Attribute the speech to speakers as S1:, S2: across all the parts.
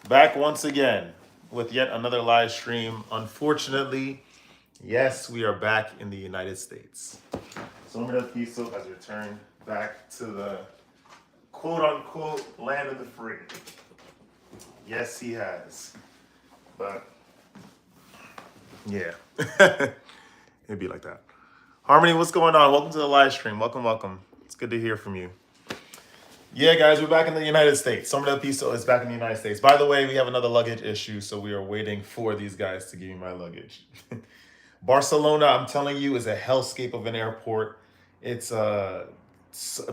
S1: Back once again with yet another live stream. Unfortunately, yes, we are back in the United States. Sombra Piso has returned back to the quote unquote land of the free. Yes, he has. But yeah, it'd be like that. Harmony, what's going on? Welcome to the live stream. Welcome, welcome. It's good to hear from you. Yeah, guys, we're back in the United States. Sombra del Piso is back in the United States. By the way, we have another luggage issue, so we are waiting for these guys to give me my luggage. Barcelona, I'm telling you, is a hellscape of an airport. It's a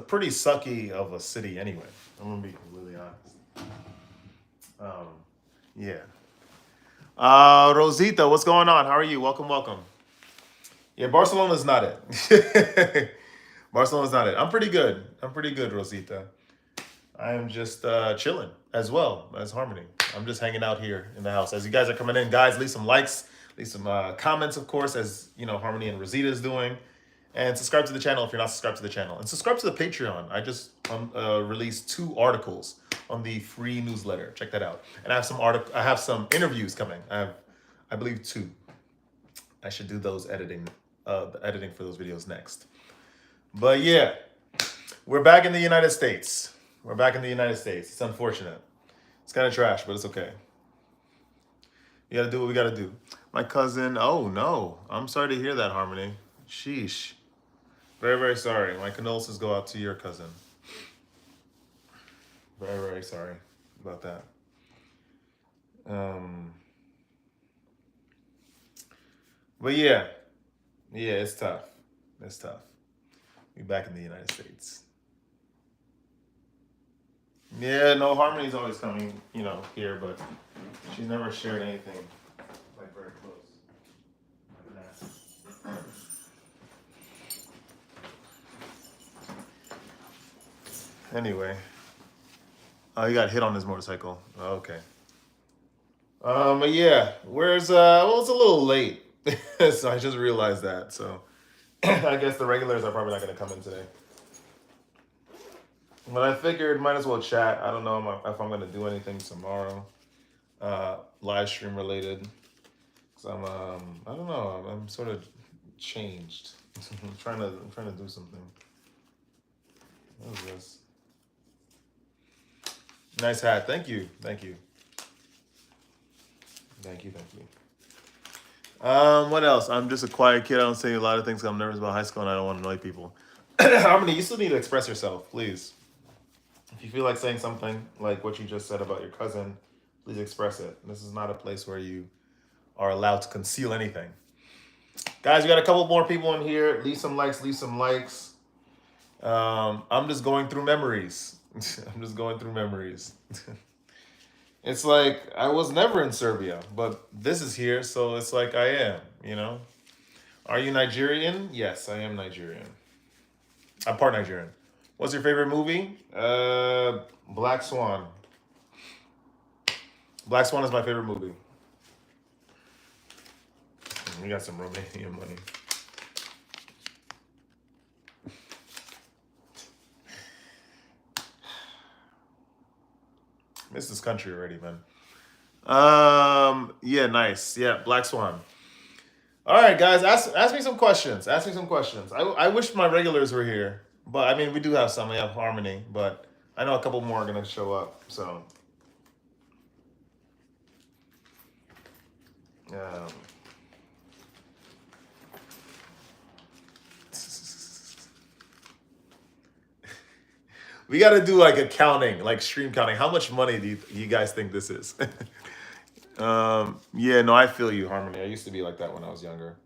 S1: pretty sucky of a city anyway. I'm going to be completely honest. Yeah. Rosita, what's going on? How are you? Welcome, welcome. Yeah, Barcelona's not it. Barcelona's not it. I'm pretty good. I'm pretty good, Rosita. I am just chilling as well as Harmony. I'm just hanging out here in the house. As you guys are coming in, guys, leave some likes, leave some comments, of course, as you know, Harmony and Rosita is doing. And subscribe to the channel if you're not subscribed to the channel. And subscribe to the Patreon. I just released 2 articles on the free newsletter. Check that out. And I have some interviews coming. I believe 2. I should do those editing, the editing for those videos next. But yeah, we're back in the United States. We're back in the United States. It's unfortunate. It's kind of trash, but it's okay. We gotta do what we gotta do. My cousin, oh no. I'm sorry to hear that, Harmony. Sheesh. Very, very sorry. My condolences go out to your cousin. Very, very sorry about that. But yeah. Yeah, it's tough. It's tough. We back in the United States. Yeah, no, Harmony's always coming, you know, here, but she's never shared anything like very close. Like that. Anyway. Oh, he got hit on his motorcycle. Oh, okay. But yeah, where's well, it's a little late. So I just realized that. So I guess the regulars are probably not gonna come in today. But I figured might as well chat. I don't know if I'm gonna do anything tomorrow, live stream related. Cause I don't know. I'm sort of changed. I'm trying to do something. What is this? Nice hat. Thank you. Thank you. Thank you. Thank you. What else? I'm just a quiet kid. I don't say a lot of things 'cause I'm nervous about high school and I don't want to annoy people. Harmony, you still need to express yourself, please. If you feel like saying something like what you just said about your cousin, please express it. This is not a place where you are allowed to conceal anything. Guys, we got a couple more people in here. Leave some likes, leave some likes. I'm just going through memories. I'm just going through memories. It's like I was never in Serbia, but this is here, so it's like I am, you know? Are you Nigerian? Yes, I am Nigerian. I'm part Nigerian. What's your favorite movie? Black Swan. Black Swan is my favorite movie. You got some Romanian money. Miss this country already, man. Yeah, nice. Yeah, Black Swan. All right, guys, ask me some questions. Ask me some questions. I wish my regulars were here, but I mean, we do have some. We have Harmony, but I know a couple more are gonna show up. So, um, we got to do like a counting, like stream counting. How much money do you guys think this is? Yeah, no, I feel you, Harmony. I used to be like that when I was younger.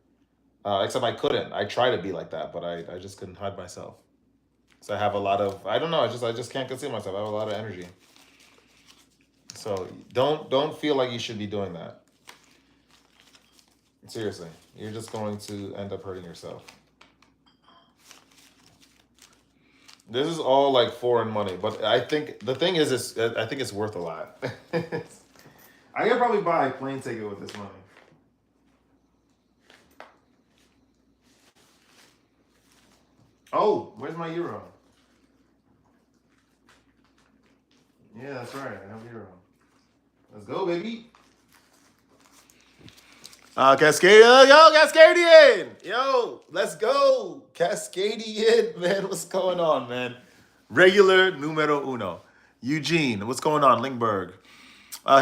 S1: Except I couldn't. I try to be like that, but I just couldn't hide myself. So I have a lot of, I don't know, I just can't conceal myself. I have a lot of energy. So don't feel like you should be doing that. Seriously, you're just going to end up hurting yourself. This is all like foreign money, but I think the thing is, I think it's worth a lot. I could probably buy a plane ticket with this money. Oh, where's my euro? Yeah, that's right. I have euro. Let's go, baby. Cascadia, yo, Cascadian, yo, let's go, Cascadian, man. What's going on, man? Regular numero uno, Eugene. What's going on, Lingberg?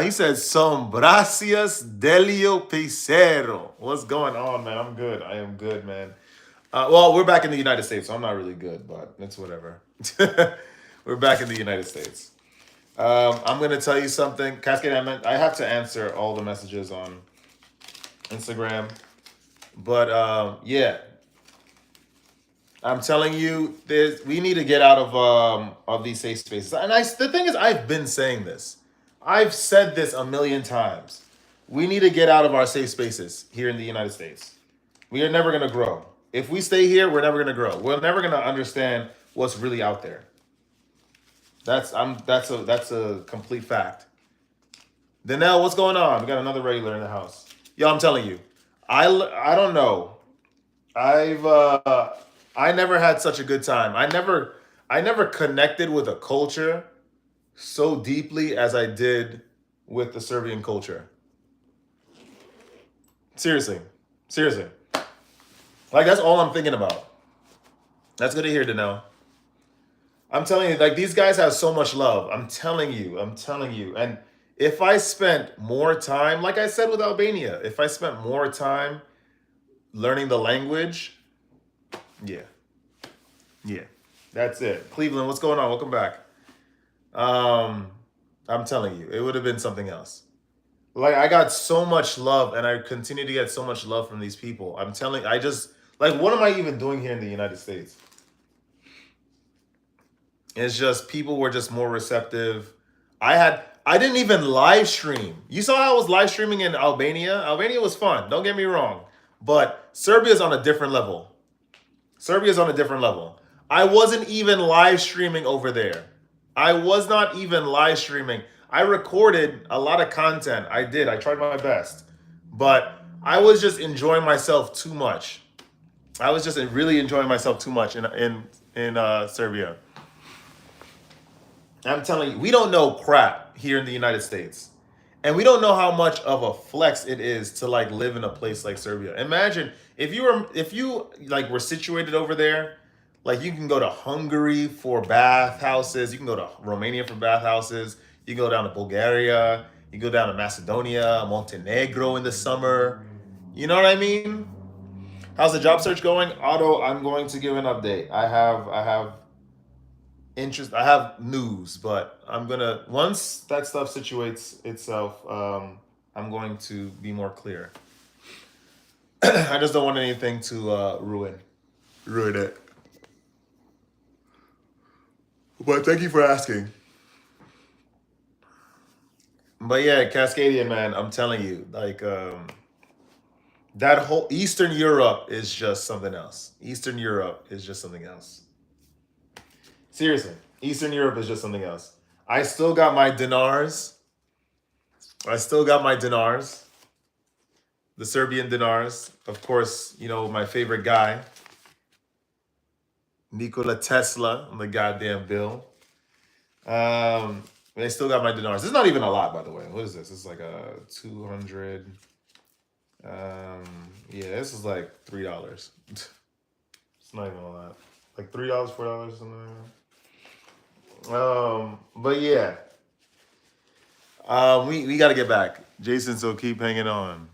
S1: He says, "Son gracias, Delio Picero." What's going on, man? I'm good. I am good, man. Well, we're back in the United States, so I'm not really good, but it's whatever. We're back in the United States. I'm gonna tell you something, Cascade. I have to answer all the messages on Instagram, but yeah, I'm telling you, we need to get out of these safe spaces. And the thing is, I've been saying this. I've said this a million times. We need to get out of our safe spaces here in the United States. We are never gonna grow. If we stay here, we're never gonna grow. We're never gonna understand what's really out there. That's a complete fact. Danelle, what's going on? We got another regular in the house. Yo, I'm telling you, I don't know. I've I never had such a good time. I never connected with a culture so deeply as I did with the Serbian culture. Seriously, seriously. Like that's all I'm thinking about. That's good to hear, Danelle. I'm telling you, like these guys have so much love. I'm telling you. And if I spent more time, like I said with Albania, if I spent more time learning the language, yeah, yeah, that's it. Cleveland, what's going on? Welcome back. Um, I'm telling you, it would have been something else. Like I got so much love, and I continue to get so much love from these people. I'm telling, I just like, what am I even doing here in the United States? It's just people were just more receptive. I didn't even live stream. You saw I was live streaming in Albania. Albania was fun. Don't get me wrong, but Serbia's on a different level. Serbia's on a different level. I wasn't even live streaming over there. I was not even live streaming. I recorded a lot of content. I did. I tried my best, but I was just enjoying myself too much. I was just really enjoying myself too much in Serbia. I'm telling you, we don't know crap here in the United States. And we don't know how much of a flex it is to like live in a place like Serbia. Imagine if you like were situated over there, like you can go to Hungary for bathhouses, you can go to Romania for bathhouses, you can go down to Bulgaria, you go down to Macedonia, Montenegro in the summer. You know what I mean? How's the job search going? Otto, I'm going to give an update. I have interest. I have news, but I'm gonna once that stuff situates itself, I'm going to be more clear. I just don't want anything to ruin it. But thank you for asking. But yeah, Cascadian man, I'm telling you, like that whole Eastern Europe is just something else. Eastern Europe is just something else. Seriously, Eastern Europe is just something else. I still got my dinars. I still got my dinars, the Serbian dinars. Of course, you know, my favorite guy, Nikola Tesla, on the goddamn bill. I still got my dinars. This is not even a lot, by the way. What is this? This is like a 200. Yeah, this is like $3. It's not even a lot. Like $3, $4, something like that. But yeah, we got to get back, Jason. So keep hanging on.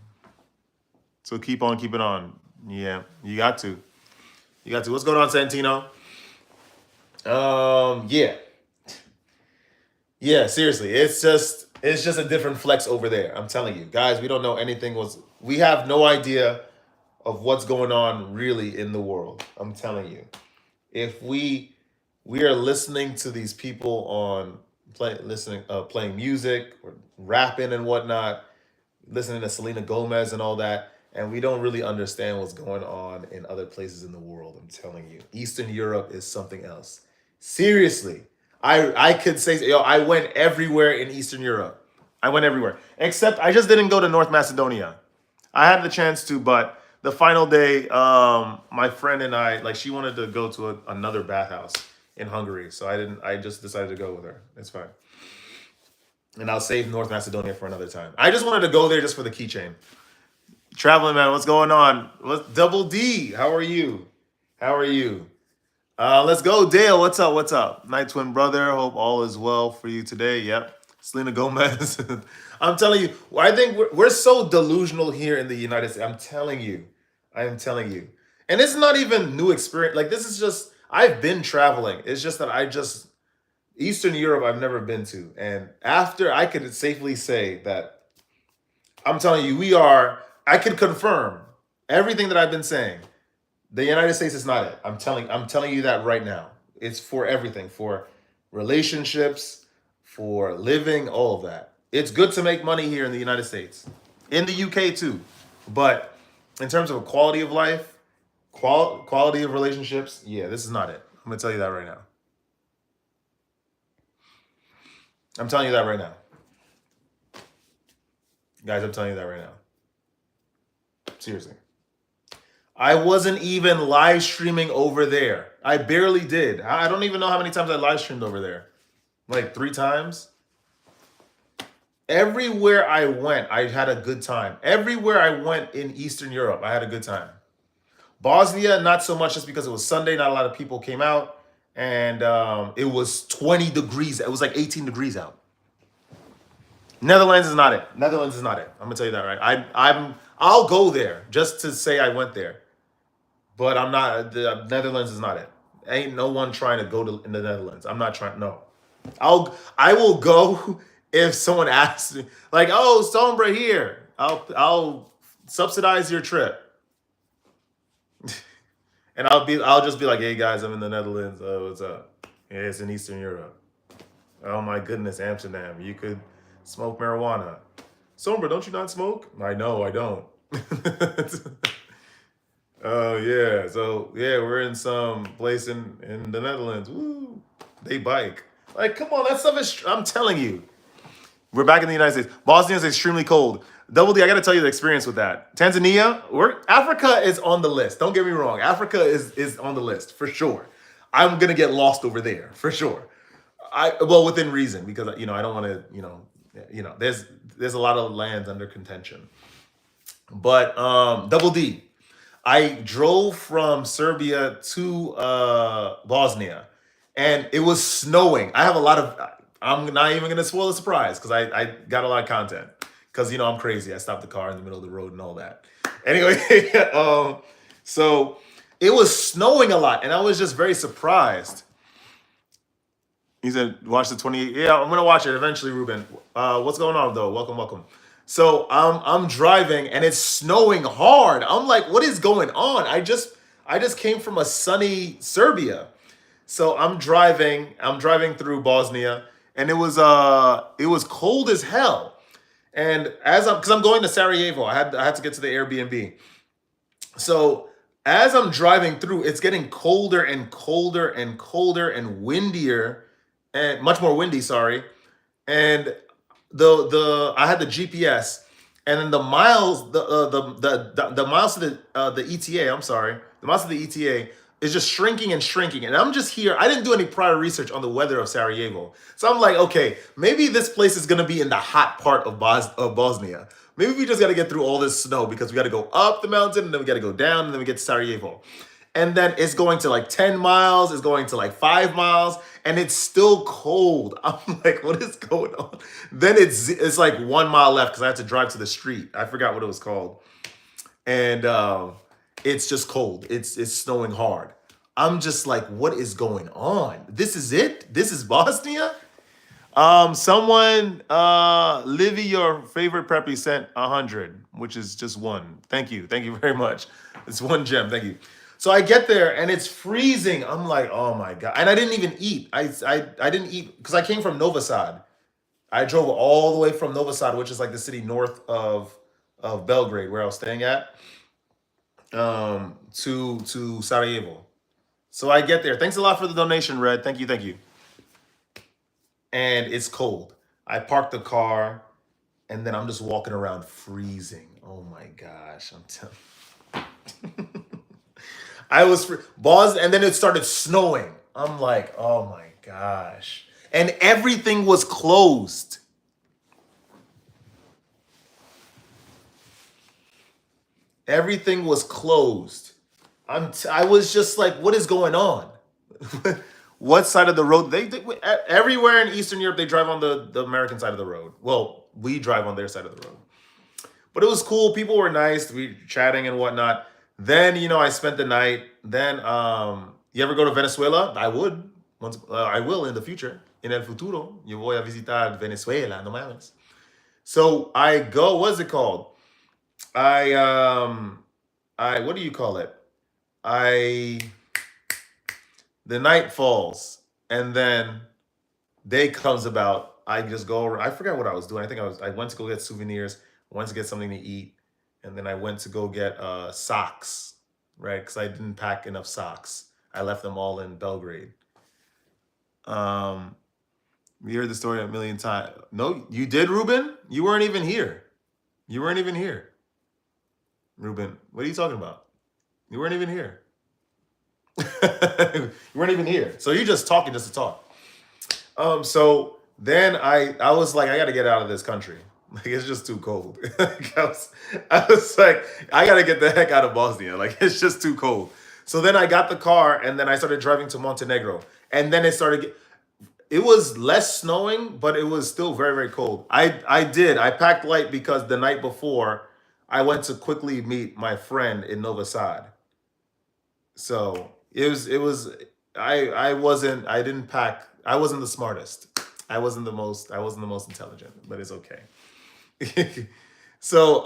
S1: So keep on keeping on. Yeah, you got to. You got to. What's going on, Santino? Yeah, yeah. Seriously, it's just a different flex over there. I'm telling you, guys. We don't know anything. We have no idea of what's going on really in the world. I'm telling you, if we are listening to these people on playing music or rapping and whatnot, listening to Selena Gomez and all that, and we don't really understand what's going on in other places in the world. I'm telling you, Eastern Europe is something else. Seriously, I could say, yo, I went everywhere in Eastern Europe. I went everywhere except I just didn't go to North Macedonia. I had the chance to, but the final day, my friend and I, like, she wanted to go to another bathhouse in Hungary, so I didn't. I just decided to go with her. It's fine. And I'll save North Macedonia for another time. I just wanted to go there just for the keychain. Traveling man, what's going on? What's Double D? How are you? How are you? Let's go, Dale. What's up? What's up? Night twin brother. Hope all is well for you today. Yep. Selena Gomez. I'm telling you, I think we're so delusional here in the United States. I'm telling you. I am telling you. And it's not even new experience. Like this is just I've been traveling. It's just that Eastern Europe I've never been to. And after I could safely say that I'm telling you, I could confirm everything that I've been saying. The United States is not it. I'm telling you that right now. It's for everything, for relationships, for living, all of that. It's good to make money here in the United States. In the UK too. But in terms of quality of life, quality of relationships, yeah, this is not it. I'm gonna tell you that right now. I'm telling you that right now. Guys, I'm telling you that right now. Seriously. I wasn't even live streaming over there. I barely did. I don't even know how many times I live streamed over there. Like 3 times. Everywhere I went, I had a good time. Everywhere I went in Eastern Europe, I had a good time. Bosnia, not so much just because it was Sunday, not a lot of people came out. And it was 20 degrees. It was like 18 degrees out. Netherlands is not it. Netherlands is not it. I'm gonna tell you that right. I'll go there just to say I went there. But I'm not. The Netherlands is not it. Ain't no one trying to go to in the Netherlands. I'm not trying. No, I will go if someone asks me. Like, oh, Sombra here. I'll subsidize your trip, and I'll just be like, hey guys, I'm in the Netherlands. Oh, what's up? Yeah, it's in Eastern Europe. Oh my goodness, Amsterdam. You could smoke marijuana. Sombra, don't you not smoke? I know, I don't. Oh yeah, so yeah, we're in some place in the Netherlands. Woo, they bike. Like, come on, that stuff is. I'm telling you, we're back in the United States. Bosnia is extremely cold. Double D, I got to tell you the experience with that. Tanzania, Africa is on the list. Don't get me wrong, Africa is on the list for sure. I'm gonna get lost over there for sure. Well within reason because I don't want to there's a lot of lands under contention. But Double D. I drove from Serbia to Bosnia, and it was snowing. I have a lot of. I'm not even gonna spoil the surprise because I got a lot of content because I'm crazy. I stopped the car in the middle of the road and all that. Anyway, so it was snowing a lot, and I was just very surprised. He said, "Watch the 28." Yeah, I'm gonna watch it eventually, Ruben. What's going on though? Welcome, welcome. So I'm driving and it's snowing hard. I'm like, what is going on? I just came from a sunny Serbia. So I'm driving through Bosnia and it was cold as hell. And because I'm going to Sarajevo, I had to get to the Airbnb. So as I'm driving through, it's getting colder and colder and colder and windier and much more windy, sorry. And the I had the GPS, and then the miles the miles to the ETA. I'm sorry, the miles to the ETA is just shrinking and shrinking. And I'm just here. I didn't do any prior research on the weather of Sarajevo, so I'm like, okay, maybe this place is gonna be in the hot part of Bosnia. Maybe we just got to get through all this snow because we got to go up the mountain and then we got to go down and then we get to Sarajevo. And then it's going to like 10 miles, it's going to like 5 miles, and it's still cold. I'm like, what is going on? Then it's like 1 mile left because I had to drive to the street. I forgot what it was called. And it's just cold. It's snowing hard. I'm just like, what is going on? This is it? This is Bosnia? Someone, Livy, your favorite preppy sent 100, which is just one. Thank you very much. It's one gem. Thank you. So I get there and it's freezing. I'm like, oh my god! And I didn't even eat. I didn't eat because I came from Novi Sad. I drove all the way from Novi Sad, which is like the city north of Belgrade, where I was staying at, to Sarajevo. So I get there. Thanks a lot for the donation, Red. Thank you, thank you. And it's cold. I parked the car, and then I'm just walking around freezing. Oh my gosh! I'm telling. I was buzzed, and then it started snowing. I'm like, oh my gosh! And everything was closed. Everything was closed. I was just like, what is going on? What side of the road? Everywhere in Eastern Europe, they drive on the American side of the road. Well, we drive on their side of the road. But it was cool. People were nice. We chatting and whatnot. Then I spent the night. Then you ever go to Venezuela? I would. I will in the future. En el futuro, yo voy a visitar Venezuela. No mames. So I go. What's it called? I what do you call it? I the night falls, and then day comes about. I just go. I forgot what I was doing. I went to go get souvenirs. Went to get something to eat, and then I went to go get socks, right? Because I didn't pack enough socks. I left them all in Belgrade. Um, we heard the story a million times. No, you did, Ruben. You weren't even here. You weren't even here, Ruben. What are you talking about? You weren't even here. You weren't even here. So you're just talking just to talk. So then I was like, I gotta get out of this country. Like it's just too cold. I was like, I gotta get the heck out of Bosnia. Like it's just too cold. So then I got the car and then I started driving to Montenegro. And then it was less snowing, but it was still very, very cold. I packed light because the night before I went to quickly meet my friend in Novi Sad. So I didn't pack. I wasn't the smartest. I wasn't the most intelligent, but it's okay. So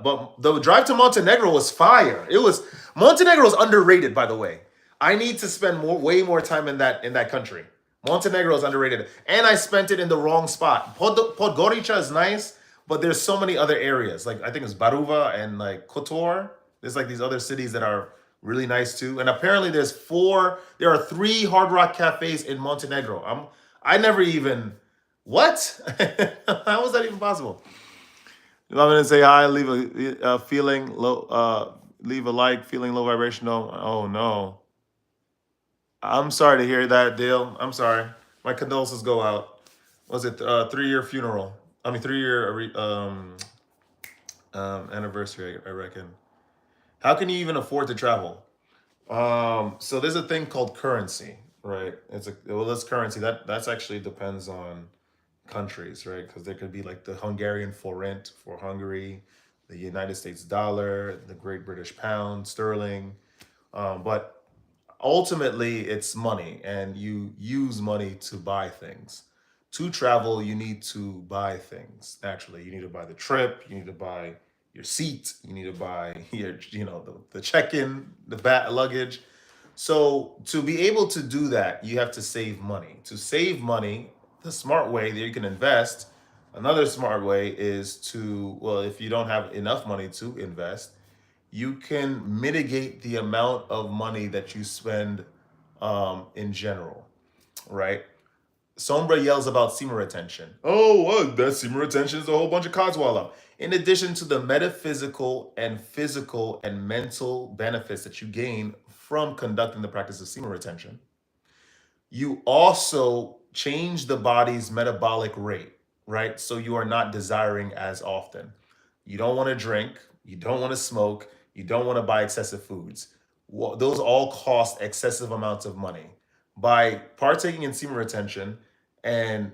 S1: but the drive to Montenegro was fire. Montenegro is underrated, by the way. I need to spend way more time in that country. Montenegro is underrated, and I spent it in the wrong spot. Podgorica is nice, but there's so many other areas. Like I think it's Baruva and like Kotor. There's like these other cities that are really nice too. And apparently there are three Hard Rock cafes in Montenegro. I never even what? How was that even possible? I'm gonna say hi. Leave a feeling low. Leave a like. Feeling low vibrational. Oh no. I'm sorry to hear that, Dale. I'm sorry. My condolences go out. Was it 3-year funeral? I mean 3-year anniversary. I reckon. How can you even afford to travel? So there's a thing called currency, right? This currency that's actually depends on countries, right? Because there could be like the Hungarian forint for Hungary, the United States dollar, the Great British pound, sterling. But ultimately, it's money, and you use money to buy things. To travel, you need to buy things. Naturally, you need to buy the trip. You need to buy your seat. You need to buy the check-in, the luggage. So to be able to do that, you have to save money. To save money, the smart way that you can invest, another smart way is well, if you don't have enough money to invest, you can mitigate the amount of money that you spend in general, right? Sombra yells about semen retention. Oh, what? That semen retention is a whole bunch of codswallop. In addition to the metaphysical and physical and mental benefits that you gain from conducting the practice of semen retention, you also change the body's metabolic rate, right? So you are not desiring as often. You don't want to drink, you don't want to smoke, you don't want to buy excessive foods. Well, those all cost excessive amounts of money. By partaking in semen retention and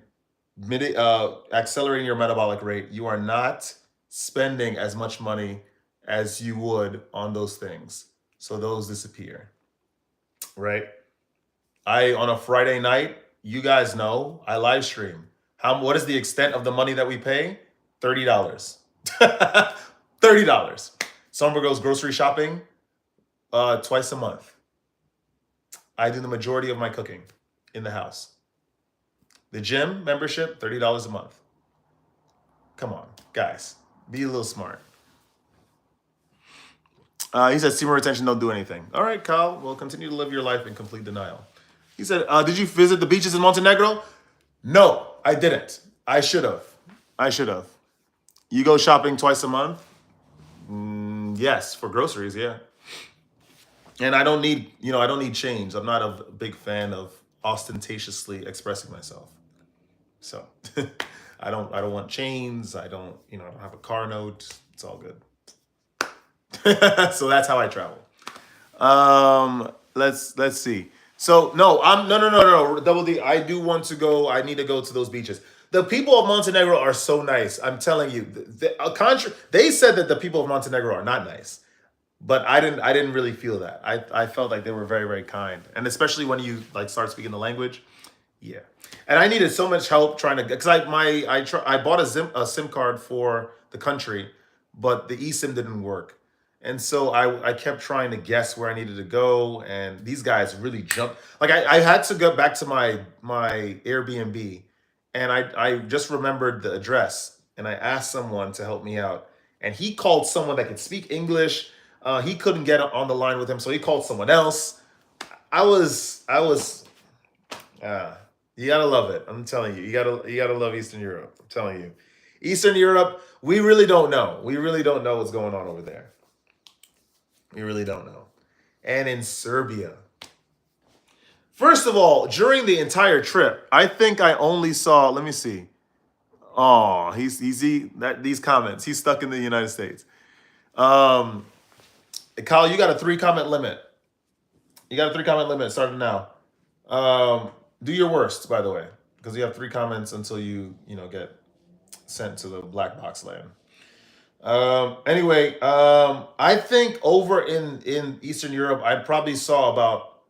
S1: accelerating your metabolic rate, you are not spending as much money as you would on those things. So those disappear, right? On a Friday night, you guys know, I live stream. What is the extent of the money that we pay? $30. $30. Somber goes grocery shopping twice a month. I do the majority of my cooking in the house. The gym membership, $30 a month. Come on, guys, be a little smart. He said semen retention don't do anything. All right, Kyle, well, continue to live your life in complete denial. He said, did you visit the beaches in Montenegro? No, I didn't. I should have. You go shopping twice a month? Yes, for groceries, yeah. And I don't need change. I'm not a big fan of ostentatiously expressing myself. So I don't want chains. I don't have a car note. It's all good. So that's how I travel. Let's see. So no, I'm no, Double D. I do want to go. I need to go to those beaches. The people of Montenegro are so nice. I'm telling you. They said that the people of Montenegro are not nice, but I didn't really feel that. I felt like they were very very kind, and especially when you like start speaking the language. Yeah, and I needed so much help trying to because I bought a SIM card for the country, but the eSIM didn't work, and so I kept trying to guess where I needed to go, and these guys really jumped. Like I had to go back to my Airbnb, and I just remembered the address, and I asked someone to help me out, and he called someone that could speak English. He couldn't get on the line with him, so he called someone else. I was uh, you gotta love it. I'm telling you, you gotta love Eastern Europe. I'm telling you, Eastern Europe. We really don't know. We really don't know what's going on over there. We really don't know. And in Serbia, first of all, during the entire trip, I think I only saw. Let me see. Oh, these comments. He's stuck in the United States. Um, Kyle, you got a 3 comment limit. You got a 3 comment limit starting now. Do your worst, by the way, because you have 3 comments until you get sent to the black box land. Anyway, I think over in Eastern Europe, I probably saw about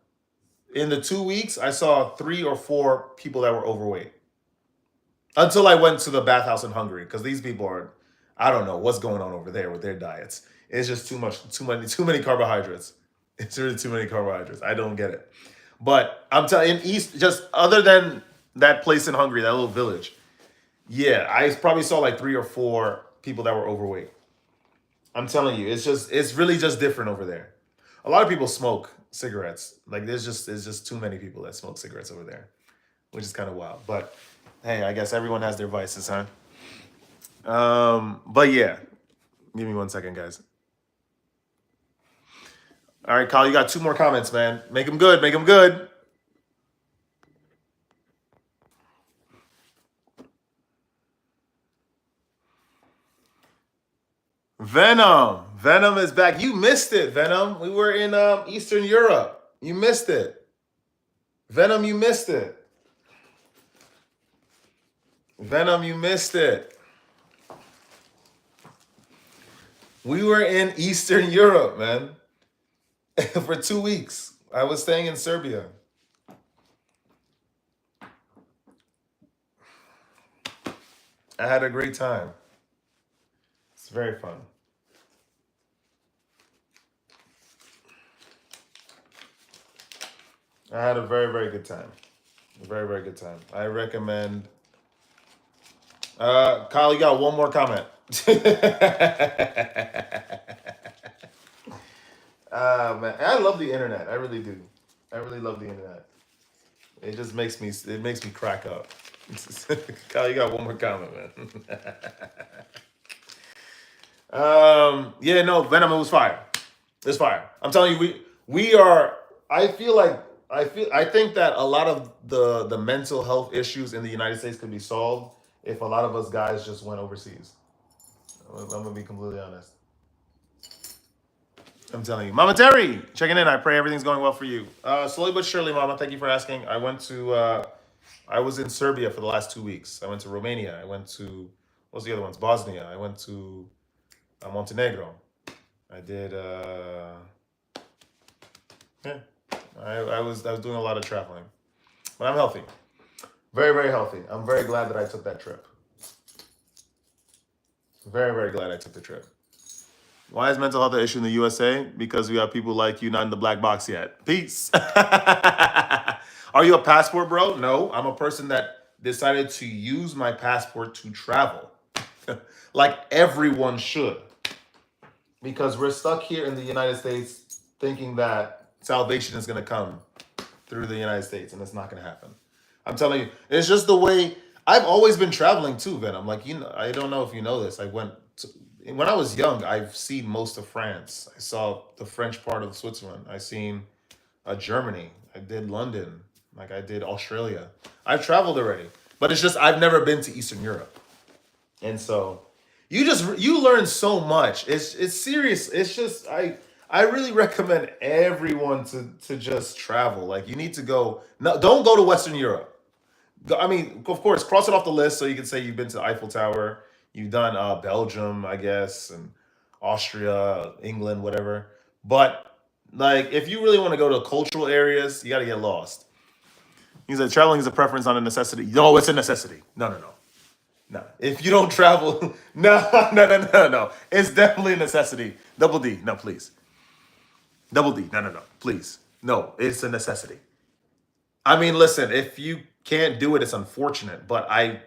S1: in the 2 weeks, I saw 3 or 4 people that were overweight until I went to the bathhouse in Hungary because these people are, I don't know what's going on over there with their diets. It's just too many carbohydrates. It's really too many carbohydrates. I don't get it. But I'm telling in East, just other than that place in Hungary, that little village, yeah, I probably saw like 3 or 4 people that were overweight. I'm telling you, it's really just different over there. A lot of people smoke cigarettes. Like there's just too many people that smoke cigarettes over there, which is kind of wild. But hey, I guess everyone has their vices, huh? But yeah, give me 1 second, guys. All right, Kyle, you got 2 more comments, man. Make them good. Make them good. Venom is back. You missed it, Venom. We were in Eastern Europe. You missed it. Venom, you missed it. Venom, you missed it. We were in Eastern Europe, man, for 2 weeks. I was staying in Serbia. I had a great time. It's very fun. I had a very, very good time. A very, very good time. I recommend. Kyle, you got 1 more comment. Man, I love the internet. I really do. I really love the internet. It makes me crack up. Kyle, you got 1 more comment, man. Yeah, no, Venom, it was fire. It's fire. I'm telling you, we are. I think that a lot of the mental health issues in the United States could be solved if a lot of us guys just went overseas. I'm gonna be completely honest. I'm telling you, Mama Terry, checking in. I pray everything's going well for you. Slowly but surely, Mama. Thank you for asking. I was in Serbia for the last 2 weeks. I went to Romania. I went to what's the other ones? Bosnia. I went to Montenegro. I did. Yeah, I was doing a lot of traveling, but I'm healthy. Very very healthy. I'm very glad that I took that trip. Very very glad I took the trip. Why is mental health an issue in the USA? Because we have people like you not in the black box yet. Peace. Are you a passport bro? No, I'm a person that decided to use my passport to travel, like everyone should, because we're stuck here in the United States thinking that salvation is going to come through the United States, and it's not going to happen. I'm telling you, it's just the way I've always been traveling too, Venom. Like I don't know if you know this. When I was young. I've seen most of France. I saw the French part of Switzerland. I seen Germany. I did London. Like I did Australia. I've traveled already, but it's just I've never been to Eastern Europe, and so You learn so much. It's serious. It's just I really recommend everyone to just travel. Like you need to go. No, don't go to Western Europe. I mean, of course, cross it off the list so you can say you've been to the Eiffel Tower, you've done Belgium, I guess, and Austria, England, whatever. But like, if you really want to go to cultural areas, you got to get lost. He said traveling is a preference, not a necessity. No, it's a necessity. No, no, no, no. If you don't travel, no, no, no, no, no. It's definitely a necessity. Double D, no, please. Double D, no, no, no, please. No, it's a necessity. I mean, listen, if you can't do it, it's unfortunate, but I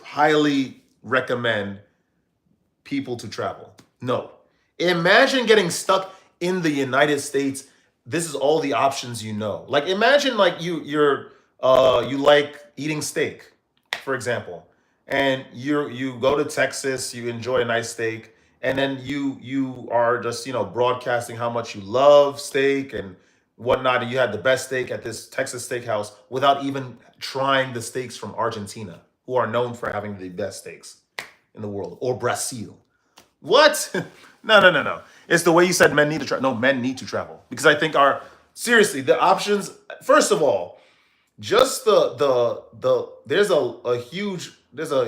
S1: highly recommend people to travel. No. Imagine getting stuck in the United States. This is all the options you know. Like imagine like you like eating steak, for example. And you go to Texas, you enjoy a nice steak, and then you are just, broadcasting how much you love steak and whatnot, and you had the best steak at this Texas steakhouse without even trying the steaks from Argentina, who are known for having the best steaks in the world, or Brazil. What? No, no, no, no. It's the way you said men need to travel. No, men need to travel because I think our seriously the options. First of all, just there's a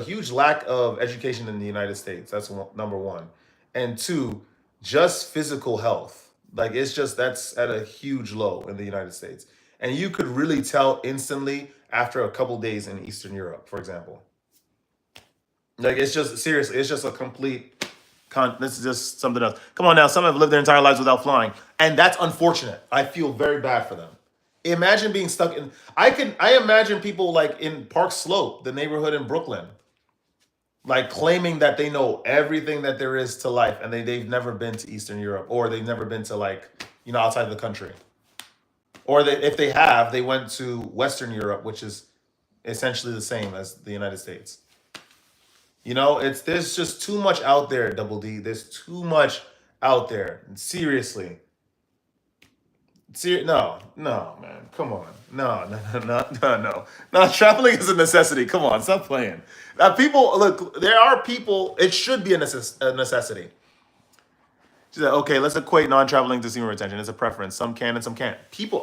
S1: huge lack of education in the United States. That's number one, and two, just physical health. Like it's just that's at a huge low in the United States, and you could really tell instantly after a couple days in Eastern Europe, for example. Like it's just seriously, it's just a complete. This is just something else. Come on now, some have lived their entire lives without flying, and that's unfortunate. I feel very bad for them. Imagine being stuck in. I imagine people like in Park Slope, the neighborhood in Brooklyn, like claiming that they know everything that there is to life, and they've never been to Eastern Europe, or they've never been to like outside the country, or if they have, they went to Western Europe, which is essentially the same as the United States. It's there's just too much out there, Double D. There's too much out there. Seriously. No, no, man. Come on. No, no, no, no, no, no. No, traveling is a necessity. Come on, stop playing. People, look, there are people, it should be a necessity. She said, okay, let's equate non-traveling to semen retention. It's a preference. Some can and some can't.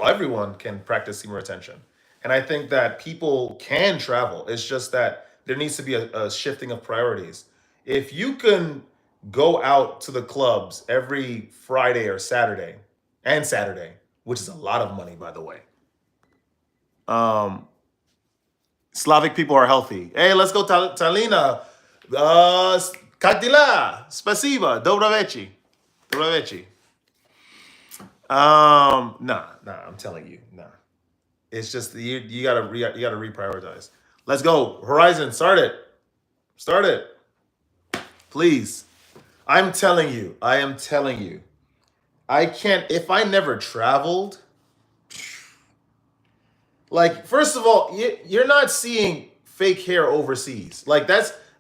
S1: Everyone can practice semen retention. And I think that people can travel. It's just that there needs to be a shifting of priorities. If you can go out to the clubs every Friday or Saturday and Saturday, which is a lot of money, by the way. Slavic people are healthy. Hey, let's go, Talina. Katila. Spasiba. Dobrovechi. Dobrovechi. Nah, I'm telling you, nah. It's just you gotta reprioritize. Let's go, Horizon. Start it, please. I am telling you. I can't. If I never traveled, like first of all, you're not seeing fake hair overseas. Like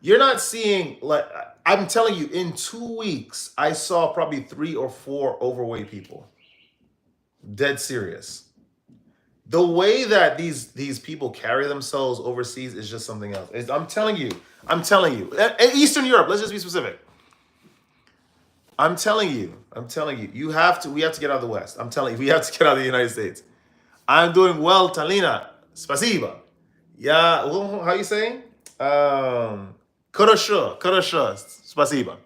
S1: you're not seeing like I'm telling you. In 2 weeks, I saw probably 3 or 4 overweight people. Dead serious. The way that these people carry themselves overseas is just something else. I'm telling you. Eastern Europe, let's just be specific. I'm telling you. We have to get out of the West. I'm telling you, we have to get out of the United States. I'm doing well, Talina. Spasiba. Yeah, how you saying? Хорошо. Spasiba.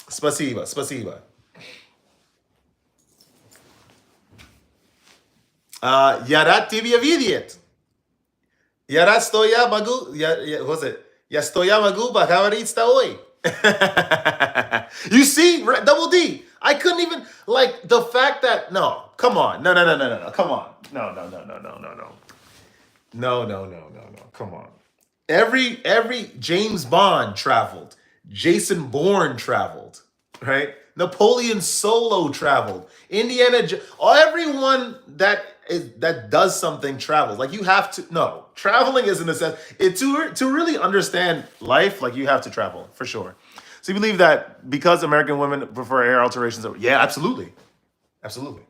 S1: Spasiba. Я рад тебя видеть. Я рад, что я могу... Я что я могу поговорить с тобой. You see? Double D. I couldn't even... Like, the fact that... No. Come on. No. Come on. No. No. Come on. Every James Bond traveled. Jason Bourne traveled. Right? Napoleon Solo traveled. Everyone that does something travels. Like you have to. No, traveling is a necessity. To really understand life, like you have to travel for sure. So you believe that because American women prefer hair alterations? Yeah, absolutely. And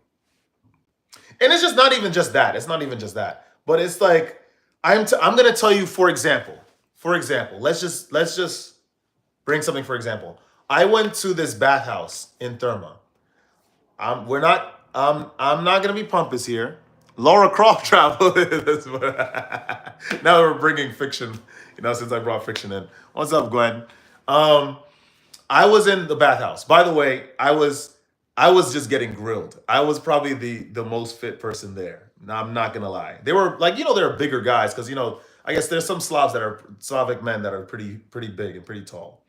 S1: it's just not even just that. But it's like I'm gonna tell you, for example. For example, let's just bring something for example. I went to this bathhouse in Therma. We're not. I'm not gonna be pompous here. Laura Croft travel. Now we're bringing fiction. Since I brought fiction in. What's up, Gwen? Um, I was in the bathhouse. By the way, I was just getting grilled. I was probably the most fit person there. No, I'm not gonna lie. They were like, there are bigger guys because I guess there's some Slavic men that are pretty big and pretty tall,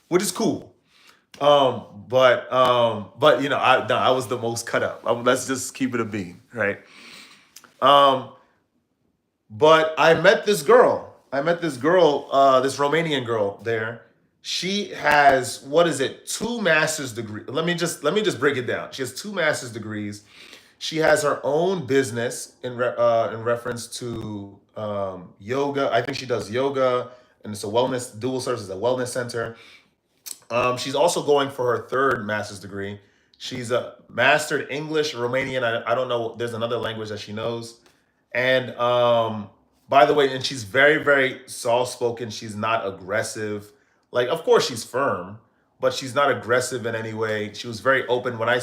S1: which is cool. But I no, I was the most cut up. Let's just keep it a bean, right? Um, but I met this girl. This Romanian girl there. She has, what is it? Two master's degree. Let me just break it down. She has two master's degrees. She has her own business in reference to yoga. I think she does yoga, and it's a wellness dual service, a wellness center. She's also going for her third master's degree. She's a mastered English, Romanian. I don't know. There's another language that she knows. And by the way, and she's very, very soft spoken. She's not aggressive. Like, of course, she's firm, but she's not aggressive in any way. She was very open when I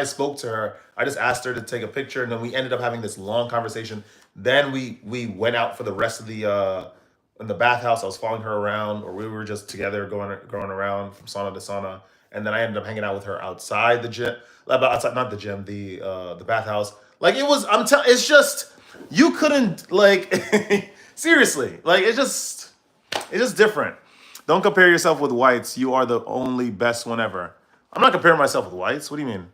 S1: spoke to her. I just asked her to take a picture, and then we ended up having this long conversation. Then we went out for the rest of the in the bathhouse. I was following her around, or we were just together going around from sauna to sauna. And then I ended up hanging out with her outside the gym, outside, not the gym, the bathhouse. Like, it was, it's just, you couldn't, like, seriously, like, it's just different. Don't compare yourself with whites. You are the only best one ever. I'm not comparing myself with whites. What do you mean?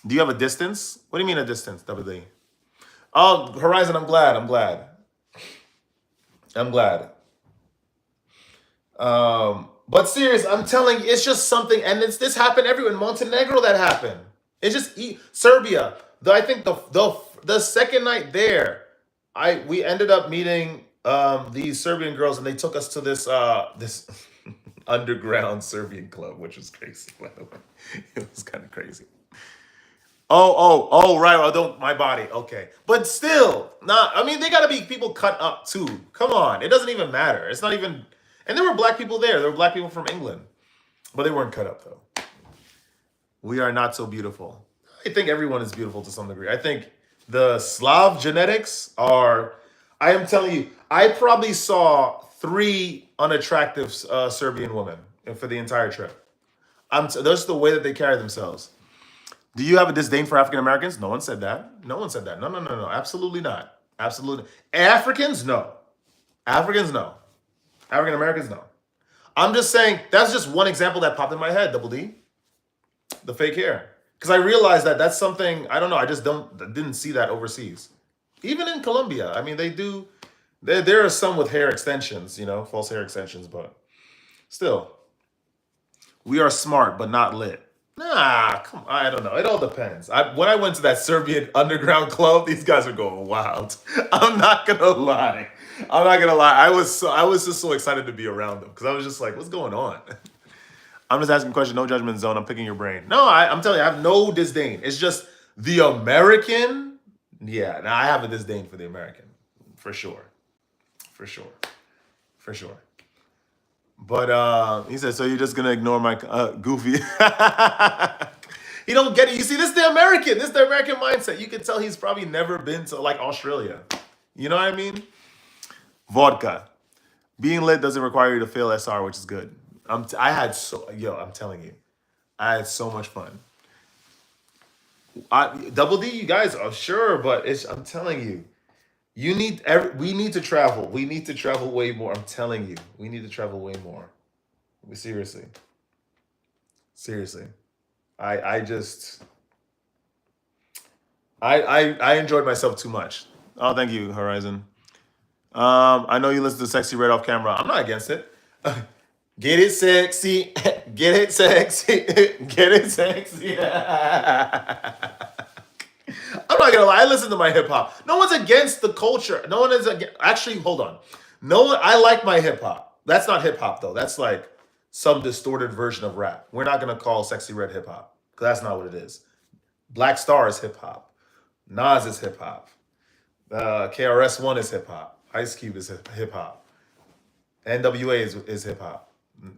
S1: Do you have a distance? What do you mean a distance, Double D? Oh, Horizon, I'm glad. I'm glad. I'm glad. But serious, I'm telling you, it's just something, and this happened everywhere. In Montenegro, that happened. It's just Serbia. I think the second night there, we ended up meeting these Serbian girls, and they took us to this underground Serbian club, which was crazy. By the way, it was kind of crazy. Oh, right. Well, don't my body. Okay, but still, not. I mean, they gotta be people cut up too. Come on, it doesn't even matter. It's not even. And there were black people there. There were black people from England, but they weren't cut up though. We are not so beautiful. I think everyone is beautiful to some degree. I think the Slav genetics are. I am telling you, I probably saw three unattractive Serbian women for the entire trip. That's the way that they carry themselves. Do you have a disdain for African Americans? No one said that. No one said that. No, no, no, no. Absolutely not. Absolutely. Africans, no. Africans, no. African Americans, no. I'm just saying that's just one example that popped in my head. Double D, the fake hair, because I realized that that's something I don't know. I just didn't see that overseas. Even in Colombia, I mean, they do. There are some with hair extensions, false hair extensions, but still, we are smart but not lit. Nah, come on. I don't know. It all depends. When I went to that Serbian underground club, these guys were going wild. I'm not gonna lie. I'm not gonna lie. I was just so excited to be around them because I was just like, what's going on? I'm just asking a question. No judgment zone. I'm picking your brain. No, I'm telling you, I have no disdain. It's just the American. Yeah, now I have a disdain for the American, for sure, for sure, for sure. But he said, so you're just gonna ignore my goofy. He don't get it. You see, this is the American. This is the American mindset. You can tell he's probably never been to like Australia. You know what I mean? Vodka. Being lit doesn't require you to fail SR, which is good. I had I'm telling you, I had so much fun. Double D, you guys are sure, but I'm telling you, we need to travel. We need to travel way more. I'm telling you, we need to travel way more. Seriously, seriously. I just I enjoyed myself too much. Oh, thank you, Horizon. I know you listen to Sexy Red off camera. I'm not against it. Get it sexy, get it sexy, get it sexy. I'm not gonna lie. I listen to my hip hop. No one's against the culture. No one is against. Actually, hold on. No one. I like my hip hop. That's not hip hop though. That's like some distorted version of rap. We're not gonna call Sexy Red hip hop because that's not what it is. Black Star is hip hop. Nas is hip hop. KRS One is hip hop. Ice Cube is hip hop. NWA is hip hop.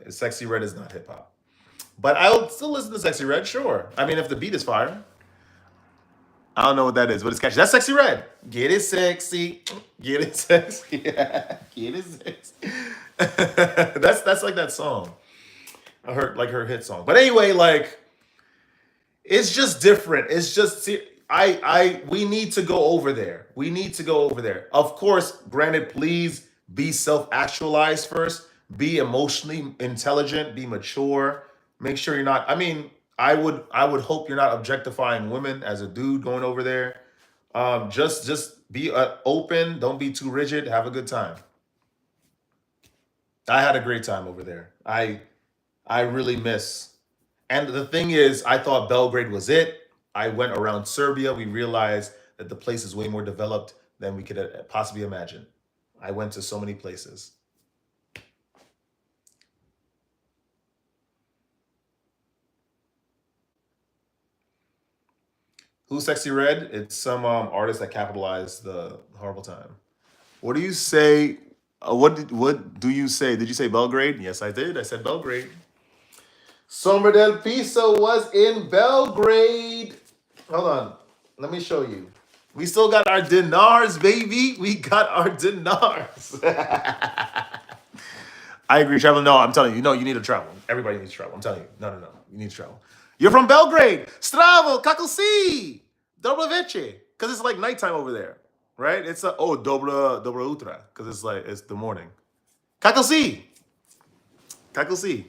S1: Sexy Red is not hip hop. But I'll still listen to Sexy Red, sure. I mean, if the beat is fire. I don't know what that is, but it's catchy. That's Sexy Red. Get it sexy. Get it sexy. Get it sexy. That's like that song. I heard like her hit song. But anyway, like it's just different. It's just we need to go over there. We need to go over there. Of course, granted, please be self-actualized first. Be emotionally intelligent, be mature. Make sure you're not, I mean, I would hope you're not objectifying women as a dude going over there. Just be open, don't be too rigid, have a good time. I had a great time over there. I really miss. And the thing is, I thought Belgrade was it. I went around Serbia. We realized that the place is way more developed than we could possibly imagine. I went to so many places. Who's Sexy Red? It's some artist that capitalized the horrible time. What do you say? What do you say? Did you say Belgrade? Yes, I did. I said Belgrade. Sombra del Piso was in Belgrade. Hold on. Let me show you. We still got our dinars, baby. We got our dinars. I agree, traveling. No, I'm telling you, no, you need to travel. Everybody needs to travel. I'm telling you. No, no, no. You need to travel. You're from Belgrade. Stravo, kako si? Dobro veče. Because it's like nighttime over there, right? It's dobro utra. Because it's like, it's the morning. Kako si? Kako si?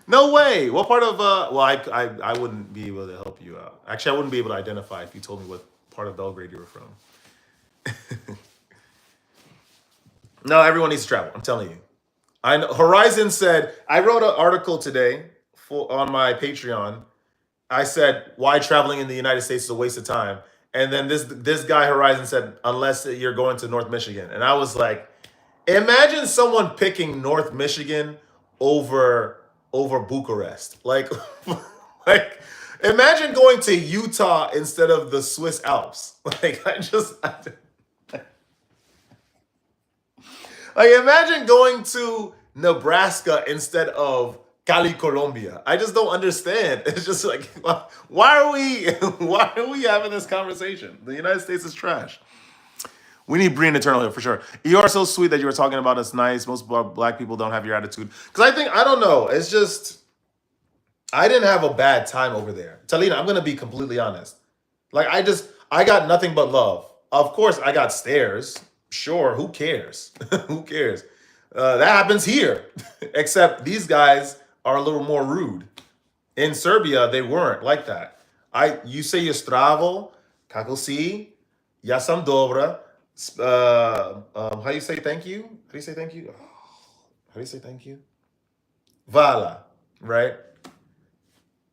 S1: No way. What part of well, I wouldn't be able to help you out. Actually, I wouldn't be able to identify if you told me what part of Belgrade you were from. No, everyone needs to travel. I'm telling you. I know Horizon said I wrote an article today on my Patreon. I said why traveling in the United States is a waste of time. And then this guy Horizon said unless you're going to North Michigan. And I was like, imagine someone picking North Michigan over Bucharest. Like like imagine going to Utah instead of the Swiss Alps. Like like imagine going to Nebraska instead of Cali, Colombia. I just don't understand. It's just like why are we why are we having this conversation? The United States is trash. We need Brian Eternal here for sure. You are so sweet that you were talking about us nice. Most black people don't have your attitude. Because I don't know. It's just, I didn't have a bad time over there. Talina, I'm going to be completely honest. Like, I got nothing but love. Of course, I got stares. Sure, who cares? Who cares? That happens here. Except these guys are a little more rude. In Serbia, they weren't like that. You say your stravo, kako si, ja sam dobra. How do you say thank you? How do you say thank you? How do you say thank you? Vala, right?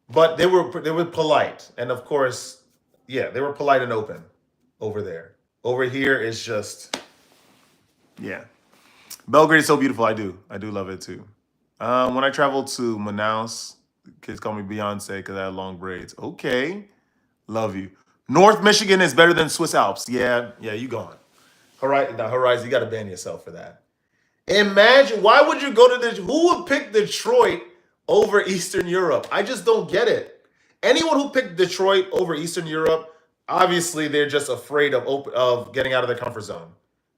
S1: But they were polite, and of course, yeah, they were polite and open over there. Over here is just, yeah. Belgrade is so beautiful. I do love it too. When I traveled to Manaus, kids call me Beyonce because I had long braids. Okay, love you. North Michigan is better than Swiss Alps. Yeah, you gone. Horizon, you got to ban yourself for that. Imagine, why would you go to who would pick Detroit over Eastern Europe? I just don't get it. Anyone who picked Detroit over Eastern Europe, obviously they're just afraid of getting out of their comfort zone.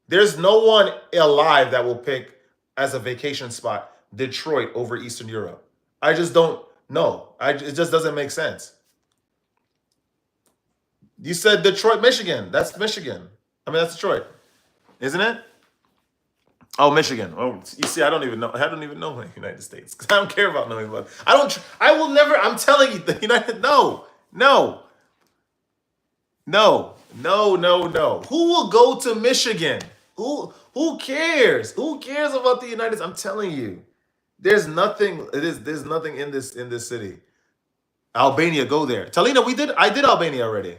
S1: There's no one alive that will pick as a vacation spot Detroit over Eastern Europe. I just don't know. It just doesn't make sense. You said Detroit, Michigan. That's Michigan. I mean, that's Detroit, isn't it? Oh, Michigan. Oh, you see, I don't even know. I don't even know the United States because I don't care about knowing about. I don't. I will never. I'm telling you, the United. No, no, no, no, no, no. Who will go to Michigan? Who cares? Who cares about the United States? I'm telling you, there's nothing. There's nothing in this city. Albania, go there. Talina, I did Albania already.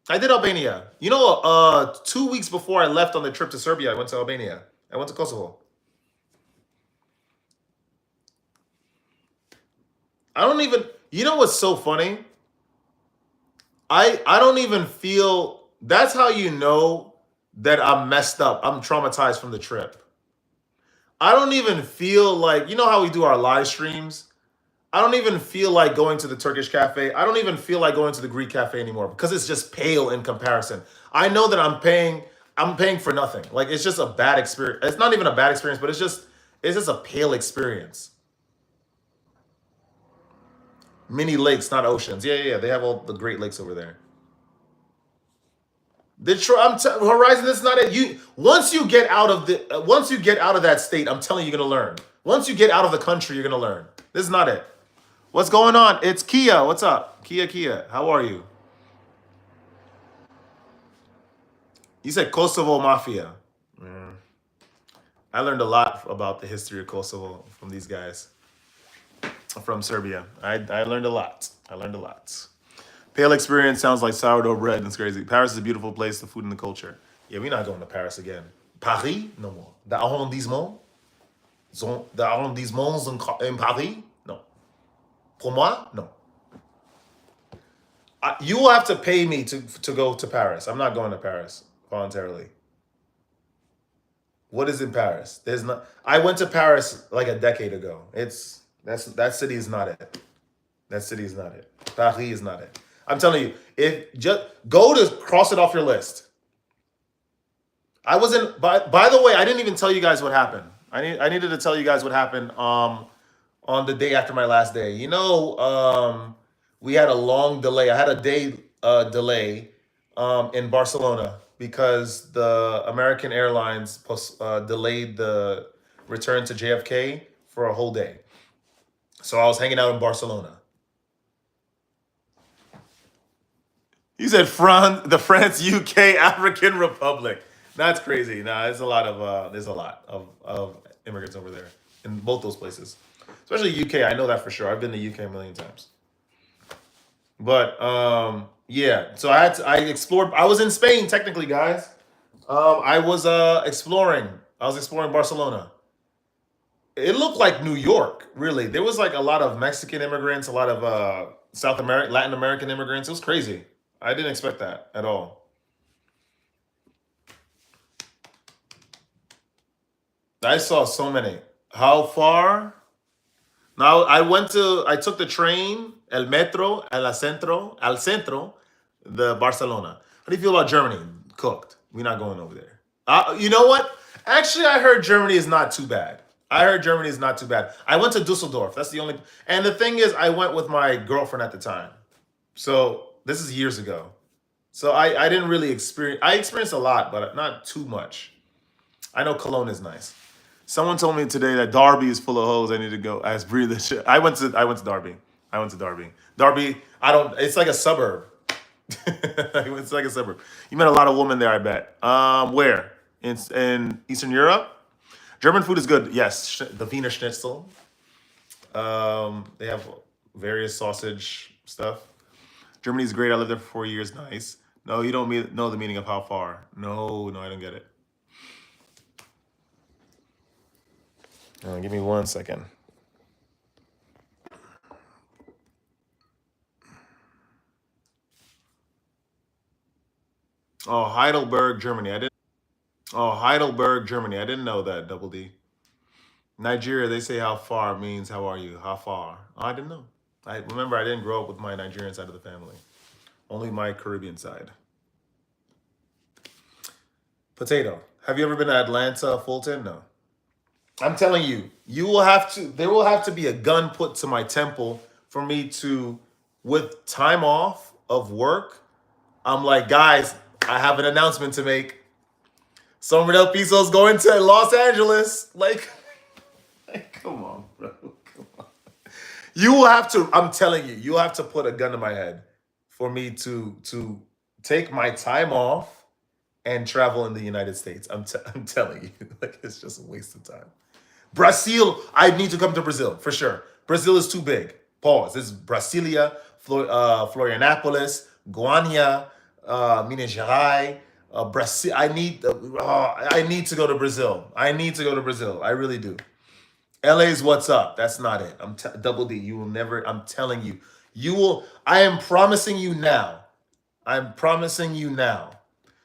S1: I did Albania. 2 weeks before I left on the trip to Serbia, I went to Albania. I went to Kosovo. I don't even. You know what's so funny? I don't even feel that's how you know that I'm messed up. I'm traumatized from the trip. I don't even feel like you know how we do our live streams? I don't even feel like going to the Turkish cafe. I don't even feel like going to the Greek cafe anymore because it's just pale in comparison. I know that I'm paying for nothing. Like it's just a bad experience. It's not even a bad experience, but it's just a pale experience. Mini lakes, not oceans. Yeah, yeah, yeah. They have all the Great Lakes over there. Horizon is not it. You once you get out of that state, I'm telling you, you're gonna learn. Once you get out of the country, you're gonna learn. This is not it. What's going on? It's Kia. What's up? Kia. How are you? You said Kosovo Mafia. Mm. I learned a lot about the history of Kosovo from these guys from Serbia. I learned a lot. I learned a lot. Pale experience sounds like sourdough bread. It's crazy. Paris is a beautiful place, the food and the culture. Yeah, we're not going to Paris again. Paris? No more. The arrondissement? The arrondissements in Paris? No. Pour moi? No. You will have to pay me to go to Paris. I'm not going to Paris voluntarily. What is in Paris? There's not. I went to Paris like a decade ago. That city is not it. That city is not it. Paris is not it. I'm telling you, if just go to cross it off your list. I wasn't. By the way, I didn't even tell you guys what happened. I needed to tell you guys what happened. On the day after my last day. We had a long delay. I had a day delay in Barcelona because the American Airlines delayed the return to JFK for a whole day. So I was hanging out in Barcelona. You said the France, UK, African Republic. That's crazy. Nah, there's a lot of immigrants over there in both those places. Especially UK. I know that for sure. I've been to UK a million times. But yeah, so I explored. I was in Spain technically, guys. I was exploring. I was exploring Barcelona. It looked like New York, really. There was like a lot of Mexican immigrants, a lot of Latin American immigrants. It was crazy. I didn't expect that at all. I saw so many. How far? Now I took the train, el metro, al centro, the Barcelona. How do you feel about Germany? Cooked. We're not going over there. You know what? Actually, I heard Germany is not too bad. I heard Germany is not too bad. I went to Dusseldorf. That's the only. And the thing is, I went with my girlfriend at the time. So this is years ago. So I didn't really experience. I experienced a lot, but not too much. I know Cologne is nice. Someone told me today that Derby is full of hoes. I need to go. I breathe this shit. I went to Derby. I went to Derby. Derby. I don't. It's like a suburb. It's like a suburb. You met a lot of women there. I bet. Where in Eastern Europe? German food is good. Yes, the Wiener Schnitzel. They have various sausage stuff. Germany's great. I lived there for 4 years. Nice. No, you don't know the meaning of how far. No, I don't get it. Give me 1 second. Oh, Heidelberg, Germany. I didn't. Oh, Heidelberg, Germany. I didn't know that. Double D. Nigeria. They say how far means how are you? How far? Oh, I didn't know. I remember I didn't grow up with my Nigerian side of the family. Only my Caribbean side. Potato. Have you ever been to Atlanta, Fulton? No. I'm telling you, you will have to. There will have to be a gun put to my temple for me to, with time off of work. I'm like, guys, I have an announcement to make. Someone El Piso's going to Los Angeles. Like, come on, bro. Come on. You will have to. I'm telling you, you will have to put a gun to my head for me to take my time off and travel in the United States. I'm telling you, like it's just a waste of time. Brazil, I need to come to Brazil for sure. Brazil is too big. Pause. This is Brasilia, Florianopolis, Goiânia, Minas Gerais, Brazil. I need to go to Brazil. I need to go to Brazil. I really do. LA's what's up. That's not it. Double D. You will never. I'm telling you. You will. I am promising you now. I'm promising you now.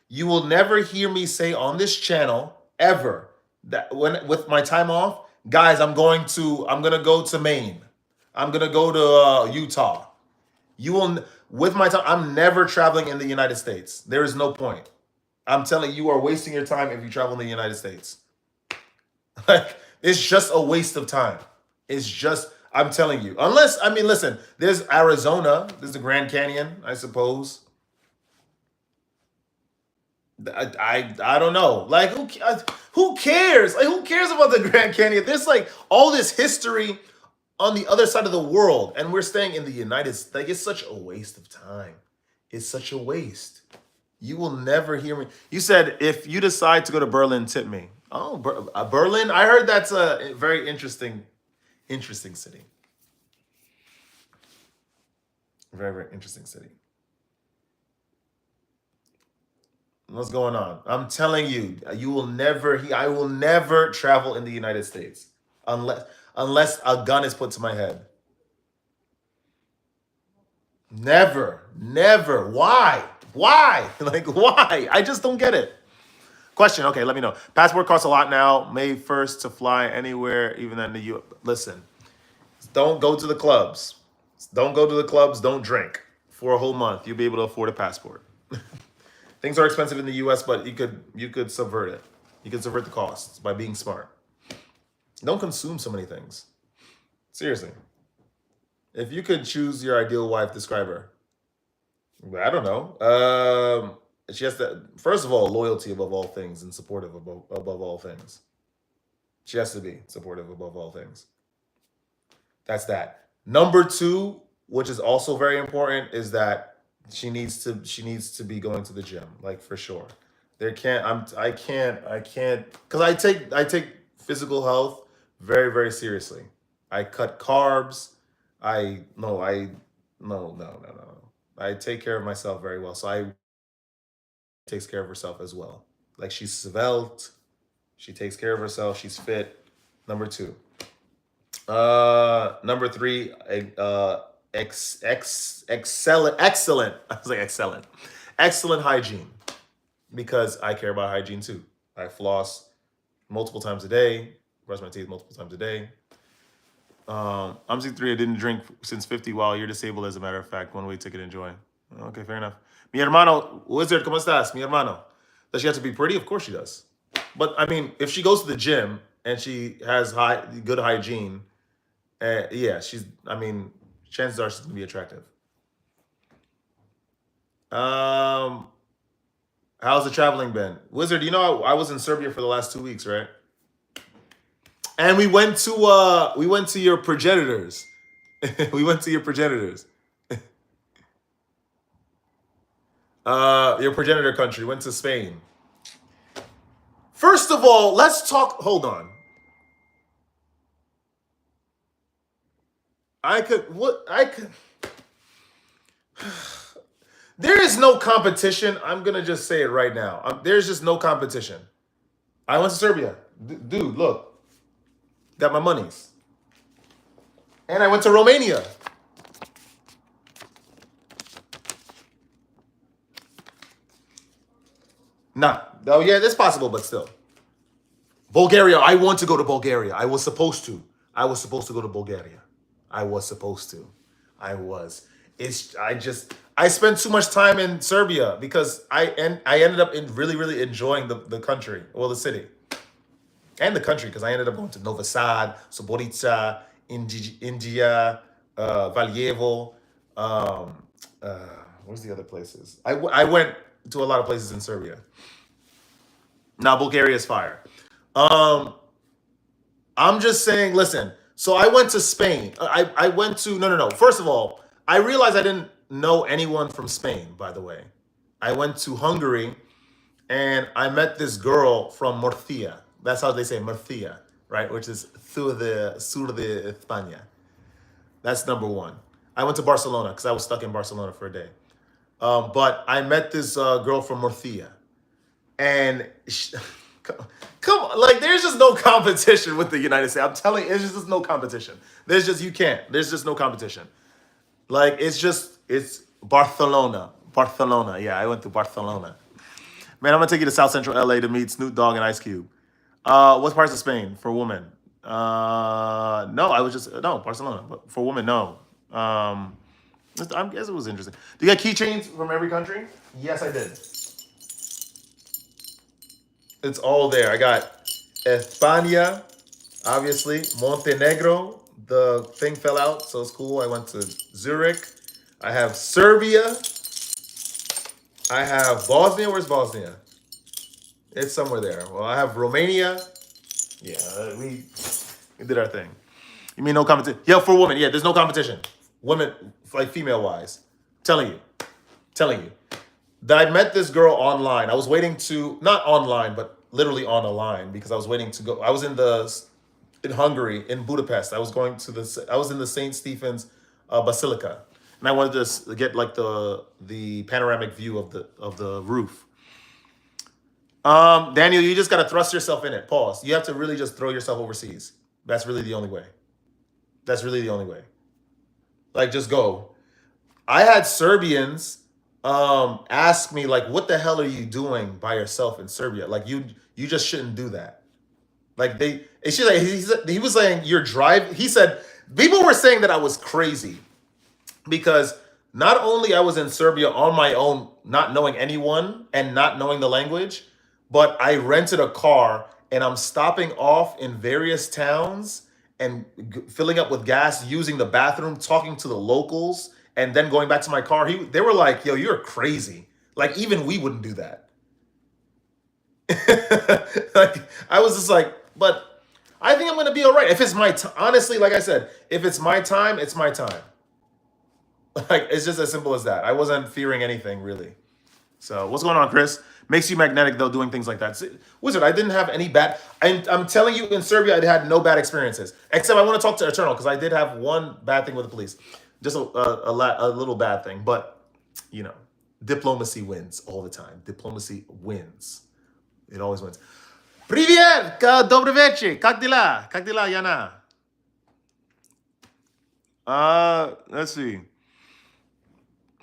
S1: You will never hear me say on this channel ever that when with my time off, guys, I'm gonna go to Maine. I'm gonna go to Utah. You will with my time. I'm never traveling in the United States. There is no point. I'm telling you, you are wasting your time if you travel in the United States. Like it's just a waste of time. It's just I'm telling you. Unless I mean, listen. There's Arizona. There's the Grand Canyon, I suppose. I don't know. Like who cares? Like who cares about the Grand Canyon? There's like all this history on the other side of the world, and we're staying in the United States. Like it's such a waste of time. It's such a waste. You will never hear me. You said if you decide to go to Berlin, tip me. Oh, Berlin. I heard that's a very interesting city. Very, very interesting city. What's going on? I'm telling you, you will never. I will never travel in the United States unless a gun is put to my head. Never, never. Why? Why? Like why? I just don't get it. Question. Okay, let me know. Passport costs a lot now. May 1st to fly anywhere, even in the U. Listen, don't go to the clubs. Don't go to the clubs. Don't drink for a whole month. You'll be able to afford a passport. Things are expensive in the U.S., but you could subvert it. You can subvert the costs by being smart. Don't consume so many things. Seriously. If you could choose your ideal wife, describe her. I don't know. She has to, first of all, loyalty above all things and supportive above all things. She has to be supportive above all things. That's that. Number two, which is also very important, is that she needs to be going to the gym, like for sure. There can't I can't because I take physical health very, very seriously. I cut carbs. I no I no no no no. I take care of myself very well. So I takes care of herself as well. Like she's svelte, she takes care of herself, she's fit. Number two. Number three, excellent. I was like excellent, excellent hygiene because I care about hygiene too. I floss multiple times a day, brush my teeth multiple times a day. I'm 63. I didn't drink since 50. While you're disabled, as a matter of fact. One way ticket, enjoy. Okay, fair enough. Mi hermano, Wizard, ¿cómo estás? Mi hermano. Does she have to be pretty? Of course she does. But I mean, if she goes to the gym and she has good hygiene, yeah, she's. I mean, chances are she's gonna be attractive. Um, how's the traveling been, Wizard? You know I was in Serbia for the last 2 weeks, right? And we went to your progenitors. We went to your progenitors. Your progenitor country. Went to Spain. First of all, let's talk. Hold on. I could. What I could. There is no competition. I'm gonna just say it right now. There's just no competition. I went to Serbia, dude. Look, got my monies, and I went to Romania. Nah. Oh yeah, that's possible, but still. Bulgaria. I want to go to Bulgaria. I was supposed to. I was supposed to go to Bulgaria. I was supposed to. I was. I spent too much time in Serbia because I ended up in really enjoying the country, well the city and the country because I ended up going to Novi Sad, Subotica, India, Valjevo. Um, uh, where's the other places? I went to a lot of places in Serbia. Now Bulgaria is fire. Um, I'm just saying, listen. So I went to Spain. I went to no. First of all, I realized I didn't know anyone from Spain, by the way. I went to Hungary and I met this girl from Murcia. That's how they say Murcia, right? Which is sur de España. That's number one. I went to Barcelona because I was stuck in Barcelona for a day. But I met this girl from Murcia. And come on, like there's just no competition with the United States. I'm telling you, there's just no competition. There's just you can't. There's just no competition. Like it's Barcelona. Barcelona. Yeah, I went to Barcelona. Man, I'm gonna take you to South Central LA to meet Snoop Dogg and Ice Cube. What parts of Spain for women? No, I was just no Barcelona, but for women, no. Um, I guess it was interesting. Do you get keychains from every country? Yes, I did. It's all there. I got España, obviously. Montenegro, the thing fell out, so it's cool. I went to Zurich. I have Serbia. I have Bosnia. Where's Bosnia? It's somewhere there. Well, I have Romania. Yeah, we did our thing. You mean no competition? Yeah, for women. Yeah, there's no competition. Women, like female wise. Telling you. Telling you. That I met this girl online. I was waiting to, not online, but literally on a line because I was waiting to go. I was in Hungary, in Budapest. I was in the St. Stephen's Basilica. And I wanted to get like the panoramic view of the roof. Daniel, you just gotta thrust yourself in it. Pause. You have to really just throw yourself overseas. That's really the only way. That's really the only way. Like just go. I had Serbians ask me like, "What the hell are you doing by yourself in Serbia? Like you just shouldn't do that." Like it's just like he was saying you're driving. He said people were saying that I was crazy because not only I was in Serbia on my own, not knowing anyone and not knowing the language, but I rented a car and I'm stopping off in various towns and filling up with gas, using the bathroom, talking to the locals, and then going back to my car. They were like, "Yo, you're crazy. Like even we wouldn't do that." Like I was just like, but I think I'm gonna be all right. If it's my honestly, like I said, if it's my time, it's my time. Like it's just as simple as that. I wasn't fearing anything really. So what's going on, Chris? Makes you magnetic though, doing things like that. See, Wizard, I didn't have any bad. I'm telling you, in Serbia, I had no bad experiences. Except I want to talk to Eternal because I did have one bad thing with the police, just a little bad thing. But you know, diplomacy wins all the time. Diplomacy wins. It always wins. Привет, добрый вечер. Как дела? Как дела, Yana? Let's see.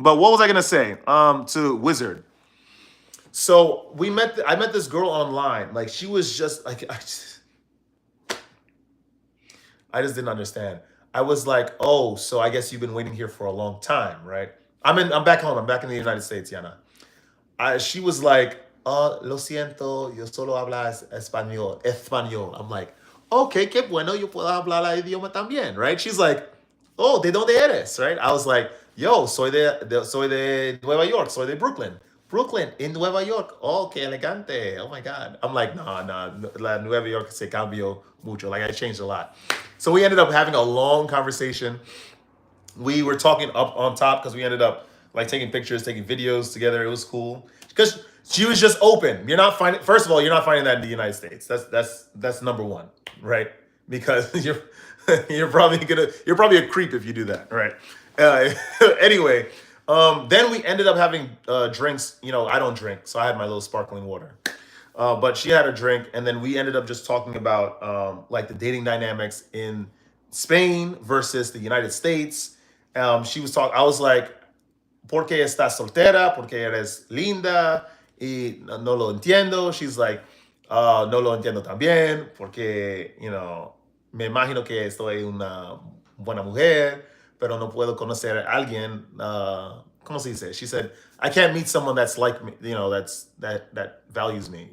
S1: But what was I gonna say? To Wizard. So I met this girl online. Like she was just like I just didn't understand. I was like, oh, so I guess you've been waiting here for a long time, right? I'm back home. I'm back in the United States, Yana. She was like, lo siento, yo solo hablas español. Español. I'm like, okay, qué bueno, yo puedo hablar el idioma también, right? She's like, oh, ¿de dónde eres? Right? I was like, yo, soy de Nueva York, soy de Brooklyn. Brooklyn, in Nueva York. Oh, qué elegante. Oh my God. I'm like, no, la Nueva York se cambió mucho. Like I changed a lot. So we ended up having a long conversation. We were talking up on top because we ended up like taking pictures, taking videos together. It was cool because she was just open. You're not finding. First of all, you're not finding that in the United States. That's number one, right? Because you're probably a creep if you do that, right? Anyway, then we ended up having drinks. You know, I don't drink, so I had my little sparkling water. But she had a drink, and then we ended up just talking about like the dating dynamics in Spain versus the United States. She was talking. I was like, "¿Por qué estás soltera? ¿Por qué eres linda? Y no lo entiendo." She's like, "No lo entiendo también, porque me imagino que estoy una buena mujer, pero no puedo conocer a alguien." ¿Cómo se dice? She said, "I can't meet someone that's like me, that values me,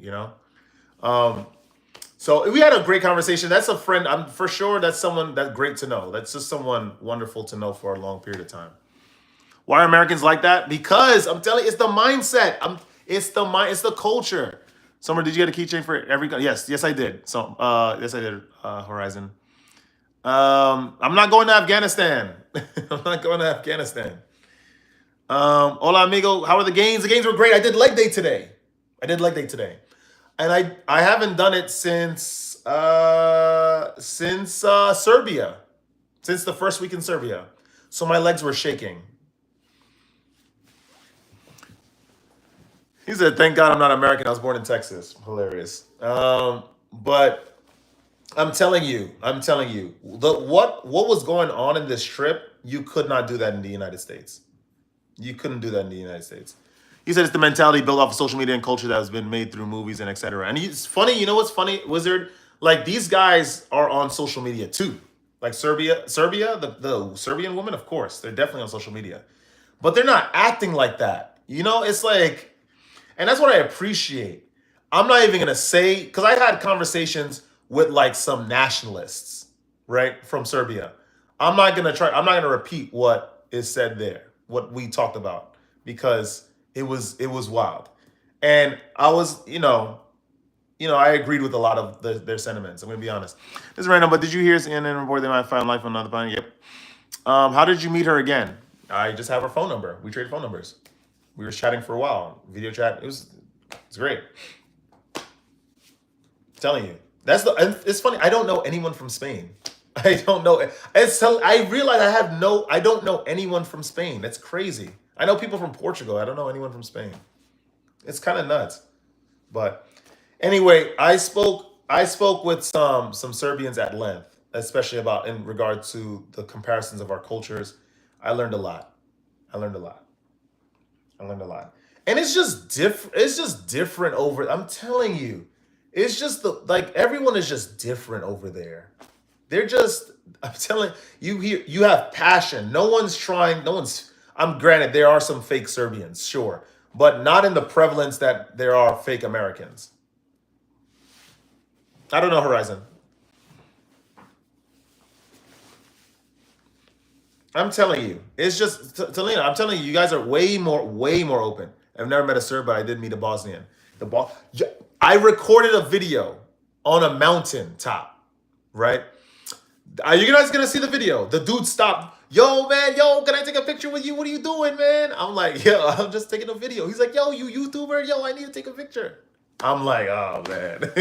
S1: So we had a great conversation. That's a friend. I'm for sure that's someone that's great to know. That's just someone wonderful to know for a long period of time. Why are Americans like that? Because I'm telling you, it's the mindset. It's the culture. Summer, did you get a keychain for every? Yes, I did. So, yes, I did. Horizon. I'm not going to Afghanistan. I'm not going to Afghanistan. Hola, amigo. How are the games? The games were great. I did leg day today. And I haven't done it since Serbia, since the first week in Serbia. So my legs were shaking. He said, "Thank God I'm not American. I was born in Texas." Hilarious. But I'm telling you, what was going on in this trip, you could not do that in the United States. You couldn't do that in the United States. He said it's the mentality built off of social media and culture that has been made through movies and etc. And it's funny, you know what's funny, Wizard? Like these guys are on social media too. Like Serbia, the Serbian woman, of course, they're definitely on social media. But they're not acting like that. You know, it's like, and that's what I appreciate. I'm not even gonna say, because I had conversations with like some nationalists, right, from Serbia. I'm not gonna repeat what is said there, what we talked about, because it was wild. And I was, I agreed with a lot of their sentiments. I'm gonna be honest. This is random, but did you hear CNN report they might find life on another planet? Yep. How did you meet her again? I just have her phone number. We traded phone numbers. We were chatting for a while, video chat. It's great. I'm telling you, it's funny. I don't know anyone from Spain. I don't know. I realize I don't know anyone from Spain. That's crazy. I know people from Portugal. I don't know anyone from Spain. It's kind of nuts. But anyway, I spoke with some Serbians at length, especially about in regard to the comparisons of our cultures. I learned a lot. I learned a lot. I learned a lot. And it's just different. It's just different over. I'm telling you, it's just like everyone is just different over there. They're just. I'm telling you, you have passion. No one's trying. No one's. I'm granted there are some fake Serbians, sure, but not in the prevalence that there are fake Americans. I don't know, Horizon. I'm telling you, it's just Talina. I'm telling you, you guys are way more open. I've never met a Serb, but I did meet a Bosnian. I recorded a video on a mountain top, right? Are you guys gonna see the video? The dude stopped. Yo, man, yo, can I take a picture with you? What are you doing, man? I'm like, yo, I'm just taking a video. He's like, yo, you YouTuber, yo, I need to take a picture. I'm like, oh man.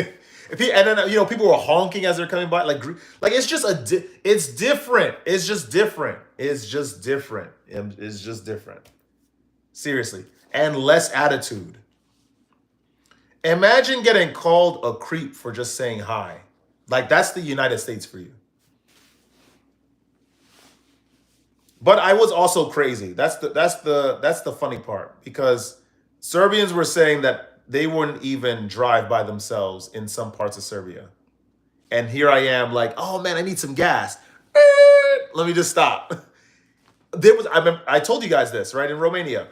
S1: And then people were honking as they're coming by, like it's just it's different. It's just different. It's just different. It's just different. Seriously, and less attitude. Imagine getting called a creep for just saying hi. Like that's the United States for you. But I was also crazy. That's the funny part because Serbians were saying that they wouldn't even drive by themselves in some parts of Serbia. And here I am like, "Oh man, I need some gas." Let me just stop. I told you guys this, right? In Romania,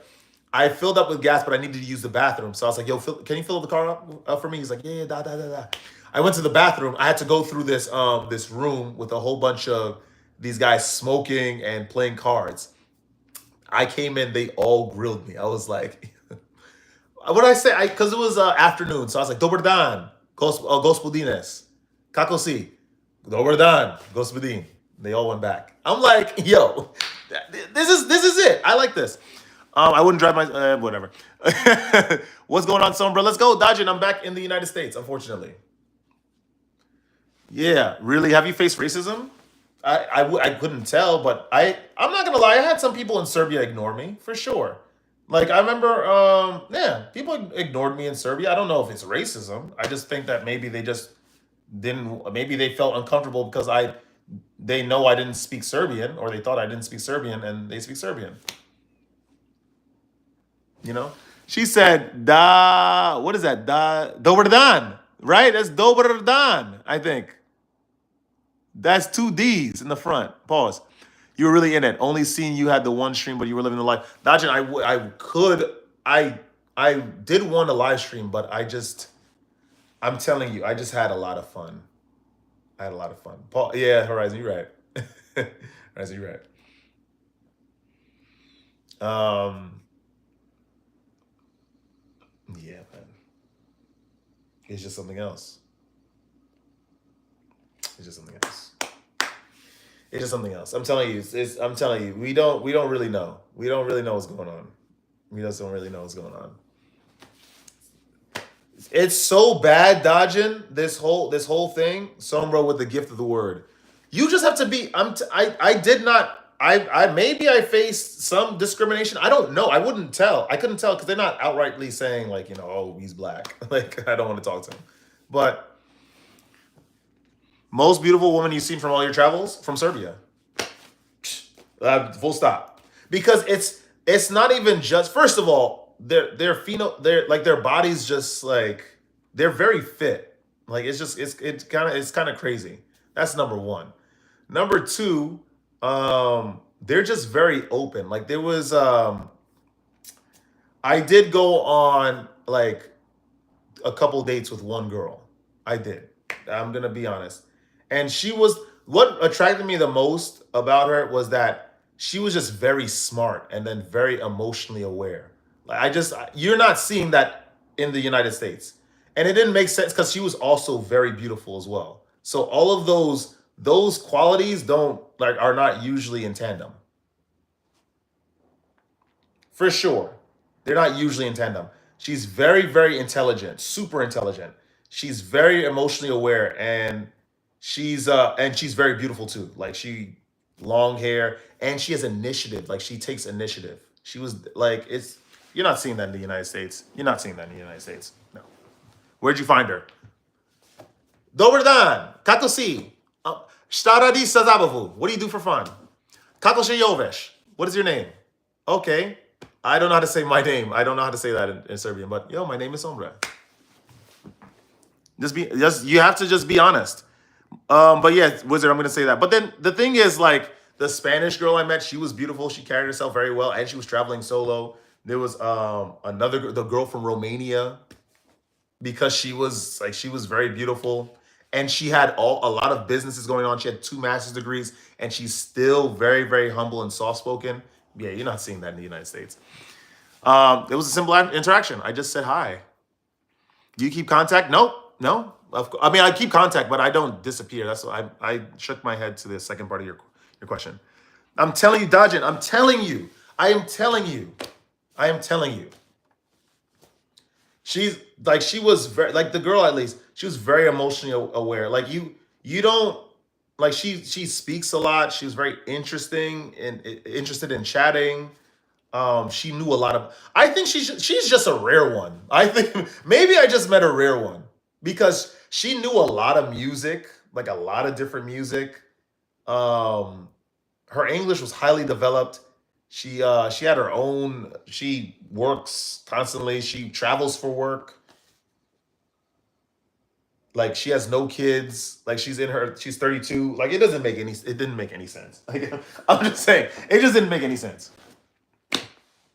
S1: I filled up with gas, but I needed to use the bathroom. So I was like, "Yo, can you fill the car up for me?" He's like, "Yeah, da da da da." I went to the bathroom. I had to go through this room with a whole bunch of these guys smoking and playing cards. I came in, they all grilled me. I was like, what did I say? Because it was afternoon, so I was like, Dobar dan, gospodines, kako si, Dobar dan, gospodin. They all went back. I'm like, yo, this is it. I like this. I wouldn't drive my whatever. What's going on, Sombra? Let's go, Dodging. I'm back in the United States, unfortunately. Yeah, really? Have you faced racism? I couldn't tell, but I'm not gonna lie. I had some people in Serbia ignore me for sure. Like I remember, yeah, people ignored me in Serbia. I don't know if it's racism. I just think that maybe they just didn't. Maybe they felt uncomfortable because they know I didn't speak Serbian, or they thought I didn't speak Serbian, and they speak Serbian. You know, she said da. What is that? Da dobar dan, right? That's dobar dan. I think. That's two D's in the front. Pause. You were really in it. Only seeing you had the one stream, but you were living the life. Dajin, I did want a live stream, but I'm telling you, I just had a lot of fun. I had a lot of fun. Paul, yeah, Horizon, you're right. Horizon, you're right. Yeah, man. It's just something else. It's just something else. It's just something else. I'm telling you. I'm telling you. We don't really know. We don't really know what's going on. We just don't really know what's going on. It's so bad, dodging this whole thing. Sombra with the gift of the word. You just have to be. I did not. I maybe I faced some discrimination. I don't know. I wouldn't tell. I couldn't tell because they're not outrightly saying like oh he's black. Like I don't want to talk to him, but. Most beautiful woman you've seen from all your travels from Serbia. Full stop. Because It's not even just. First of all, their bodies just like they're very fit. Like it's kind of crazy. That's number one. Number two, they're just very open. Like there was I did go on like a couple dates with one girl. I did. I'm gonna be honest. And she was what attracted me the most about her was that she was just very smart and then very emotionally aware. Like you're not seeing that in the United States. And it didn't make sense because she was also very beautiful as well. So all of those qualities don't like are not usually in tandem. For sure. They're not usually in tandem. She's very, very intelligent, super intelligent. She's very emotionally aware and she's very beautiful too. Like she long hair and she has initiative. Like she takes initiative. She was like it's you're not seeing that in the United States. You're not seeing that in the United States. No. Where'd you find her? Dobar dan. Kako si? Šta radi sa zabavu? What do you do for fun? Kako se zoveš? What is your name? Okay. I don't know how to say my name. I don't know how to say that in Serbian, but yo, my name is Sombra. You have to just be honest. But yeah, Wizard, I'm gonna say that. But then the thing is, like, the Spanish girl I met, she was beautiful. She carried herself very well, and she was traveling solo. There was the girl from Romania, because she was very beautiful. And she had a lot of businesses going on. She had 2 master's degrees, and she's still very, very humble and soft spoken. Yeah, you're not seeing that in the United States. It was a simple interaction. I just said hi. Do you keep contact? No, no. I mean, I keep contact, but I don't disappear. That's why I shook my head to the second part of your question. I'm telling you, Dajin. I'm telling you. I am telling you. I am telling you. She's like she was very like the girl at least. She was very emotionally aware. Like you don't like she speaks a lot. She was very interesting and interested in chatting. She knew a lot of. I think she's just a rare one. I think maybe I just met a rare one because she knew a lot of music, like a lot of different music. Um, Her English was highly developed. She had her own. She works constantly. She travels for work. Like she has no kids. Like she's 32. Like it didn't make any sense. Like I'm just saying, it just didn't make any sense.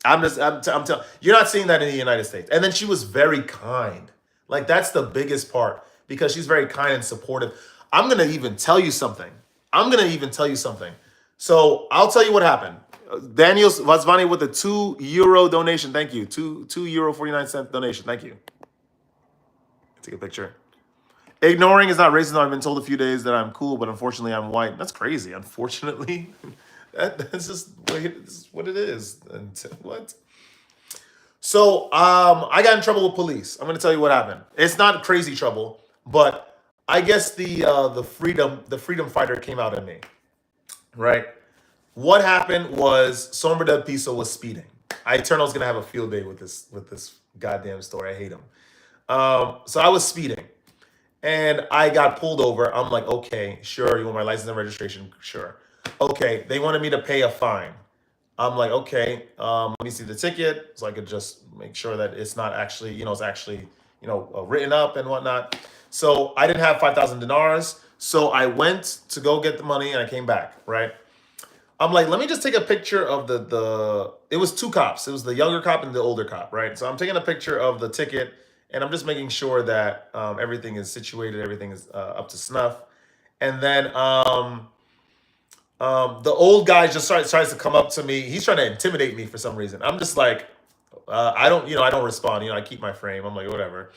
S1: I'm telling you're not seeing that in the United States. And then she was very kind. Like that's the biggest part because she's very kind and supportive. I'm gonna even tell you something. I'm gonna even tell you something. So I'll tell you what happened. Daniel Vazvani with a €2 donation. Thank you. €2 49 cent donation. Thank you. Take a picture. Ignoring is not racist. I've been told a few days that I'm cool, but unfortunately I'm white. That's crazy. Unfortunately, that's just what it is. And what? So I got in trouble with police. I'm gonna tell you what happened. It's not crazy trouble, but I guess the freedom fighter came out in me, right? What happened was Sombra del Piso was speeding. Eternal's gonna have a field day with this goddamn story. I hate him. So I was speeding. And I got pulled over. I'm like, okay, sure. You want my license and registration? Sure. Okay. They wanted me to pay a fine. I'm like, okay. Let me see the ticket so I could just make sure that it's not actually, it's actually, written up and whatnot. So I didn't have 5,000 dinars. So I went to go get the money and I came back, right? I'm like, let me just take a picture of it was 2 cops. It was the younger cop and the older cop, right? So I'm taking a picture of the ticket. And I'm just making sure that everything is situated, everything is up to snuff. And then the old guy just tries to come up to me. He's trying to intimidate me for some reason. I'm just like, I don't respond. I keep my frame. I'm like, whatever.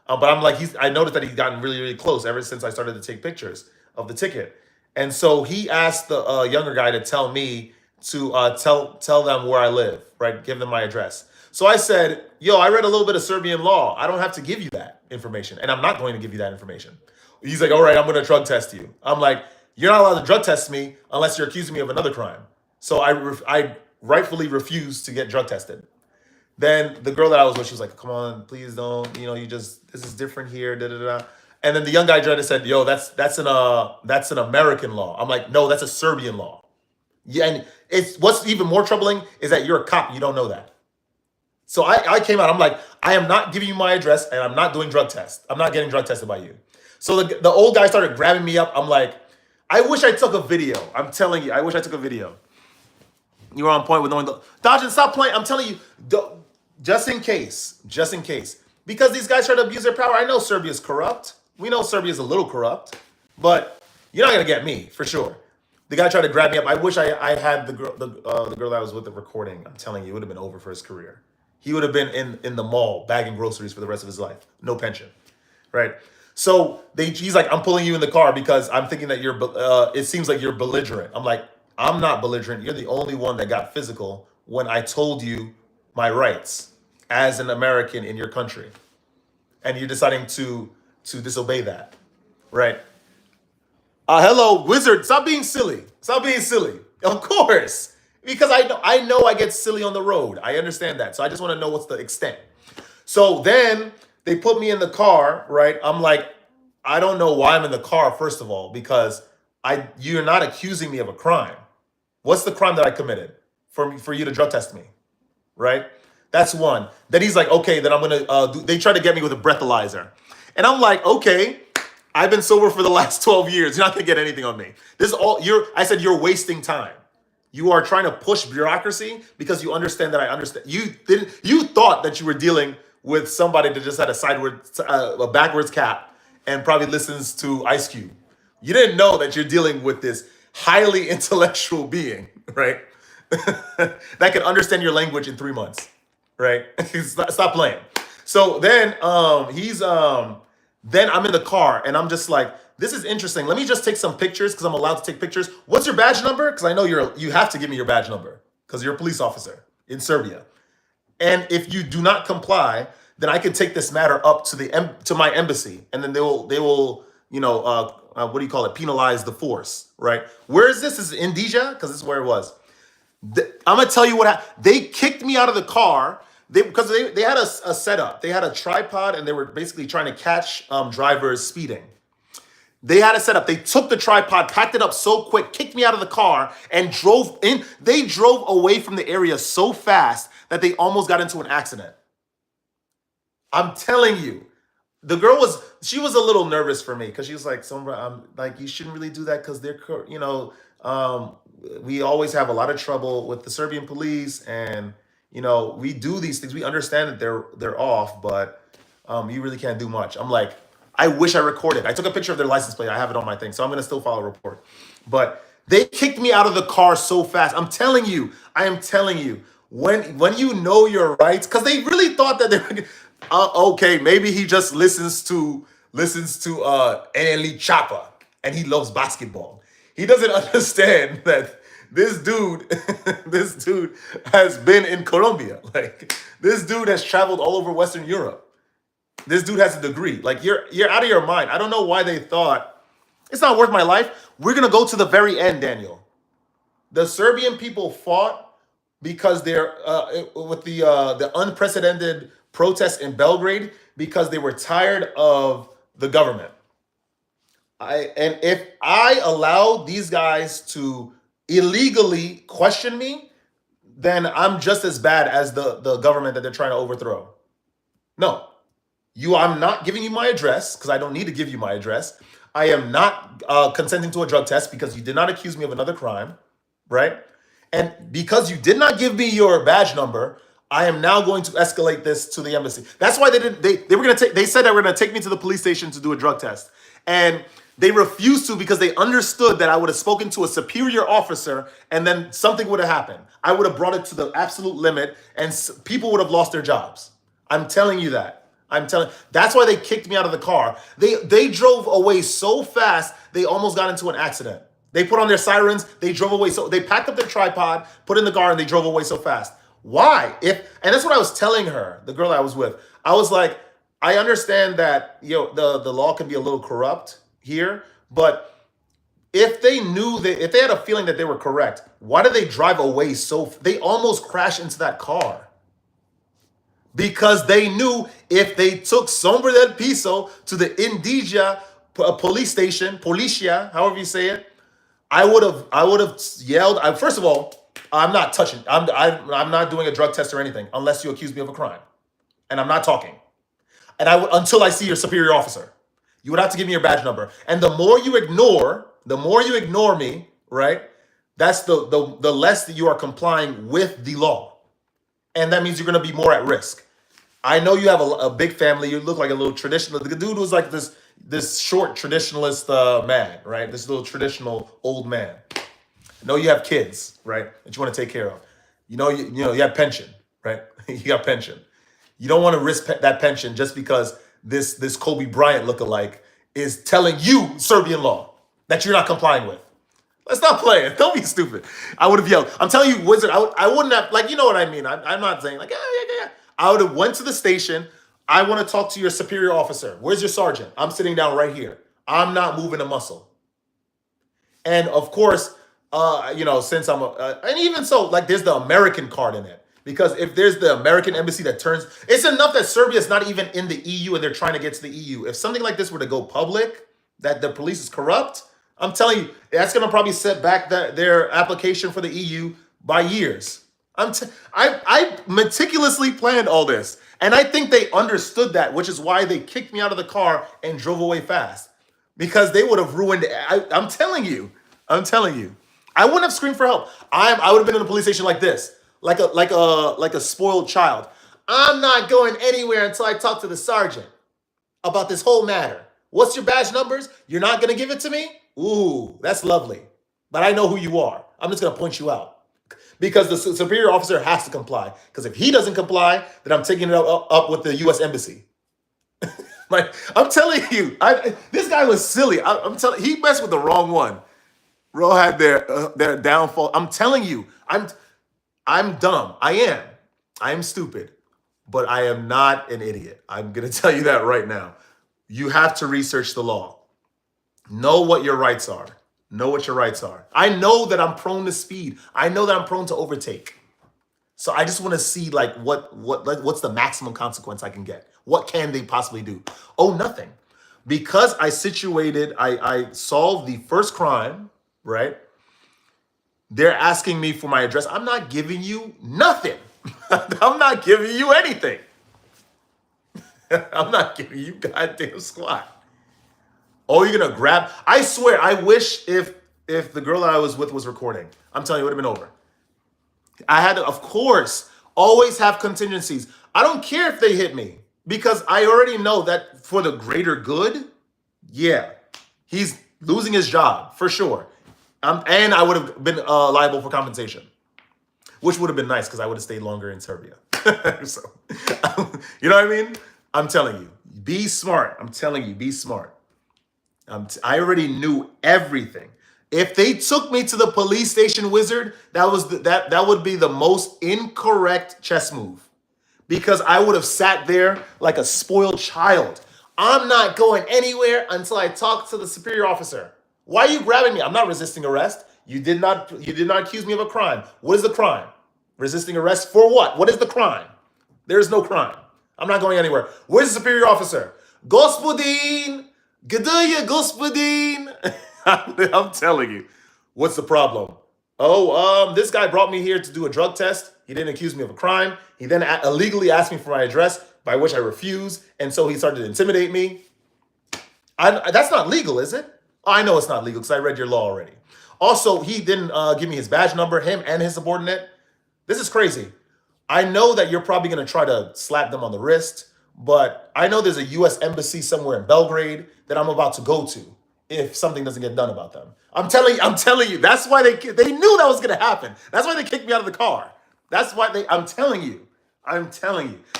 S1: But I'm like, I noticed that he's gotten really, really close ever since I started to take pictures of the ticket. And so he asked the younger guy to tell me to tell them where I live, right? Give them my address. So I said, yo, I read a little bit of Serbian law. I don't have to give you that information. And I'm not going to give you that information. He's like, all right, I'm going to drug test you. I'm like, you're not allowed to drug test me unless you're accusing me of another crime. So I rightfully refused to get drug tested. Then the girl that I was with, she was like, come on, please don't, this is different here, da da da. And then the young guy tried to say, yo, that's an American law. I'm like, no, that's a Serbian law. Yeah, and It's what's even more troubling is that you're a cop. You don't know that. So I came out. I'm like, I am not giving you my address, and I'm not doing drug tests. I'm not getting drug tested by you. So the old guy started grabbing me up. I'm like, I wish I took a video. I'm telling you, I wish I took a video. You were on point with knowing the Dodging. Stop playing. I'm telling you, just in case, because these guys try to abuse their power. I know Serbia's corrupt. We know Serbia's a little corrupt, but you're not gonna get me for sure. The guy tried to grab me up. I wish I had the girl that I was with the recording. I'm telling you, it would have been over for his career. He would have been in the mall bagging groceries for the rest of his life. No pension, right? So he's like, I'm pulling you in the car because I'm thinking that it seems like you're belligerent. I'm like, I'm not belligerent. You're the only one that got physical when I told you my rights as an American in your country. And you're deciding to disobey that, right? Hello, wizard. Stop being silly. Stop being silly. Of course, because I know I get silly on the road. I understand that. So I just want to know what's the extent. So then they put me in the car, right? I'm like, I don't know why I'm in the car, first of all, because you're not accusing me of a crime. What's the crime that I committed for you to drug test me, right? That's one. Then he's like, okay, then I'm gonna. They try to get me with a breathalyzer, and I'm like, okay, I've been sober for the last 12 years. You're not gonna get anything on me. This is all I said you're wasting time. You are trying to push bureaucracy because you understand that I understand. You thought that you were dealing with somebody that just had a backwards cap and probably listens to Ice Cube. You didn't know that you're dealing with this highly intellectual being, right? That can understand your language in 3 months, right? Stop playing. So then then I'm in the car and I'm just like, this is interesting. Let me just take some pictures because I'm allowed to take pictures. What's your badge number? Because I know you have to give me your badge number because you're a police officer in Serbia. And if you do not comply, then I can take this matter up to my embassy, and then they will what do you call it? Penalize the force, right? Where is this? Is it Indonesia? Because this is where it was. I'm gonna tell you what happened. They kicked me out of the car because they had a setup. They had a tripod, and they were basically trying to catch drivers speeding. They had a setup. They took the tripod, packed it up so quick, kicked me out of the car, and drove in. They drove away from the area so fast that they almost got into an accident. I'm telling you, the girl was a little nervous for me because she was like, "Sombra, I'm like, you shouldn't really do that because we always have a lot of trouble with the Serbian police, and we do these things. We understand that they're off, but you really can't do much." I'm like, I wish I recorded. I took a picture of their license plate. I have it on my thing, so I'm gonna still file a report. But they kicked me out of the car so fast. I am telling you, when you know your rights, because they really thought that they were okay. Maybe he just listens to Eneli Chapa and he loves basketball. He doesn't understand that this dude, this dude has been in Colombia. Like this dude has traveled all over Western Europe. This dude has a degree. Like you're out of your mind. I don't know why they thought it's not worth my life. We're gonna go to the very end, Daniel. The Serbian people fought because they're with the unprecedented protests in Belgrade because they were tired of the government. And if I allow these guys to illegally question me, then I'm just as bad as the government that they're trying to overthrow. No. I'm not giving you my address because I don't need to give you my address. I am not consenting to a drug test because you did not accuse me of another crime, right? And because you did not give me your badge number, I am now going to escalate this to the embassy. That's why they said they were gonna take me to the police station to do a drug test. And they refused to because they understood that I would have spoken to a superior officer and then something would have happened. I would have brought it to the absolute limit and people would have lost their jobs. I'm telling you that. That's why they kicked me out of the car. They drove away so fast, they almost got into an accident. They put on their sirens, they drove away. So they packed up their tripod, put in the car, and they drove away so fast. Why? And that's what I was telling her, the girl I was with. I was like, I understand that the law can be a little corrupt here, but if they had a feeling that they were correct, why did they drive away they almost crashed into that car? Because they knew if they took Sombra del Piso to the Indonesia police station, Policia, however you say it, I would have yelled. First of all, I'm not touching. I'm not doing a drug test or anything unless you accuse me of a crime, and I'm not talking. And until I see your superior officer, you would have to give me your badge number. And the more you ignore me, right? That's the less that you are complying with the law, and that means you're going to be more at risk. I know you have a big family. You look like a little traditional. The dude was like this short traditionalist man, right? This little traditional old man. I know you have kids, right? That you want to take care of. You have pension, right? You got pension. You don't want to risk that pension just because this Kobe Bryant lookalike is telling you Serbian law that you're not complying with. Let's not play it. Don't be stupid. I would have yelled. I'm telling you, Wizard, I wouldn't have, like, you know what I mean. I'm not saying like, yeah. I would have went to the station. I want to talk to your superior officer. Where's your sergeant? I'm sitting down right here. I'm not moving a muscle. And of course, since and even so, like, there's the American card in it. Because if there's the American embassy that turns, it's enough that Serbia is not even in the EU and they're trying to get to the EU. If something like this were to go public, that the police is corrupt, I'm telling you, that's going to probably set back their application for the EU by years. I meticulously planned all this. And I think they understood that, which is why they kicked me out of the car and drove away fast. Because they would have ruined it. I'm telling you. I wouldn't have screamed for help. I would have been in a police station like this. Like a spoiled child. I'm not going anywhere until I talk to the sergeant about this whole matter. What's your badge numbers? You're not going to give it to me? Ooh, that's lovely. But I know who you are. I'm just going to point you out. Because the superior officer has to comply. Because if he doesn't comply, then I'm taking it up with the U.S. Embassy. Like, I'm telling you, this guy was silly. I'm telling he messed with the wrong one. Bro had their downfall. I'm telling you, I'm dumb. I am stupid. But I am not an idiot. I'm going to tell you that right now. You have to research the law. Know what your rights are. I know that I'm prone to speed. I know that I'm prone to overtake. So I just want to see like what's the maximum consequence I can get. What can they possibly do? Oh, nothing. Because I solved the first crime, right? They're asking me for my address. I'm not giving you nothing. I'm not giving you anything. I'm not giving you goddamn squat. Oh, you're gonna grab? I swear, I wish if the girl that I was with was recording. I'm telling you, it would have been over. I had to, of course, always have contingencies. I don't care if they hit me because I already know that for the greater good, yeah, he's losing his job for sure. And I would have been liable for compensation, which would have been nice because I would have stayed longer in Serbia. So, you know what I mean? I'm telling you, be smart. I'm telling you, be smart. I already knew everything. If they took me to the police station, Wizard, that would be the most incorrect chess move. Because I would have sat there like a spoiled child. I'm not going anywhere until I talk to the superior officer. Why are you grabbing me? I'm not resisting arrest. You did not accuse me of a crime. What is the crime? Resisting arrest for what? What is the crime? There is no crime. I'm not going anywhere. Where's the superior officer? Господин! G'day, господин! I'm telling you. What's the problem? Oh, this guy brought me here to do a drug test. He didn't accuse me of a crime. He then illegally asked me for my address, by which I refused. And so he started to intimidate me. That's not legal, is it? Oh, I know it's not legal because I read your law already. Also, he didn't give me his badge number, him and his subordinate. This is crazy. I know that you're probably going to try to slap them on the wrist, but I know there's a U.S. embassy somewhere in Belgrade that I'm about to go to if something doesn't get done about them. I'm telling you, that's why they knew that was going to happen. That's why they kicked me out of the car. That's why I'm telling you.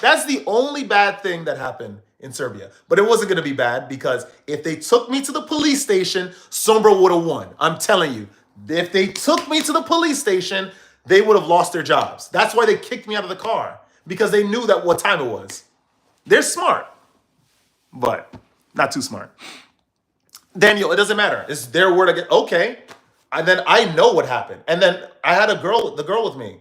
S1: That's the only bad thing that happened in Serbia. But it wasn't going to be bad because if they took me to the police station, Sombra would have won. I'm telling you. If they took me to the police station, they would have lost their jobs. That's why they kicked me out of the car, because they knew that what time it was. They're smart, but not too smart. Daniel, it doesn't matter. It's their word again. Okay. And then I know what happened. And then I had the girl with me.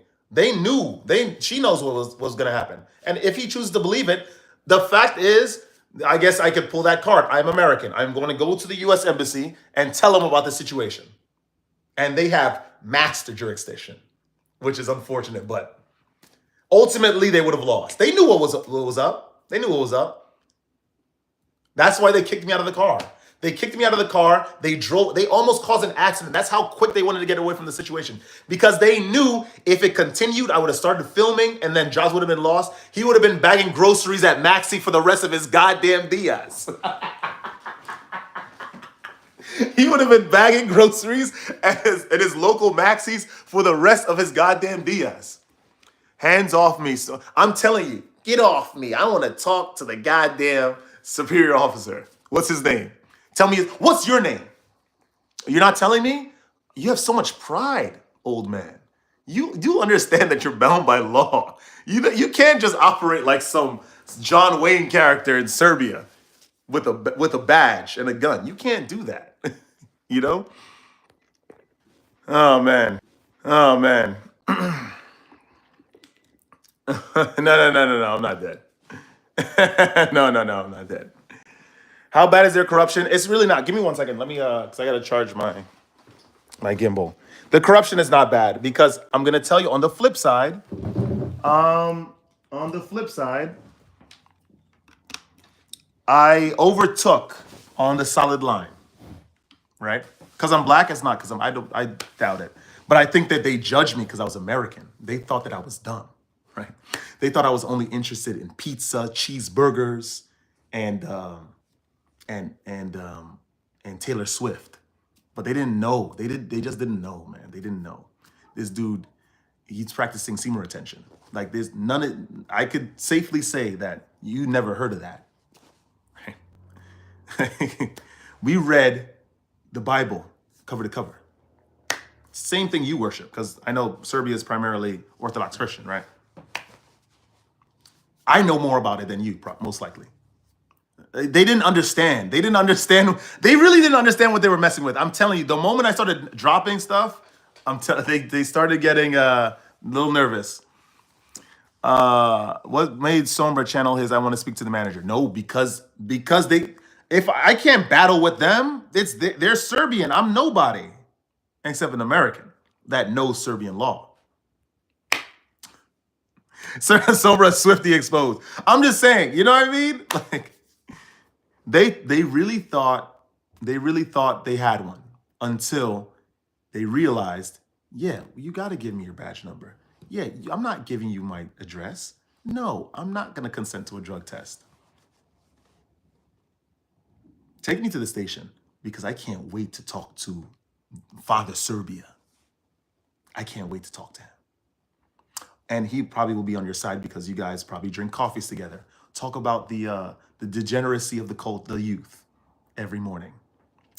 S1: She knows what was going to happen. And if he chooses to believe it, the fact is, I guess I could pull that card. I'm American. I'm going to go to the U.S. Embassy and tell them about the situation. And they have master jurisdiction. which is unfortunate, but ultimately they would have lost. They knew what was up. They knew what was up. That's why they kicked me out of the car. They kicked me out of the car. They drove. They almost caused an accident. That's how quick they wanted to get away from the situation. Because they knew if it continued, I would have started filming and then Jaws would have been lost. He would have been bagging groceries at Maxi for the rest of his goddamn dias. He would have been bagging groceries at his local Maxis for the rest of his goddamn dias. Hands off me. So I'm telling you, get off me. I want to talk to the goddamn superior officer. What's his name? Tell me, what's your name? You're not telling me? You have so much pride, old man. You do understand that you're bound by law. You can't just operate like some John Wayne character in Serbia with a badge and a gun. You can't do that. You know? Oh man. Oh man. No. I'm not dead. No, I'm not dead. How bad is their corruption? It's really not. Give me 1 second. Let me because I gotta charge my gimbal. The corruption is not bad because I'm gonna tell you on the flip side. On the flip side, I overtook on the solid line, right? Because I'm black, it's not. Because I doubt it. But I think that they judged me because I was American. They thought that I was dumb, right? They thought I was only interested in pizza, cheeseburgers, and Taylor Swift. But they didn't know. They just didn't know, man. They didn't know. This dude, he's practicing semen retention. Like there's none of, I could safely say that you never heard of that. Right? We read the Bible cover to cover. Same thing you worship, because I know Serbia is primarily Orthodox Christian, right? I know more about it than you, most likely. They didn't understand. They really didn't understand what they were messing with. I'm telling you, the moment I started dropping stuff, they started getting a little nervous. What made Sombra channel his I want to speak to the manager? No, because if I can't battle with them, they're Serbian. I'm nobody except an American that knows Serbian law. Sombra Swifty exposed. I'm just saying, you know what I mean? Like they really thought they had one until they realized, yeah, you got to give me your badge number. Yeah, I'm not giving you my address. No, I'm not going to consent to a drug test. Take me to the station because I can't wait to talk to Father Serbia. I can't wait to talk to him. And he probably will be on your side because you guys probably drink coffees together. Talk about the degeneracy of the cult, the youth, every morning,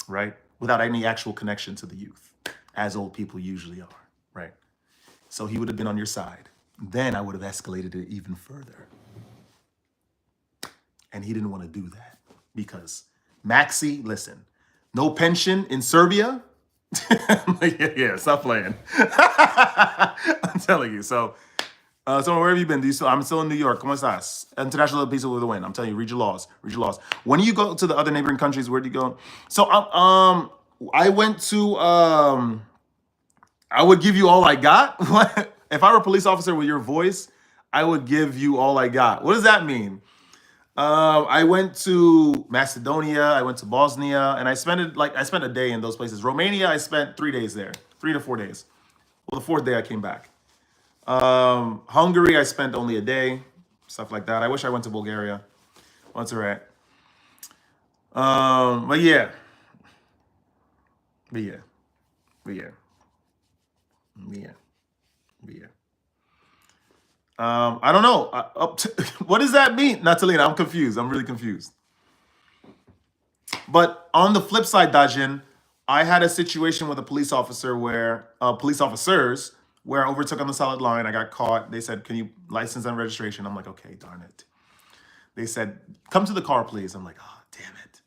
S1: right? Without any actual connection to the youth, as old people usually are, right? So he would have been on your side. Then I would have escalated it even further. And he didn't want to do that because Maxi, listen, no pension in Serbia. yeah, stop playing. I'm telling you. So where have you been? I'm still in New York. ¿Cómo estás? International Peace with the Win. I'm telling you, read your laws. Read your laws. When you go to the other neighboring countries, where do you go? So I went to I would give you all I got. If I were a police officer with your voice, I would give you all I got. What does that mean? I went to Macedonia, I went to Bosnia, and I spent a day in those places. Romania, I spent 3 days there, 3 to 4 days. Well, the 4th day I came back. Hungary, I spent only a day, stuff like that. I wish I went to Bulgaria. Once we're at. But yeah. I don't know. What does that mean, Natalina? I'm confused. I'm really confused. But on the flip side, Dajin, I had a situation with a police officer where police officers where I overtook on the solid line. I got caught. They said, "Can you license and registration?" I'm like, "Okay, darn it." They said, "Come to the car, please." I'm like, "Oh, damn it."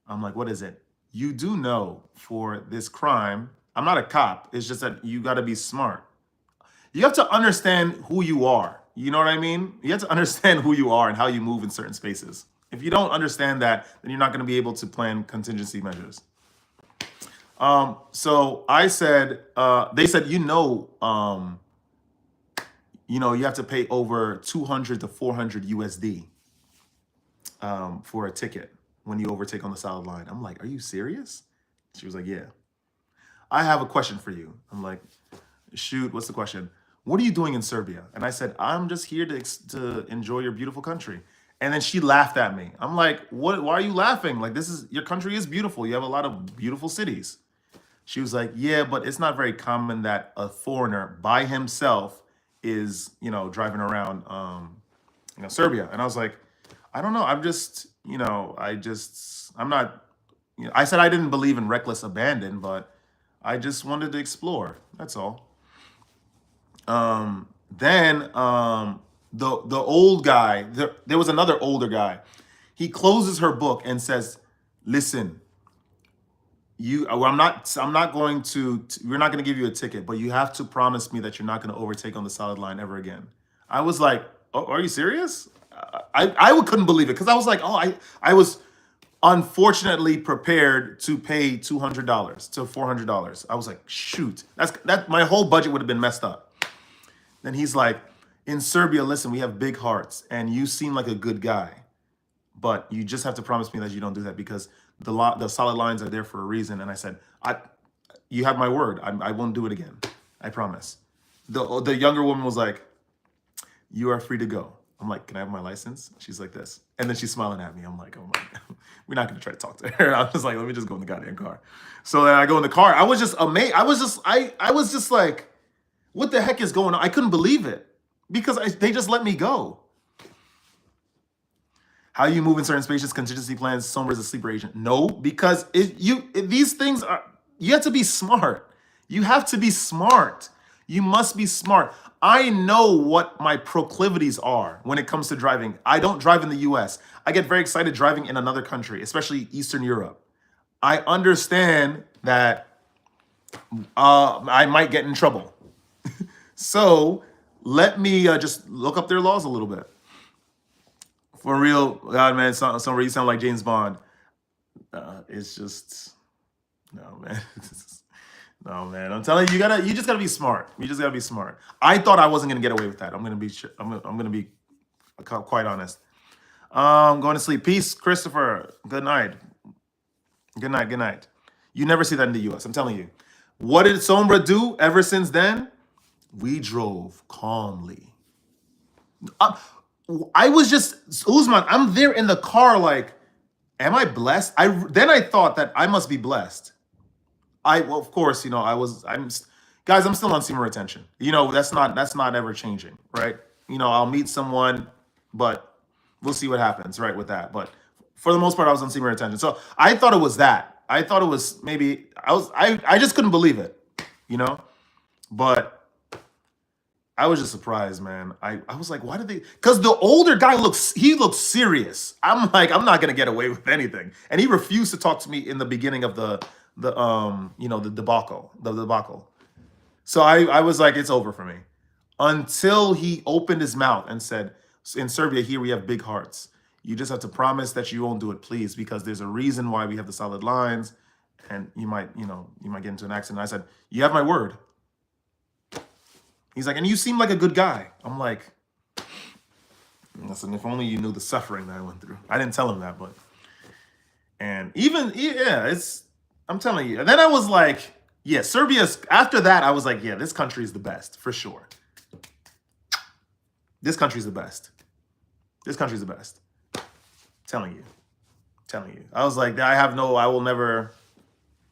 S1: I'm like, "What is it?" You do know for this crime, I'm not a cop. It's just that you got to be smart. You have to understand who you are. You know what I mean? You have to understand who you are and how you move in certain spaces. If you don't understand that, then you're not going to be able to plan contingency measures. So I said, they said, you have to pay over 200 to 400 USD for a ticket when you overtake on the solid line. I'm like, are you serious? She was like, yeah. I have a question for you. I'm like, shoot, what's the question? What are you doing in Serbia? And I said, I'm just here to enjoy your beautiful country. And then she laughed at me. I'm like, what? Why are you laughing? Like, your country is beautiful. You have a lot of beautiful cities. She was like, yeah, but it's not very common that a foreigner by himself is, driving around, Serbia. And I was like, I don't know. I'm not, I said I didn't believe in reckless abandon, but I just wanted to explore. That's all. Then the old guy, there was another older guy. He closes her book and says, listen, we're not going to give you a ticket, but you have to promise me that you're not going to overtake on the solid line ever again. I was like, oh, are you serious? I couldn't believe it, because I was like, I was unfortunately prepared to pay $200 to $400. I was like, shoot, that my whole budget would have been messed up. Then he's like, in Serbia, listen, we have big hearts, and you seem like a good guy, but you just have to promise me that you don't do that, because the solid lines are there for a reason. And I said, you have my word. I won't do it again. I promise. The younger woman was like, you are free to go. I'm like, can I have my license? She's like this. And then she's smiling at me. I'm like, oh my God, we're not going to try to talk to her. I was like, let me just go in the goddamn car. So then I go in the car. I was just amazed. I was just like, what the heck is going on? I couldn't believe it, because they just let me go. How you move in certain spacious contingency plans? Sombra is a sleeper agent. No, because these things are, you have to be smart. You have to be smart. You must be smart. I know what my proclivities are when it comes to driving. I don't drive in the US. I get very excited driving in another country, especially Eastern Europe. I understand that I might get in trouble. So let me just look up their laws a little bit. For real, God, man, somewhere you sound like James Bond. It's just, no, man. No, man. I'm telling you, you just gotta be smart. You just gotta be smart. I thought I wasn't gonna get away with that. I'm gonna be quite honest. Going to sleep. Peace, Christopher. Good night. Good night. Good night. You never see that in the U.S. I'm telling you. What did Sombra do ever since then? We drove calmly. I was just, Usman, I'm there in the car like, am I blessed? Then I thought that I must be blessed. Well, of course, I'm still on SEMA retention. That's not ever changing, right? I'll meet someone, but we'll see what happens, right, with that. But for the most part, I was on SEMA retention. So I thought it was that. I thought it was maybe, I just couldn't believe it, but I was just surprised, man. I was like, why did they? Because the older guy looks serious. I'm like, I'm not gonna get away with anything. And he refused to talk to me in the beginning of the debacle. So I was like, it's over for me. Until he opened his mouth and said, in Serbia, here we have big hearts. You just have to promise that you won't do it, please, because there's a reason why we have the solid lines, and you might get into an accident. I said, you have my word. He's like, and you seem like a good guy. I'm like, listen, if only you knew the suffering that I went through. I didn't tell him that, but, and even, yeah, I'm telling you. And then I was like, yeah, after that, I was like, yeah, this country is the best, for sure. This country's the best. This country's the best. Telling you. I was like,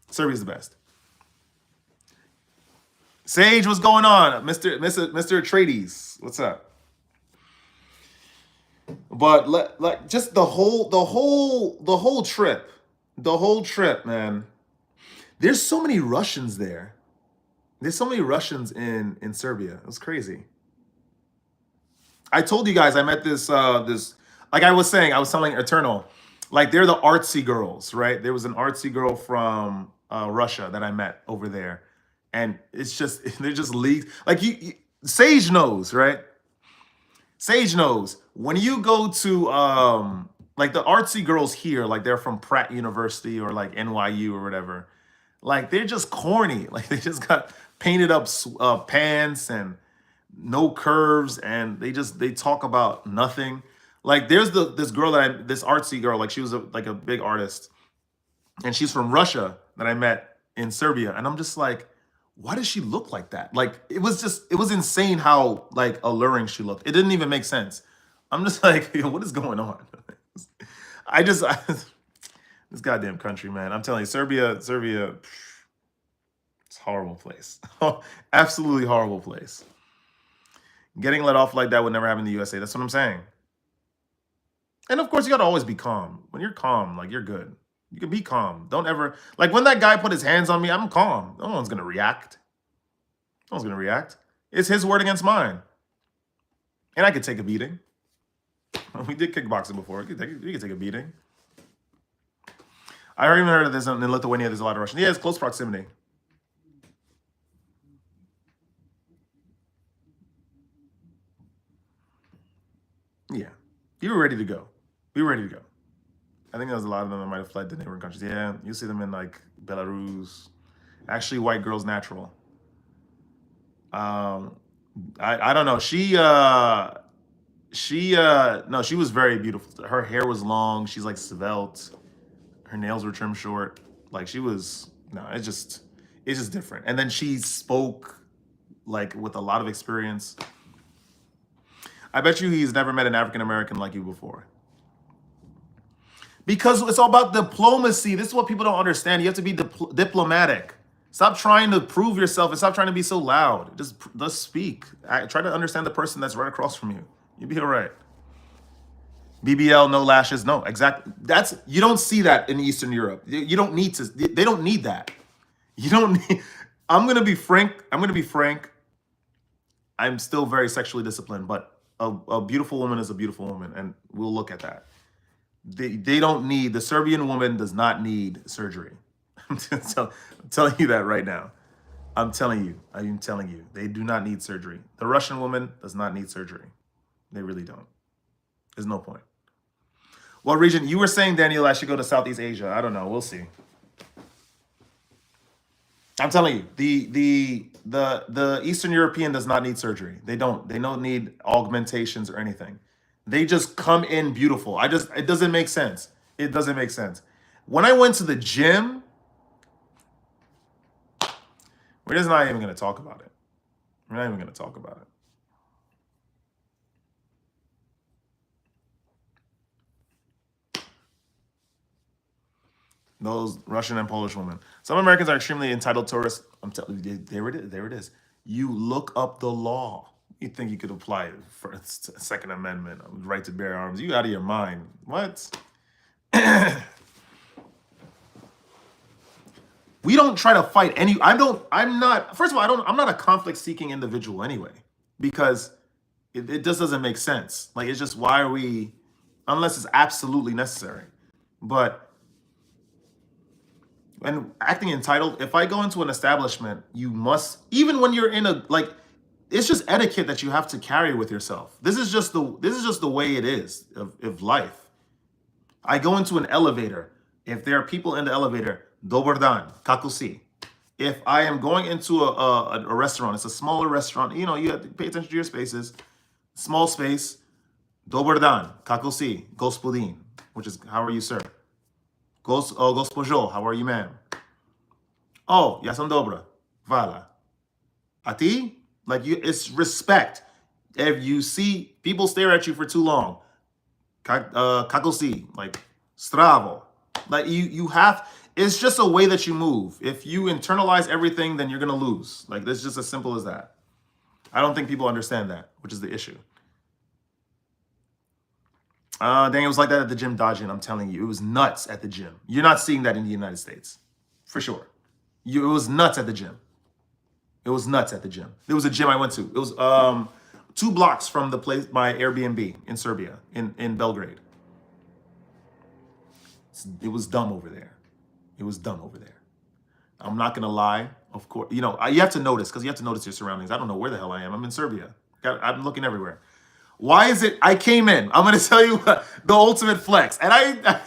S1: Serbia's the best. Sage, what's going on? Mr. Atreides, what's up? But just the whole trip, man. There's so many Russians there. There's so many Russians in Serbia. It was crazy. I told you guys I met this like I was telling Eternal, like they're the artsy girls, right? There was an artsy girl from Russia that I met over there. And it's just, they're just leagues. Like Sage knows, right? Sage knows. When you go to, like the artsy girls here, like they're from Pratt University or like NYU or whatever. Like they're just corny. Like they just got painted up pants and no curves, and they talk about nothing. Like there's this girl this artsy girl, like she was like a big artist, and she's from Russia that I met in Serbia, and I'm just like, why does she look like that? Like it was insane how like alluring she looked. It didn't even make sense. I'm just like, yo, what is going on? I this goddamn country, man. I'm telling you, Serbia, it's a horrible place. Absolutely horrible place. Getting let off like that would never happen in the USA. That's what I'm saying. And of course, you gotta always be calm. When you're calm, like you're good. You can be calm. Don't ever like when that guy put his hands on me, I'm calm. No one's gonna react. No one's gonna react. It's his word against mine. And I could take a beating. We did kickboxing before. You could take a beating. I even heard of this in Lithuania. There's a lot of Russians. Yeah, it's close proximity. Yeah, you were ready to go. We were ready to go. I think there was a lot of them that might have fled to neighboring countries. Yeah, you see them in like Belarus. Actually, white girls natural. I don't know. No, she was very beautiful. Her hair was long. She's like svelte. Her nails were trimmed short. Like she was no, it's just different. And then she spoke like with a lot of experience. I bet you he's never met an African American like you before. Because it's all about diplomacy. This is what people don't understand. You have to be diplomatic. Stop trying to prove yourself and stop trying to be so loud. Just speak. Try to understand the person that's right across from you. You'll be all right. BBL, no lashes, no, exactly. You don't see that in Eastern Europe. You don't need to. They don't need that. You don't need. I'm gonna be frank. I'm still very sexually disciplined, but a beautiful woman is a beautiful woman, and we'll look at that. They don't need, the Serbian woman does not need surgery. I'm telling you that right now. I'm telling you, they do not need surgery. The Russian woman does not need surgery. They really don't. There's no point. What region? You were saying, Daniel, I should go to Southeast Asia. I don't know. We'll see. I'm telling you, the Eastern European does not need surgery. They don't need augmentations or anything. They just come in beautiful. It doesn't make sense. It doesn't make sense. When I went to the gym, we're just not even going to talk about it. We're not even going to talk about it. Those Russian and Polish women. Some Americans are extremely entitled tourists. I'm telling you, there it is. You look up the law. You think you could apply for Second Amendment, right to bear arms? You out of your mind? What? We don't try to fight any. I'm not. First of all, I'm not a conflict-seeking individual anyway, because it just doesn't make sense. Like it's just, why are we? Unless it's absolutely necessary, but. And acting entitled, if I go into an establishment, you must, even when you're in it's just etiquette that you have to carry with yourself. This is just the way it is of life. I go into an elevator. If there are people in the elevator, dobar dan, kako si. If I am going into a restaurant, it's a smaller restaurant, you have to pay attention to your spaces. Small space, dobar dan, kako si, gospodin, which is, how are you, sir? Gospojo, how are you, ma'am? Oh, ja sam dobra. Hvala. A ti? It's respect. If you see people stare at you for too long, kako si, stravo. You have, it's just a way that you move. If you internalize everything, then you're gonna lose. It's just as simple as that. I don't think people understand that, which is the issue. Daniel was like that at the gym dodging. I'm telling you, it was nuts at the gym. You're not seeing that in the United States, for sure. It was nuts at the gym. It was nuts at the gym. There was a gym I went to. It was 2 blocks from the place, my Airbnb in Serbia, in Belgrade. It was dumb over there. It was dumb over there. I'm not gonna lie. Of course, you have to notice, because you have to notice your surroundings. I don't know where the hell I am. I'm in Serbia. I'm looking everywhere. Why is it? I came in. I'm going to tell you the ultimate flex. And I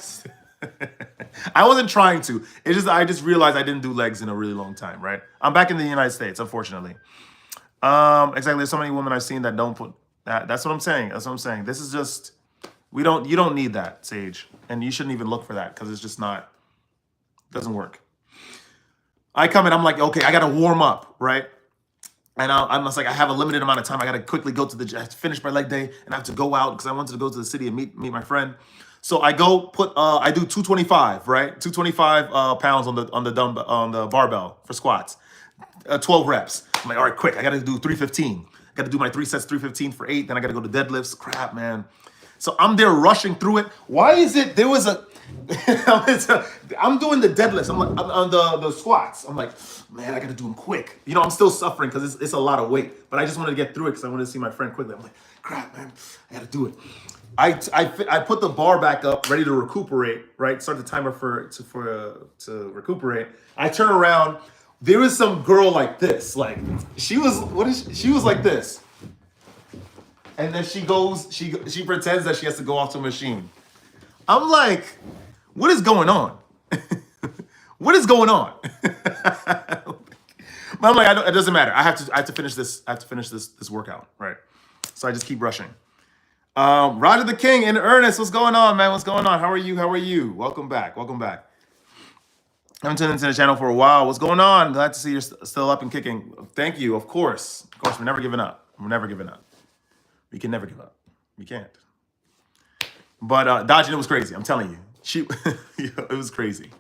S1: wasn't trying to. I just realized I didn't do legs in a really long time, right? I'm back in the United States, unfortunately. Exactly. There's so many women I've seen that don't put that. That's what I'm saying. That's what I'm saying. This is just you don't need that, Sage. And you shouldn't even look for that because it's just not doesn't work. I come in, I'm like, okay, I gotta warm up, right? And I'm just like, I have a limited amount of time. I gotta quickly go to the I have to finish my leg day and I have to go out because I wanted to go to the city and meet my friend. So I go put I do 225, right? 225 pounds on the dumb on the barbell for squats. 12 reps. I'm like, all right, quick. I got to do 315. I got to do my 3 sets, 315 for 8. Then I got to go to deadlifts. Crap, man. So I'm there rushing through it. Why is it there was a I'm doing the deadlifts. I'm like on the squats. I'm like, man, I got to do them quick. You know, I'm still suffering because it's a lot of weight. But I just wanted to get through it because I wanted to see my friend quickly. I'm like, crap, man, I got to do it. I put the bar back up, ready to recuperate. Right, start the timer to recuperate. I turn around. There was some girl like this, like she was she was like this, and then she pretends that she has to go off to a machine. I'm like, what is going on? What is going on? But I'm like, it doesn't matter. I have to finish this. I have to finish this workout, right? So I just keep rushing. Roger the King in earnest. What's going on, man? What's going on? How are you? How are you? Welcome back. Welcome back. I haven't tuned into the channel for a while. What's going on? Glad to see you're still up and kicking. Thank you. Of course, we're never giving up. We're never giving up. We can never give up. We can't. But dodging it was crazy. I'm telling you, it was crazy.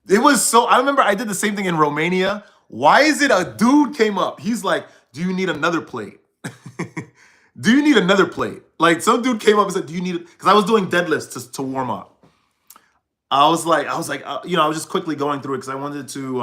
S1: It was so. I remember I did the same thing in Romania. Why is it a dude came up? He's like, "Do you need another plate? Do you need another plate?" Like some dude came up and said, "Do you need it?" Because I was doing deadlifts to warm up. I was like, you know, I was just quickly going through it because I wanted to.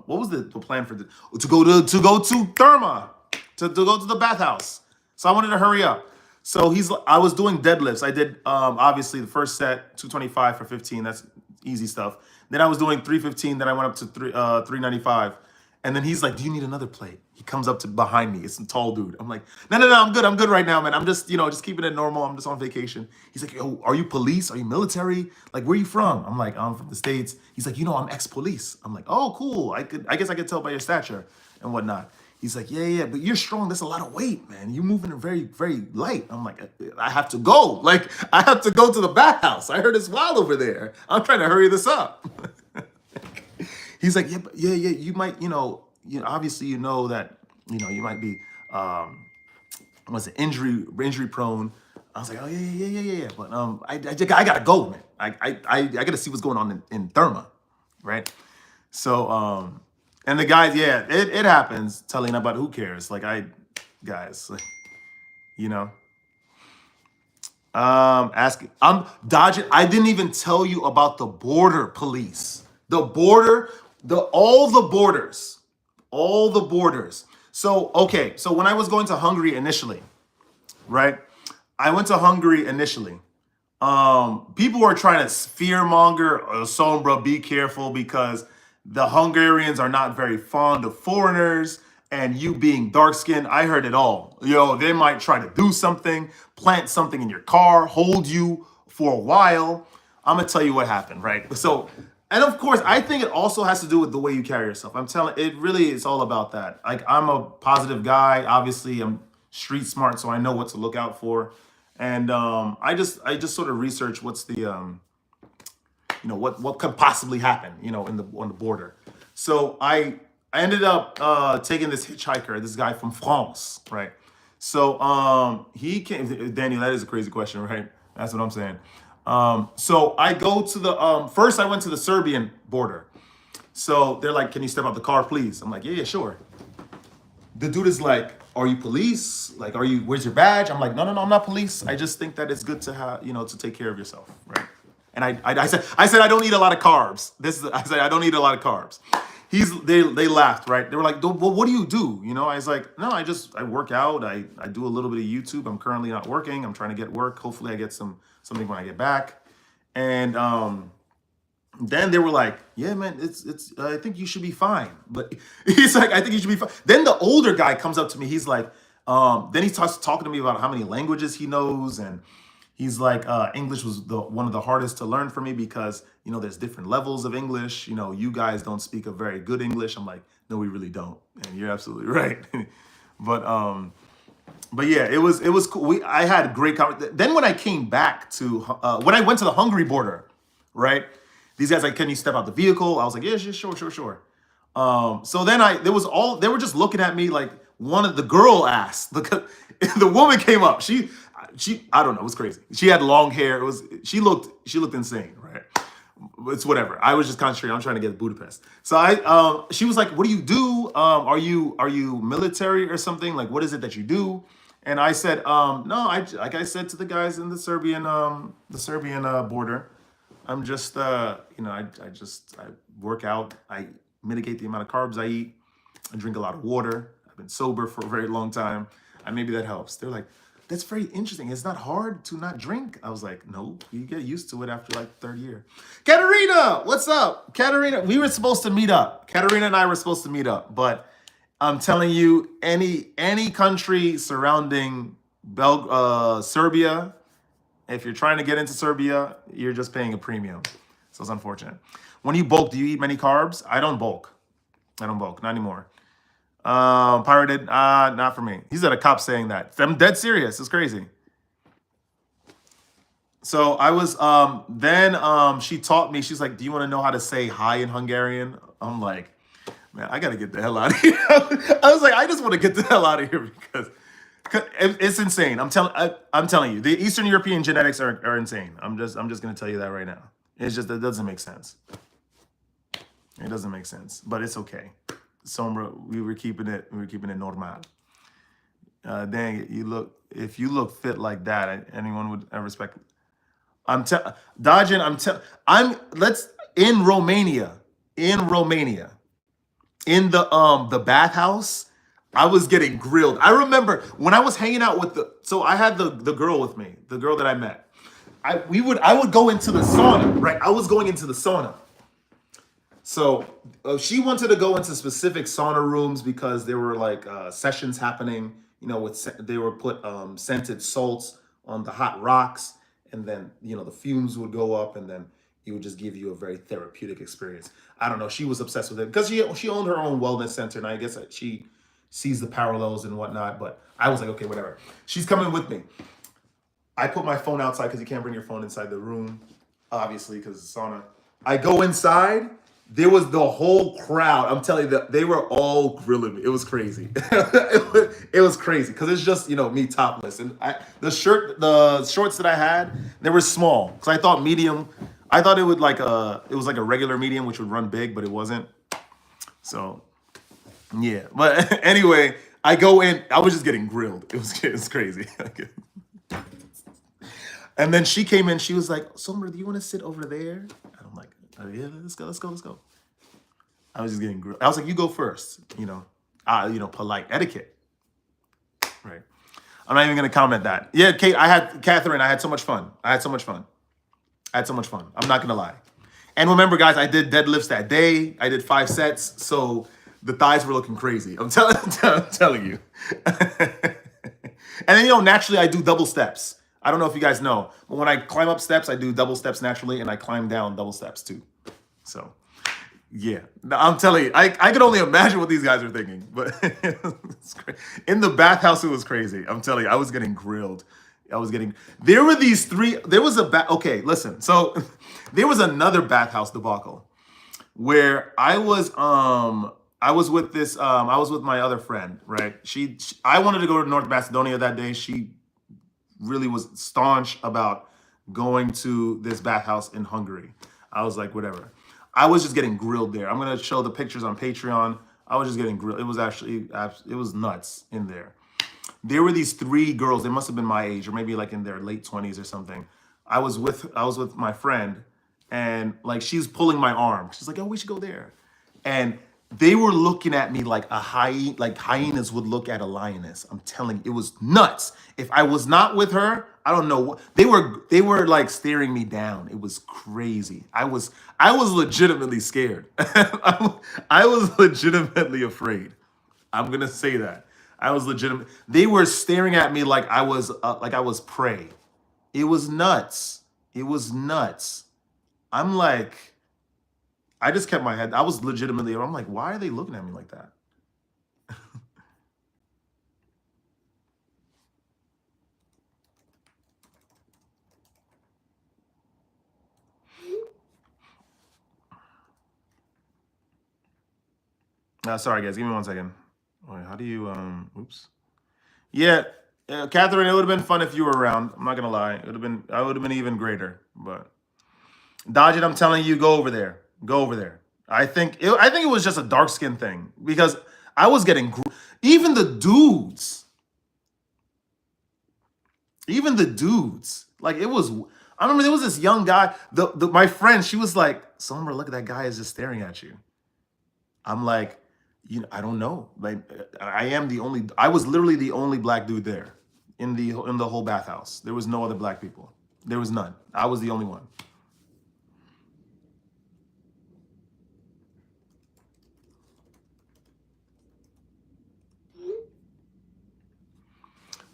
S1: What was the plan for to go to Therma, to go to the bathhouse. So I wanted to hurry up. So I was doing deadlifts. I did obviously the first set 225 for 15. That's easy stuff. Then I was doing 315. Then I went up to 395. And then he's like, "Do you need another plate?" He comes up to behind me. It's a tall dude. I'm like, no, I'm good. I'm good right now, man. I'm just, you know, just keeping it normal. I'm just on vacation. He's like, "Yo, are you police? Are you military? Like, where are you from?" I'm like, "I'm from the States." He's like, "You know, I'm ex-police." I'm like, "Oh, cool. I guess I could tell by your stature and whatnot." He's like, yeah, but you're strong. That's a lot of weight, man. You're moving very, very light. I'm like, I have to go. Like, I have to go to the bathhouse. I heard it's wild over there. I'm trying to hurry this up. He's like, yeah, you might, obviously, that, you might be, injury prone. I was like, oh yeah. But I gotta go, man. I gotta see what's going on in Therma, right? So and the guys, yeah, it happens. Telling about who cares? Like guys, like, asking. I'm dodging. I didn't even tell you about the border police. All the borders. So, okay. So when I was going to Hungary initially, right? I went to Hungary initially. People were trying to fearmonger, Sombra, be careful because the Hungarians are not very fond of foreigners, and you being dark-skinned, I heard it all. They might try to do something, plant something in your car, hold you for a while. I'm gonna tell you what happened, right? So, and of course, I think it also has to do with the way you carry yourself. I'm telling, it really is all about that. Like, I'm a positive guy. Obviously, I'm street smart, so I know what to look out for. And I just sort of research what's the what could possibly happen on the border. So I ended up taking this hitchhiker, this guy from France, right? So he came. Daniel, that is a crazy question, right? That's what I'm saying. So I go to the first I went to the Serbian border. So they're like, "Can you step out the car, please?" I'm like, yeah, sure. The dude is like, "Are you police? Like, where's your badge?" I'm like, no, I'm not police. I just think that it's good to have, to take care of yourself, right? And I said I don't eat a lot of carbs. I said I don't eat a lot of carbs. They laughed, right? They were like, "Well, what do you do?" I was like, "No, I work out. I do a little bit of YouTube. I'm currently not working. I'm trying to get work. Hopefully I get something when I get back." And then they were like, "Yeah, man, it's I think you should be fine." But he's like, "I think you should be fine." Then the older guy comes up to me. He's like, then he starts talking to me about how many languages he knows, and he's like, English was one of the hardest to learn for me because there's different levels of English. You guys don't speak a very good English. I'm like, no, we really don't, and you're absolutely right. But yeah, it was cool. I had great conversation. Then when I came back to when I went to the Hungary border, right? These guys like, can you step out the vehicle? I was like, yeah, sure. So then they were just looking at me like one of the girl asked. The woman came up. She I don't know, it was crazy. She had long hair. She looked insane, right? It's whatever. I was just concentrating. I'm trying to get to Budapest. So she was like, "What do you do? Are you military or something? Like, what is it that you do?" And I said, "No, like I said to the guys in the Serbian border, I'm just I work out. I mitigate the amount of carbs I eat. I drink a lot of water. I've been sober for a very long time. And maybe that helps." They're like, "That's very interesting. It's not hard to not drink." I was like, "No, you get used to it after like third year." Katerina, what's up? Katerina, we were supposed to meet up. Katerina and I were supposed to meet up, but I'm telling you, any country surrounding Serbia, if you're trying to get into Serbia, you're just paying a premium. So it's unfortunate. When you bulk, do you eat many carbs? I don't bulk. Not anymore. Pirated, not for me. He's at a cop saying that. I'm dead serious. It's crazy. So I was then she taught me, she's like, "Do you want to know how to say hi in Hungarian?" I'm like, "Man, I gotta get the hell out of here." I was like, I just want to get the hell out of here because it's insane. I'm telling you, the Eastern European genetics are insane. I'm just gonna tell you that right now. It's just it doesn't make sense. It doesn't make sense, but it's okay. Sombra, we were keeping it normal. Dang it, if you look fit like that, anyone would respect. I'm tell Dodging. I'm let's in Romania, in the bathhouse. I was getting grilled. I remember when I was hanging out with so I had the girl with me, the girl that I met. I would go into the sauna, right? I was going into the sauna. So she wanted to go into specific sauna rooms because there were like sessions happening. They were put scented salts on the hot rocks, and then the fumes would go up, and then it would just give you a very therapeutic experience. I don't know. She was obsessed with it because she owned her own wellness center, and I guess that she sees the parallels and whatnot. But I was like, okay, whatever. She's coming with me. I put my phone outside because you can't bring your phone inside the room, obviously, because it's a sauna. I go inside. There was the whole crowd. I'm telling you that they were all grilling me. It was crazy. It was crazy because it's just me topless, and the shorts that I had, they were small because I thought medium. I thought it was like a regular medium which would run big, but it wasn't. So yeah, but anyway, I go in. I was just getting grilled. It was crazy. And then she came in. She was like, "Somber, do you want to sit over there?" And I'm like, "Oh, yeah, let's go." I was just getting grilled. I was like, "You go first." Polite etiquette, right? I'm not even gonna comment that. Yeah, Catherine. I had so much fun. I'm not gonna lie. And remember, guys, I did deadlifts that day. I did 5 sets, so the thighs were looking crazy. I'm telling, I'm telling you. And then naturally, I do double steps. I don't know if you guys know, but when I climb up steps, I do double steps naturally, and I climb down double steps too. So, yeah, no, I'm telling you, I could only imagine what these guys are thinking. But in the bathhouse, it was crazy. I'm telling you, I was getting grilled. There were these three. There was okay, listen. So there was another bathhouse debacle where I was with my other friend, right? I wanted to go to North Macedonia that day. She really was staunch about going to this bathhouse in Hungary. I was like, whatever. I was just getting grilled there. I'm gonna show the pictures on Patreon. I was just getting grilled. It was nuts in there. There were these three girls. They must have been my age, or maybe like in their late 20s or something. I was with my friend, and like she's pulling my arm. She's like, "Oh, we should go there," and they were looking at me like like hyenas would look at a lioness. I'm telling you, it was nuts. If I was not with her, I don't know what they were like staring me down. It was crazy. I was legitimately scared. I was legitimately afraid. I'm gonna say that. I was legitimate. They were staring at me like I was prey. It was nuts. It was nuts. I'm like, I just kept my head. I was legitimately. I'm like, why are they looking at me like that? Sorry, guys. Give me 1 second. Wait, how do you, oops. Yeah, Catherine, it would have been fun if you were around. I'm not gonna lie. I would have been even greater. But Dodge it, I'm telling you, go over there. Go over there. I think it was just a dark skin thing because I was getting, even the dudes, like it was, I remember there was this young guy, my friend, she was like, Sombra, look at that guy is just staring at you. I'm like, I don't know. Like, I was literally the only black dude there in the whole bathhouse. There was no other black people. There was none. I was the only one.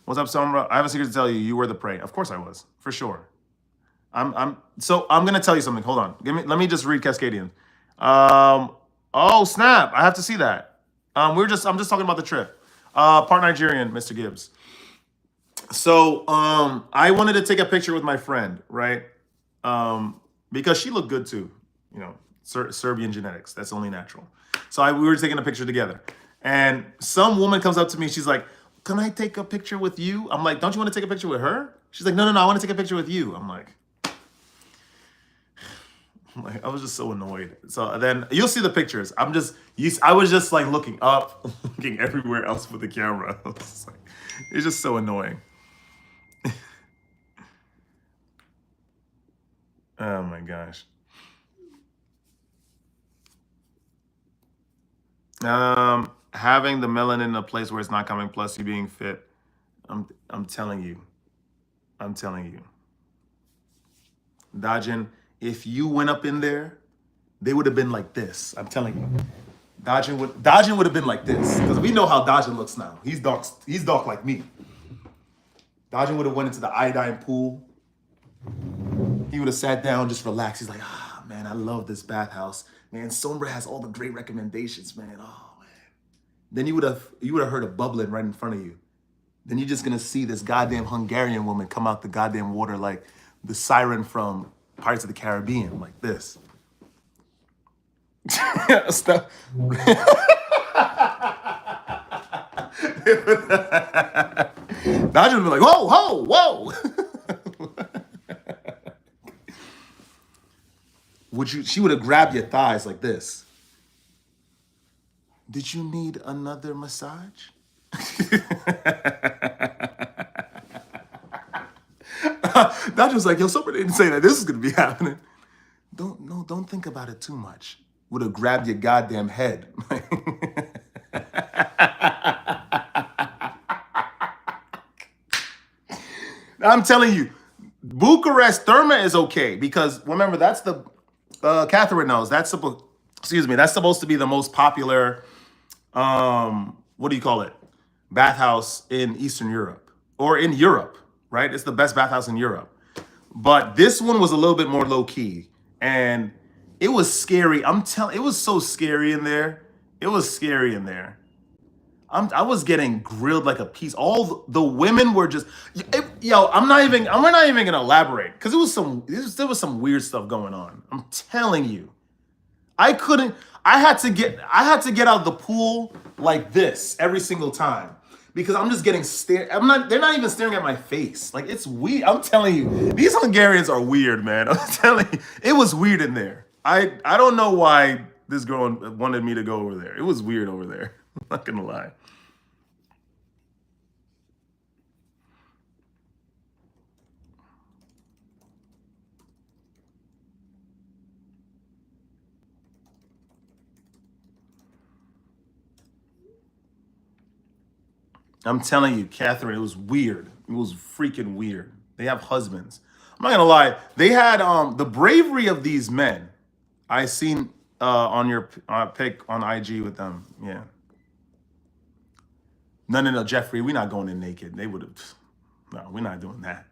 S1: What's up, Sombra? I have a secret to tell you. You were the prey. Of course I was, for sure. I'm gonna tell you something. Hold on. Let me just read Cascadian. Oh snap! I have to see that. I'm just talking about the trip. Part Nigerian, Mr. Gibbs. So I wanted to take a picture with my friend, right? Because she looked good too. Serbian genetics. That's only natural. So we were taking a picture together, and some woman comes up to me. She's like, "Can I take a picture with you?" I'm like, "Don't you want to take a picture with her?" She's like, "No. I want to take a picture with you." I'm like, I was just so annoyed. So then you'll see the pictures. I was just like looking up, looking everywhere else with the camera. It's just so annoying. Oh my gosh. Having the melanin in a place where it's not coming, plus you being fit. I'm telling you. I'm telling you. Dajin, if you went up in there, they would have been like this. I'm telling you. Dajin would have been like this. Because we know how Dajin looks now. He's dark like me. Dajin would have went into the iodine pool. He would have sat down, just relaxed. He's like, man, I love this bathhouse. Man, Sombra has all the great recommendations, man. Oh man. Then you would have heard a bubbling right in front of you. Then you're just gonna see this goddamn Hungarian woman come out the goddamn water like the siren from Pirates of the Caribbean, like this. Stop. Dodger would be like, whoa. She would have grabbed your thighs like this. Did you need another massage? Dodger was like, yo, somebody didn't say that this is gonna be happening. Don't think about it too much. Would have grabbed your goddamn head. I'm telling you, Bucharest Therma is okay because remember that's the Catherine knows that's supposed to be the most popular what do you call it, bathhouse in Eastern Europe or in Europe, right? It's the best bathhouse in Europe. But this one was a little bit more low key and it was scary. It was so scary in there. It was scary in there. I was getting grilled like a piece. All the women were just, we're not even gonna elaborate because there was some weird stuff going on. I'm telling you, I had to get out of the pool like this every single time because I'm just getting stared. They're not even staring at my face. Like it's weird. I'm telling you, these Hungarians are weird, man. I'm telling you, it was weird in there. I don't know why this girl wanted me to go over there. It was weird over there. I'm not gonna lie. I'm telling you, Catherine, it was weird. It was freaking weird. They have husbands. I'm not gonna lie. They had the bravery of these men. I seen on your pic on IG with them. Yeah. No, Jeffrey, we're not going in naked. They would have. No, we're not doing that.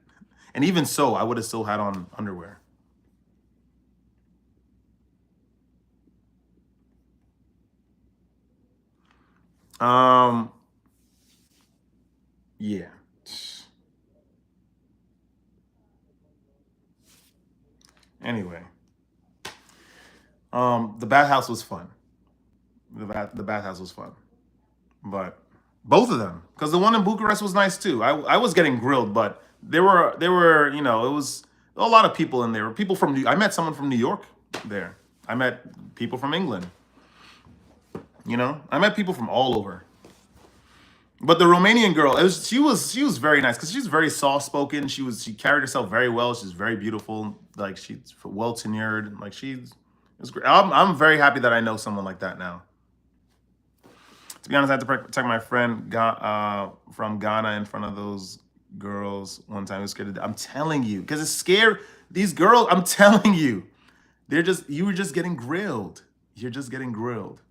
S1: And even so, I would have still had on underwear. Um. Yeah. Anyway, the bathhouse was fun. The bathhouse was fun, but both of them, because the one in Bucharest was nice too. I was getting grilled, but there were it was a lot of people in there. People from I met someone from New York there. I met people from England. I met people from all over. But the Romanian girl, she was very nice because she's very soft spoken. She carried herself very well. She's very beautiful. Like she's well tenured. Like she's it was great. I'm very happy that I know someone like that now. To be honest, I had to protect my friend from Ghana in front of those girls one time. It was scared. I'm telling you, because it's scary. These girls, I'm telling you, you were just getting grilled. You're just getting grilled.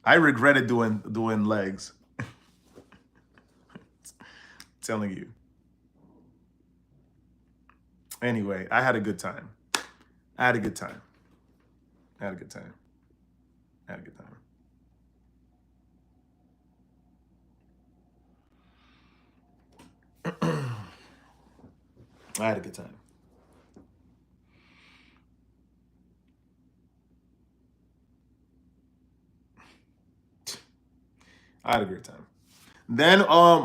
S1: I regretted doing legs. Telling you. Anyway, I had a good time. I had a good time. I had a good time. I had a good time. I had a good time. I had a great time. Then,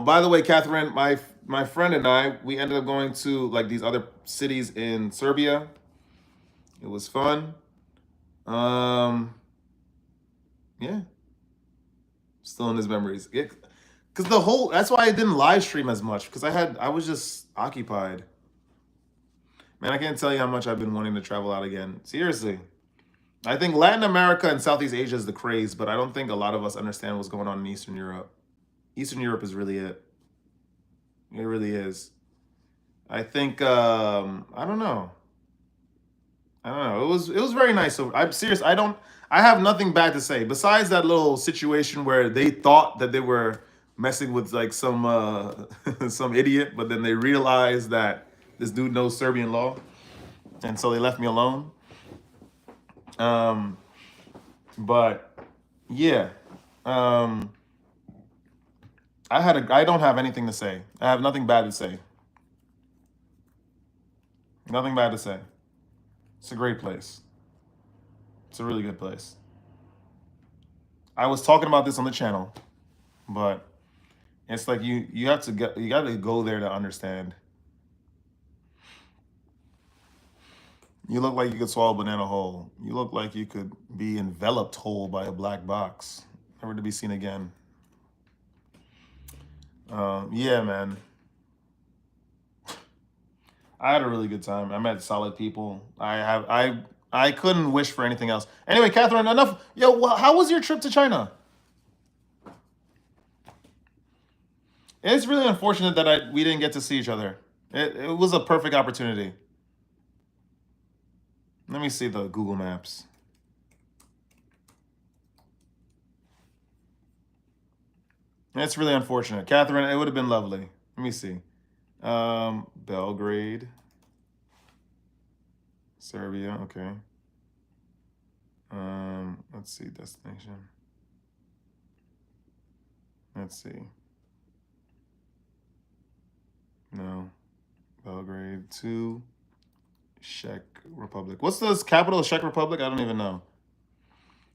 S1: by the way, Catherine, my friend and I, we ended up going to like these other cities in Serbia. It was fun. Um, yeah, still in his memories. Because that's why I didn't live stream as much because I was just occupied. Man, I can't tell you how much I've been wanting to travel out again. Seriously. I think Latin America and Southeast Asia is the craze, but I don't think a lot of us understand what's going on in Eastern Europe. Eastern Europe is really it. It really is. I think I don't know. I don't know. It was very nice. So I'm serious. I have nothing bad to say besides that little situation where they thought that they were messing with like some some idiot, but then they realized that this dude knows Serbian law, and so they left me alone. Um, but yeah, um, I don't have anything to say. I have nothing bad to say. Nothing bad to say. It's a great place. It's a really good place. I was talking about this on the channel, but it's like you got to go there to understand. You look like you could swallow a banana whole. You look like you could be enveloped whole by a black box, never to be seen again. Yeah, man. I had a really good time. I met solid people. I couldn't wish for anything else. Anyway, Catherine, enough. Yo, how was your trip to China? It's really unfortunate that we didn't get to see each other. It was a perfect opportunity. Let me see the Google Maps. It's really unfortunate. Catherine, it would have been lovely. Let me see. Belgrade, Serbia, okay. Let's see, destination. Let's see. No. Belgrade to Czech Republic. What's the capital of Czech Republic? I don't even know.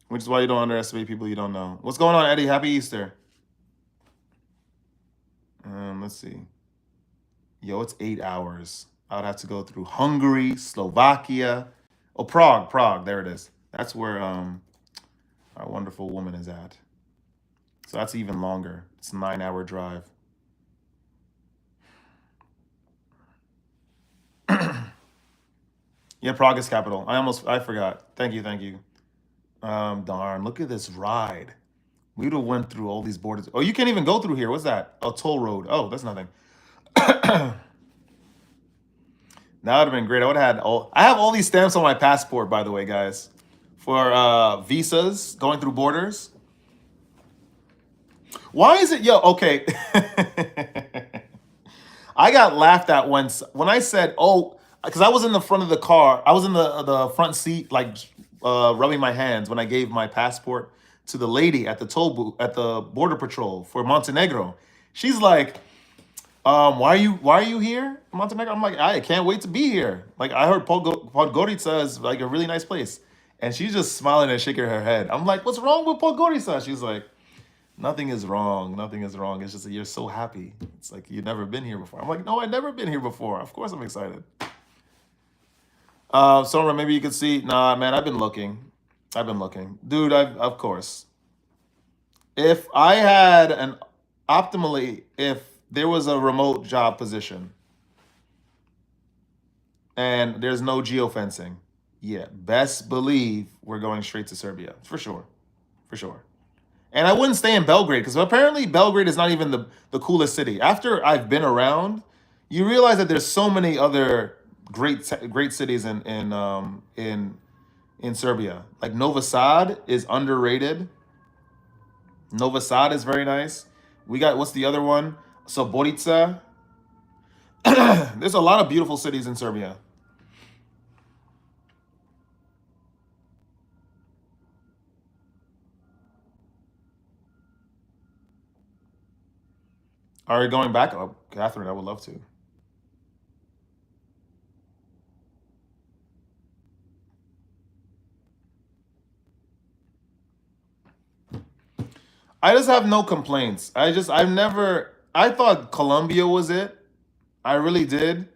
S1: Which is why you don't underestimate people you don't know. What's going on, Eddie? Happy Easter. Let's see. Yo, it's 8 hours. I would have to go through Hungary, Slovakia. Oh, Prague, Prague. There it is. That's where our wonderful woman is at. So that's even longer. It's a 9 hour drive. Yeah, Prague is capital. I forgot. Thank you, thank you. Darn, look at this ride. We would have went through all these borders. Oh, you can't even go through here. What's that? Oh, toll road. Oh, that's nothing. That would have been great. I have all these stamps on my passport, by the way, guys, for visas going through borders. Why is it, yo? Okay, I got laughed at once when I said, "Oh," because I was in the front of the car. I was in the front seat, like rubbing my hands when I gave my passport to the lady at the toll booth at the border patrol for Montenegro. She's like, why are you here, Montenegro? I'm like, I can't wait to be here. Like I heard Podgorica is like a really nice place. And she's just smiling and shaking her head. I'm like, what's wrong with Podgorica? She's like, nothing is wrong. Nothing is wrong. It's just that you're so happy. It's like you've never been here before. I'm like, no, I've never been here before. Of course I'm excited. Sora, maybe you could see. Nah, man, I've been looking. I've been looking. Dude, of course. If I had an optimally, if there was a remote job position and there's no geofencing, yeah, best believe we're going straight to Serbia. For sure. For sure. And I wouldn't stay in Belgrade because apparently Belgrade is not even the coolest city. After I've been around, you realize that there's so many other great cities in Serbia. Like Novi Sad is underrated. Novi Sad is very nice. We got what's the other one? Soborica. There's a lot of beautiful cities in Serbia. Are you going back? Oh, Catherine, I would love to. I just have no complaints. I thought Colombia was it. I really did.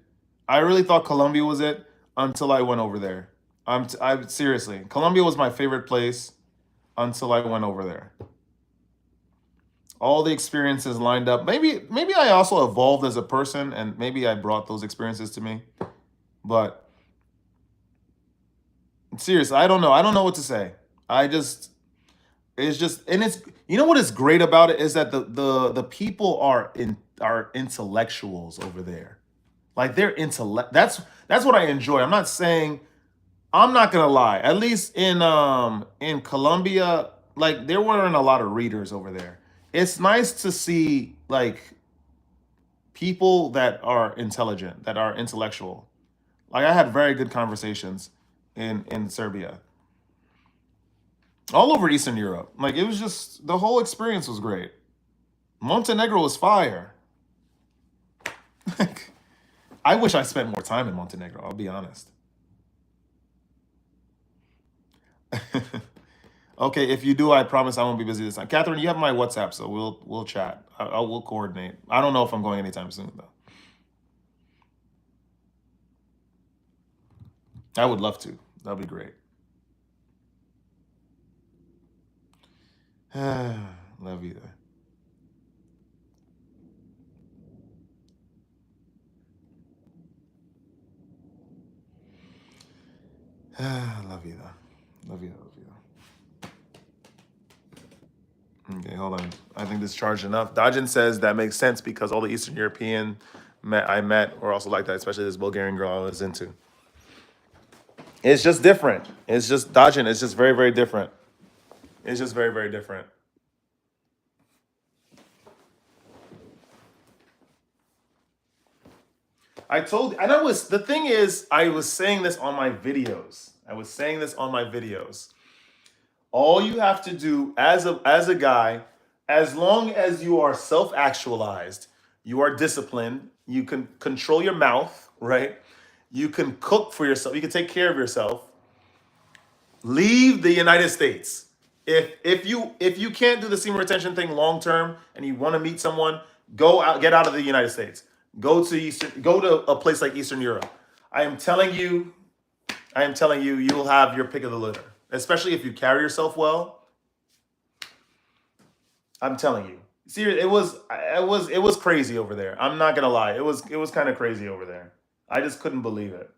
S1: I really thought Colombia was it until I went over there. I seriously, Colombia was my favorite place until I went over there. All the experiences lined up. Maybe I also evolved as a person and maybe I brought those experiences to me. But seriously, I don't know. I don't know what to say. I just it's just and it's you know what is great about it is that the people are intellectuals over there. Like they're intellect. That's what I enjoy. I'm not saying I'm not gonna lie. At least in Colombia, like there weren't a lot of readers over there. It's nice to see like people that are intelligent, that are intellectual. Like I had very good conversations in Serbia, all over Eastern Europe. Like it was just the whole experience was great. Montenegro was fire. Like I wish I spent more time in Montenegro. I'll be honest. Okay, if you do, I promise I won't be busy this time. Catherine, you have my WhatsApp, so we'll chat. We'll coordinate. I don't know if I'm going anytime soon though. I would love to. That'd be great. Love you. Love you though. Love you. Love you. Okay, hold on. I think this charged enough. Dajin says that makes sense because all the Eastern European I met were also like that, especially this Bulgarian girl I was into. It's just different. It's just Dajin. It's just very, very different. It's just very, very different. And the thing is, I was saying this on my videos. I was saying this on my videos. All you have to do as a guy, as long as you are self-actualized, you are disciplined, you can control your mouth, right? You can cook for yourself, you can take care of yourself. Leave the United States. If you can't do the semen retention thing long term and you want to meet someone, get out of the United States. Go to a place like Eastern Europe. I am telling you, you'll have your pick of the litter. Especially if you carry yourself well. I'm telling you. Seriously, it was crazy over there. I'm not gonna lie. It was kind of crazy over there. I just couldn't believe it.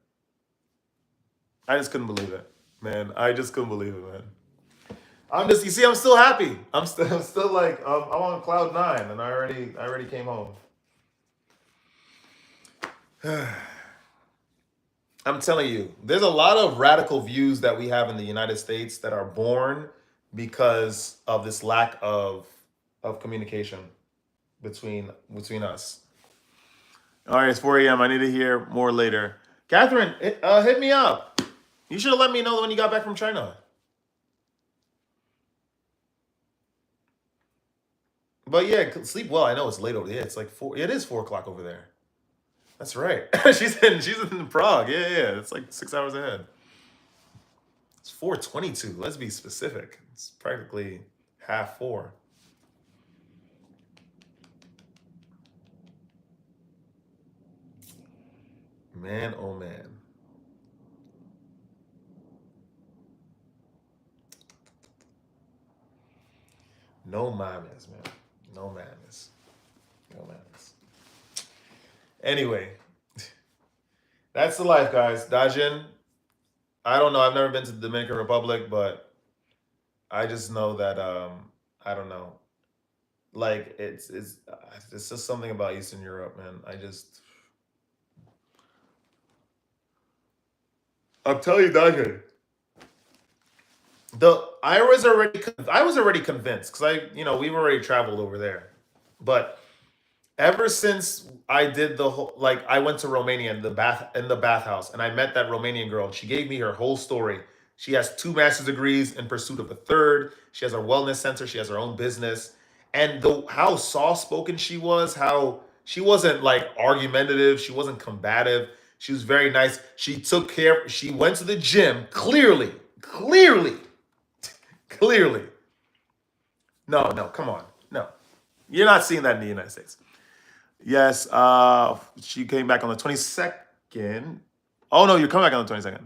S1: I just couldn't believe it, man. I just couldn't believe it, man. You see, I'm still happy. I'm still like, I'm on cloud nine, and I already came home. I'm telling you, there's a lot of radical views that we have in the United States that are born because of this lack of communication between us. All right, it's 4 a.m. I need to hear more later. Catherine, hit me up. You should have let me know when you got back from China. But yeah, sleep well. I know it's late over there. It's like 4. It is 4 o'clock over there. That's right. She's in Prague. Yeah. It's like 6 hours ahead. It's 4:22. Let's be specific. It's practically half 4. Man, oh man. No mames, man. No mames. No mames. Anyway, that's the life, guys. Dajin, I don't know. I've never been to the Dominican Republic, but I just know that I don't know. Like it's just something about Eastern Europe, man. I'm telling you, Dajin. The I was already convinced because we've already traveled over there, but ever since I did the whole like I went to Romania in the bathhouse and I met that Romanian girl and she gave me her whole story. She has 2 master's degrees in pursuit of a third. She has her wellness center. She has her own business, and the how soft spoken she was, how she wasn't like argumentative. She wasn't combative. She was very nice. She took care. She went to the gym clearly, clearly. No, no, come on, no. You're not seeing that in the United States. Yes, she came back on the 22nd. Oh no, you're coming back on the 22nd.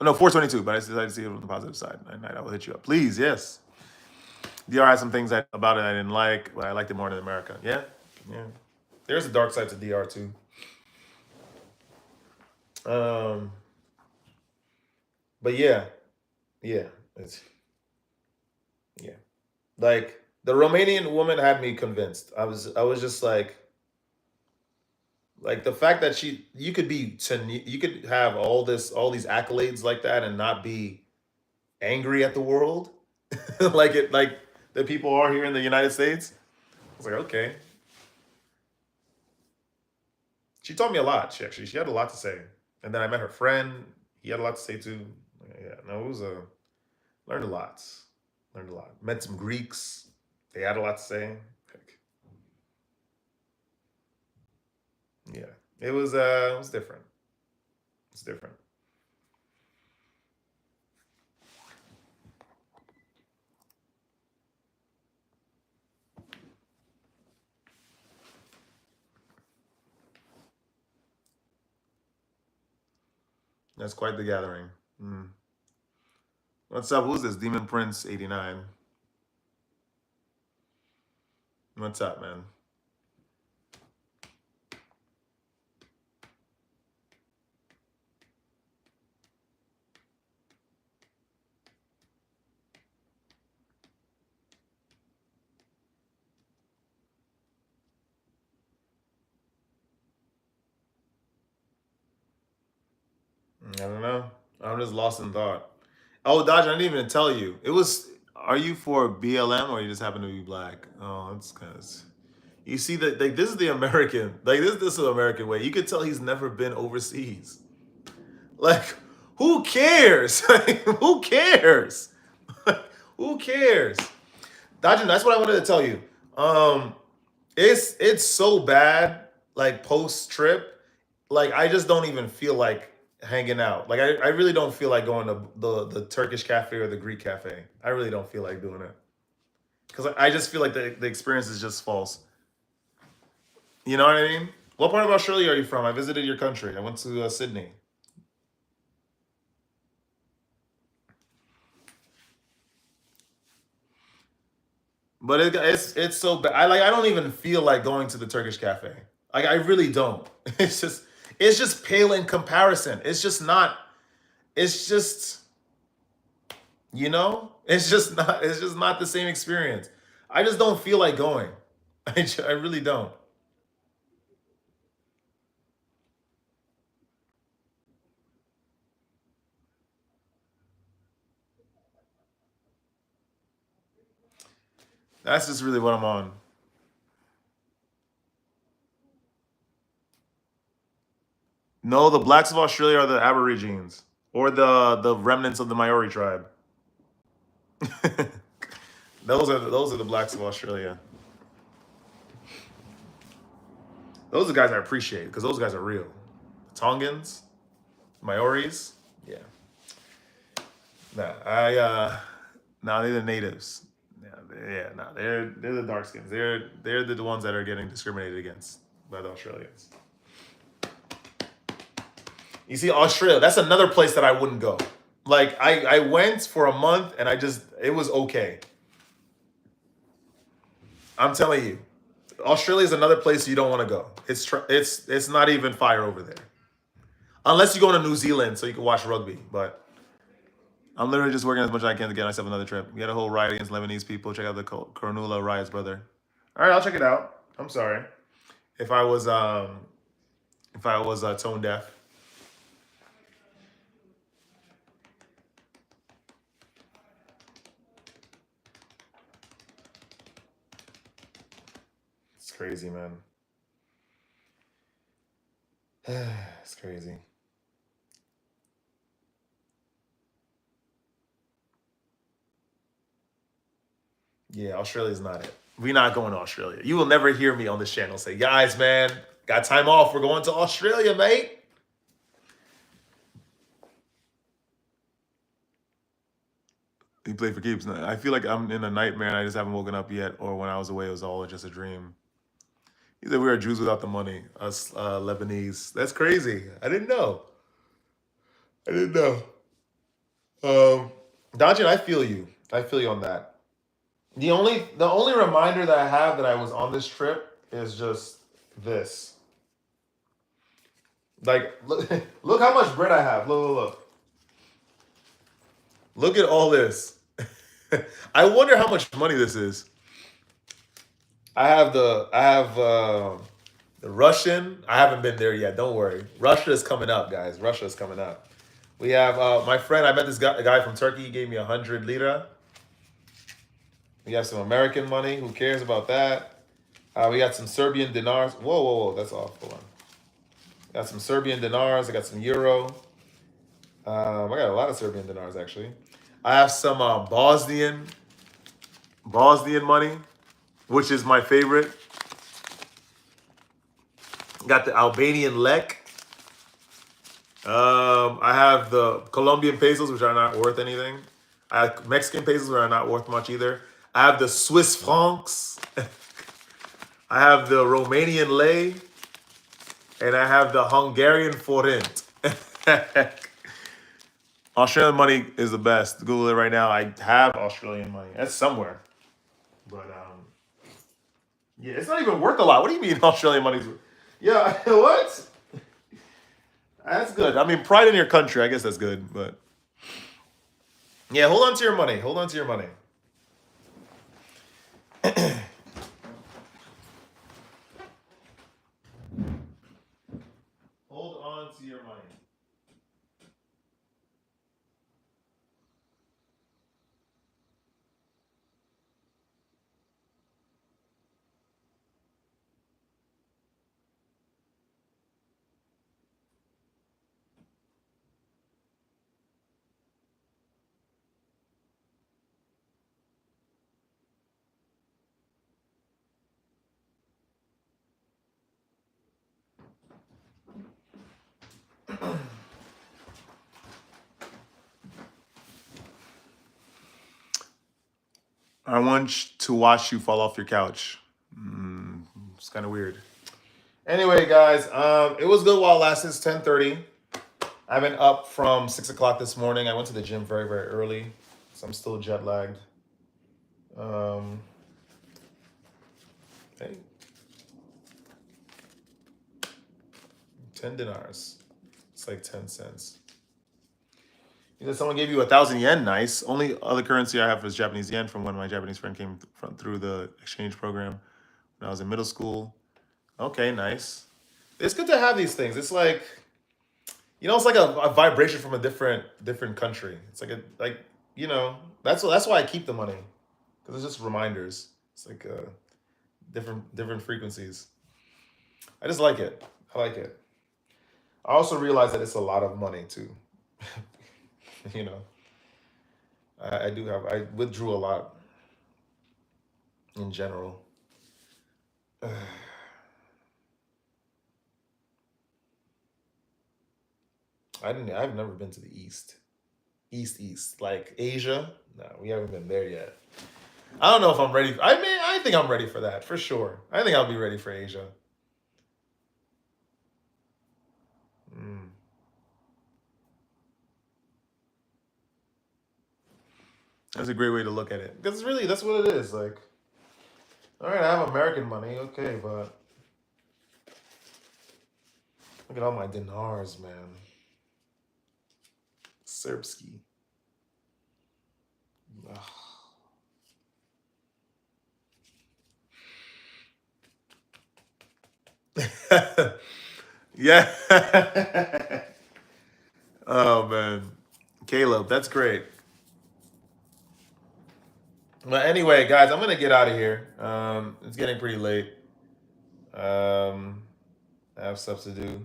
S1: Oh, no, 422, but I decided to see it on the positive side. And I will hit you up. Please, yes. DR had some things about it I didn't like, but I liked it more than America. Yeah, yeah. There's a dark side to DR too. Um, but yeah, yeah, it's yeah. Like the Romanian woman had me convinced. I was just like the fact that you could have all these accolades like that and not be angry at the world like the people are here in the United States. I was like, okay. She told me a lot. She had a lot to say. And then I met her friend. He had a lot to say too. Yeah, no, it was a learned a lot. Learned a lot. Met some Greeks. They had a lot to say. Like, yeah. It was different. It's different. That's quite the gathering. Mm. What's up? Who's this? Demon Prince 89. What's up, man? I don't know. I'm just lost in thought. Oh, Dodge, I didn't even tell you. It was. Are you for BLM or you just happen to be black? Oh, that's kind of. You see that like this is the American like this is the American way. You could tell he's never been overseas. Like, who cares? Who cares? Who cares? Dodgin, that's what I wanted to tell you. Um, it's so bad. Like post trip, like I just don't even feel like hanging out. Like I really don't feel like going to the Turkish cafe or the Greek cafe. I really don't feel like doing it because I just feel like the experience is just false. You know what I mean? What part of Australia are you from? I visited your country. I went to Sydney. But it's so bad. I don't even feel like going to the Turkish cafe. Like I really don't. It's just pale in comparison. It's just not. It's just it's just not the same experience. I just don't feel like going. I really don't. That's just really what I'm on. No, the blacks of Australia are the Aborigines or the remnants of the Maori tribe. Those are the blacks of Australia. Those are the guys I appreciate because those guys are real. Tongans, Maoris, yeah, Nah, they're the natives. They're the dark skins. They're the ones that are getting discriminated against by the Australians. You see, Australia, that's another place that I wouldn't go. Like I went for a month and it was okay. I'm telling you, Australia is another place you don't want to go. It's not even fire over there, unless you go to New Zealand so you can watch rugby. But I'm literally just working as much as I can to get myself another trip. We had a whole riot against Lebanese people. Check out the Cronulla riots, brother. All right, I'll check it out. I'm sorry if I was tone deaf. It's crazy, man. It's crazy. Yeah, Australia's not it. We're not going to Australia. You will never hear me on this channel say, guys, man, got time off. We're going to Australia, mate. He played for keeps. I feel like I'm in a nightmare and I just haven't woken up yet. Or when I was away, it was all just a dream. He said we are Jews without the money. Us Lebanese. That's crazy. I didn't know. I didn't know. Dajin, I feel you. I feel you on that. The only reminder that I have that I was on this trip is just this. Like, look, look how much bread I have. Look, look, look. Look at all this. I wonder how much money this is. I have the Russian. I haven't been there yet. Don't worry. Russia is coming up, guys. Russia is coming up. We have my friend. I met this guy, a guy from Turkey. He gave me 100 lira. We have some American money. Who cares about that? We got some Serbian dinars. Whoa, whoa, whoa. That's off. Hold on. Got some Serbian dinars. I got some euro. I got a lot of Serbian dinars actually. I have some Bosnian money, which is my favorite. Got the Albanian lek. I have the Colombian pesos, which are not worth anything. I have Mexican pesos, which are not worth much either. I have the Swiss francs. I have the Romanian lei, and I have the Hungarian forint. Australian money is the best. Google it right now. I have Australian money. That's somewhere, but yeah, it's not even worth a lot. What do you mean Australian money's? Yeah, what? That's good. I mean, pride in your country. I guess that's good, but yeah, hold on to your money. Hold on to your money. Hold on to your money. I want to watch you fall off your couch. It's kind of weird. Anyway, guys, it was good while it lasted. It's 10:30. I've been up from 6 o'clock this morning. I went to the gym very, very early, so I'm still jet lagged. Um, hey, 10 dinars. It's like 10 cents. You know, someone gave you 1,000 yen. Nice. Only other currency I have is Japanese yen from when my Japanese friend came through the exchange program when I was in middle school. Okay, nice. It's good to have these things. It's like, it's like a vibration from a different country. It's like that's why I keep the money, because it's just reminders. It's like different frequencies. I just like it. I like it. I also realize that it's a lot of money too. you know, I withdrew a lot in general. I've never been to the East. East, like Asia. No, we haven't been there yet. I don't know if I'm ready. I mean, I think I'm ready for that for sure. I think I'll be ready for Asia. Mm. That's a great way to look at it. Because really, that's what it is. Like, all right, I have American money, okay, but look at all my dinars, man. Serbski. Yeah. Oh man, Caleb, that's great. But anyway, guys, I'm gonna get out of here. It's getting pretty late. I have stuff to do.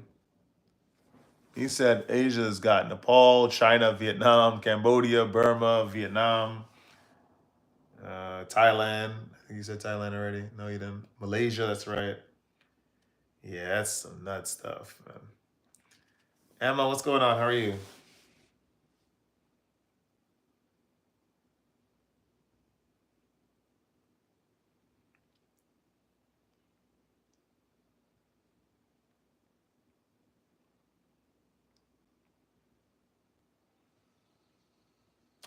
S1: He said Asia's got Nepal, China, Vietnam, Cambodia, Burma, Vietnam, Thailand. I think you said Thailand already. No, you didn't. Malaysia, that's right. Yeah, that's some nut stuff, man. Emma, what's going on? How are you?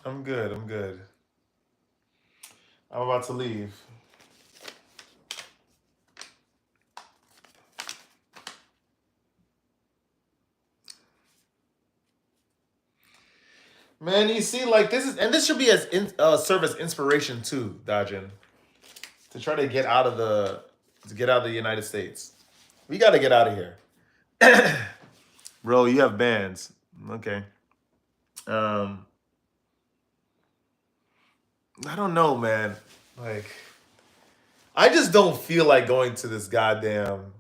S1: I'm good. I'm good. I'm about to leave. Man, you see, like this is, and this should be serve as inspiration too, Dajin, to try to get out of the United States. We got to get out of here, bro. You have bands, okay? Um, I don't know, man. Like, I just don't feel like going to this goddamn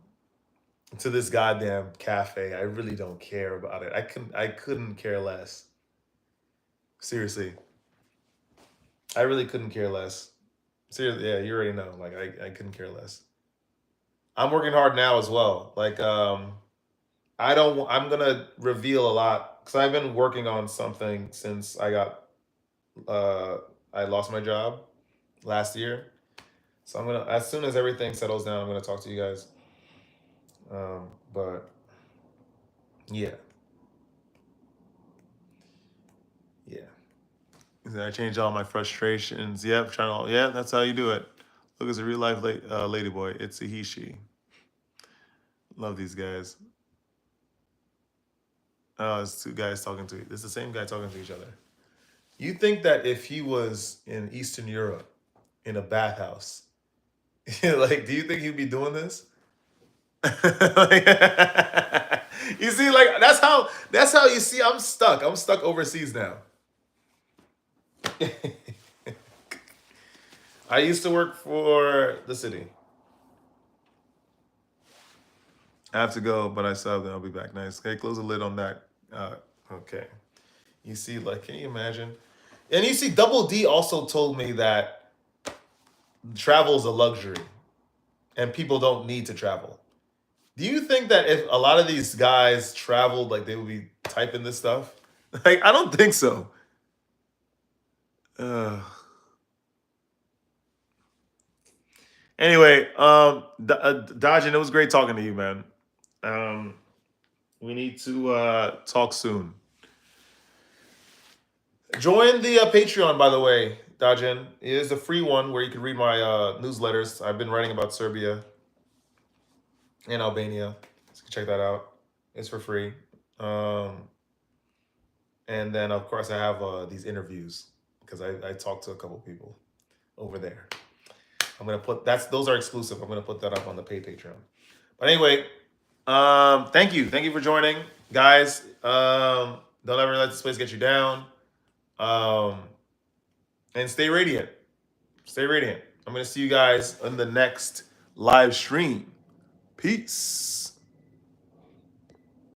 S1: cafe. I really don't care about it. I couldn't care less. Seriously, I really couldn't care less. Seriously, yeah, you already know. Like, I couldn't care less. I'm working hard now as well. Like, I don't. I'm gonna reveal a lot because I've been working on something since uh, I lost my job last year. So I'm gonna, as soon as everything settles down, I'm gonna talk to you guys. But yeah, yeah. I changed all my frustrations. Yep, trying to. Yeah, that's how you do it. Look, it's a real life lady boy. It's a he she. Love these guys. Oh, it's two guys talking to. It's the same guy talking to each other. You think that if he was in Eastern Europe in a bathhouse, like, do you think he'd be doing this? Like, you see, like that's how you see. I'm stuck. I'm stuck overseas now. I used to work for the city. I have to go, but I subbed and I'll be back. Nice. Okay, close the lid on that. Okay. You see, like, can you imagine? And you see, Double D also told me that travel is a luxury and people don't need to travel. Do you think that if a lot of these guys traveled, like they would be typing this stuff? Like, I don't think so. Uh, anyway, Dodgen, it was great talking to you, man. Um, we need to talk soon. Join the Patreon, by the way, Dodgen. It is a free one where you can read my newsletters. I've been writing about Serbia and Albania. So check that out. It's for free. Um, and then, of course, I have these interviews because I talked to a couple people over there. I'm gonna put those are exclusive. I'm gonna put that up on the paid Patreon. But anyway, thank you for joining, guys. Don't ever let this place get you down. Um, and stay radiant. Stay radiant. I'm gonna see you guys in the next live stream. Peace.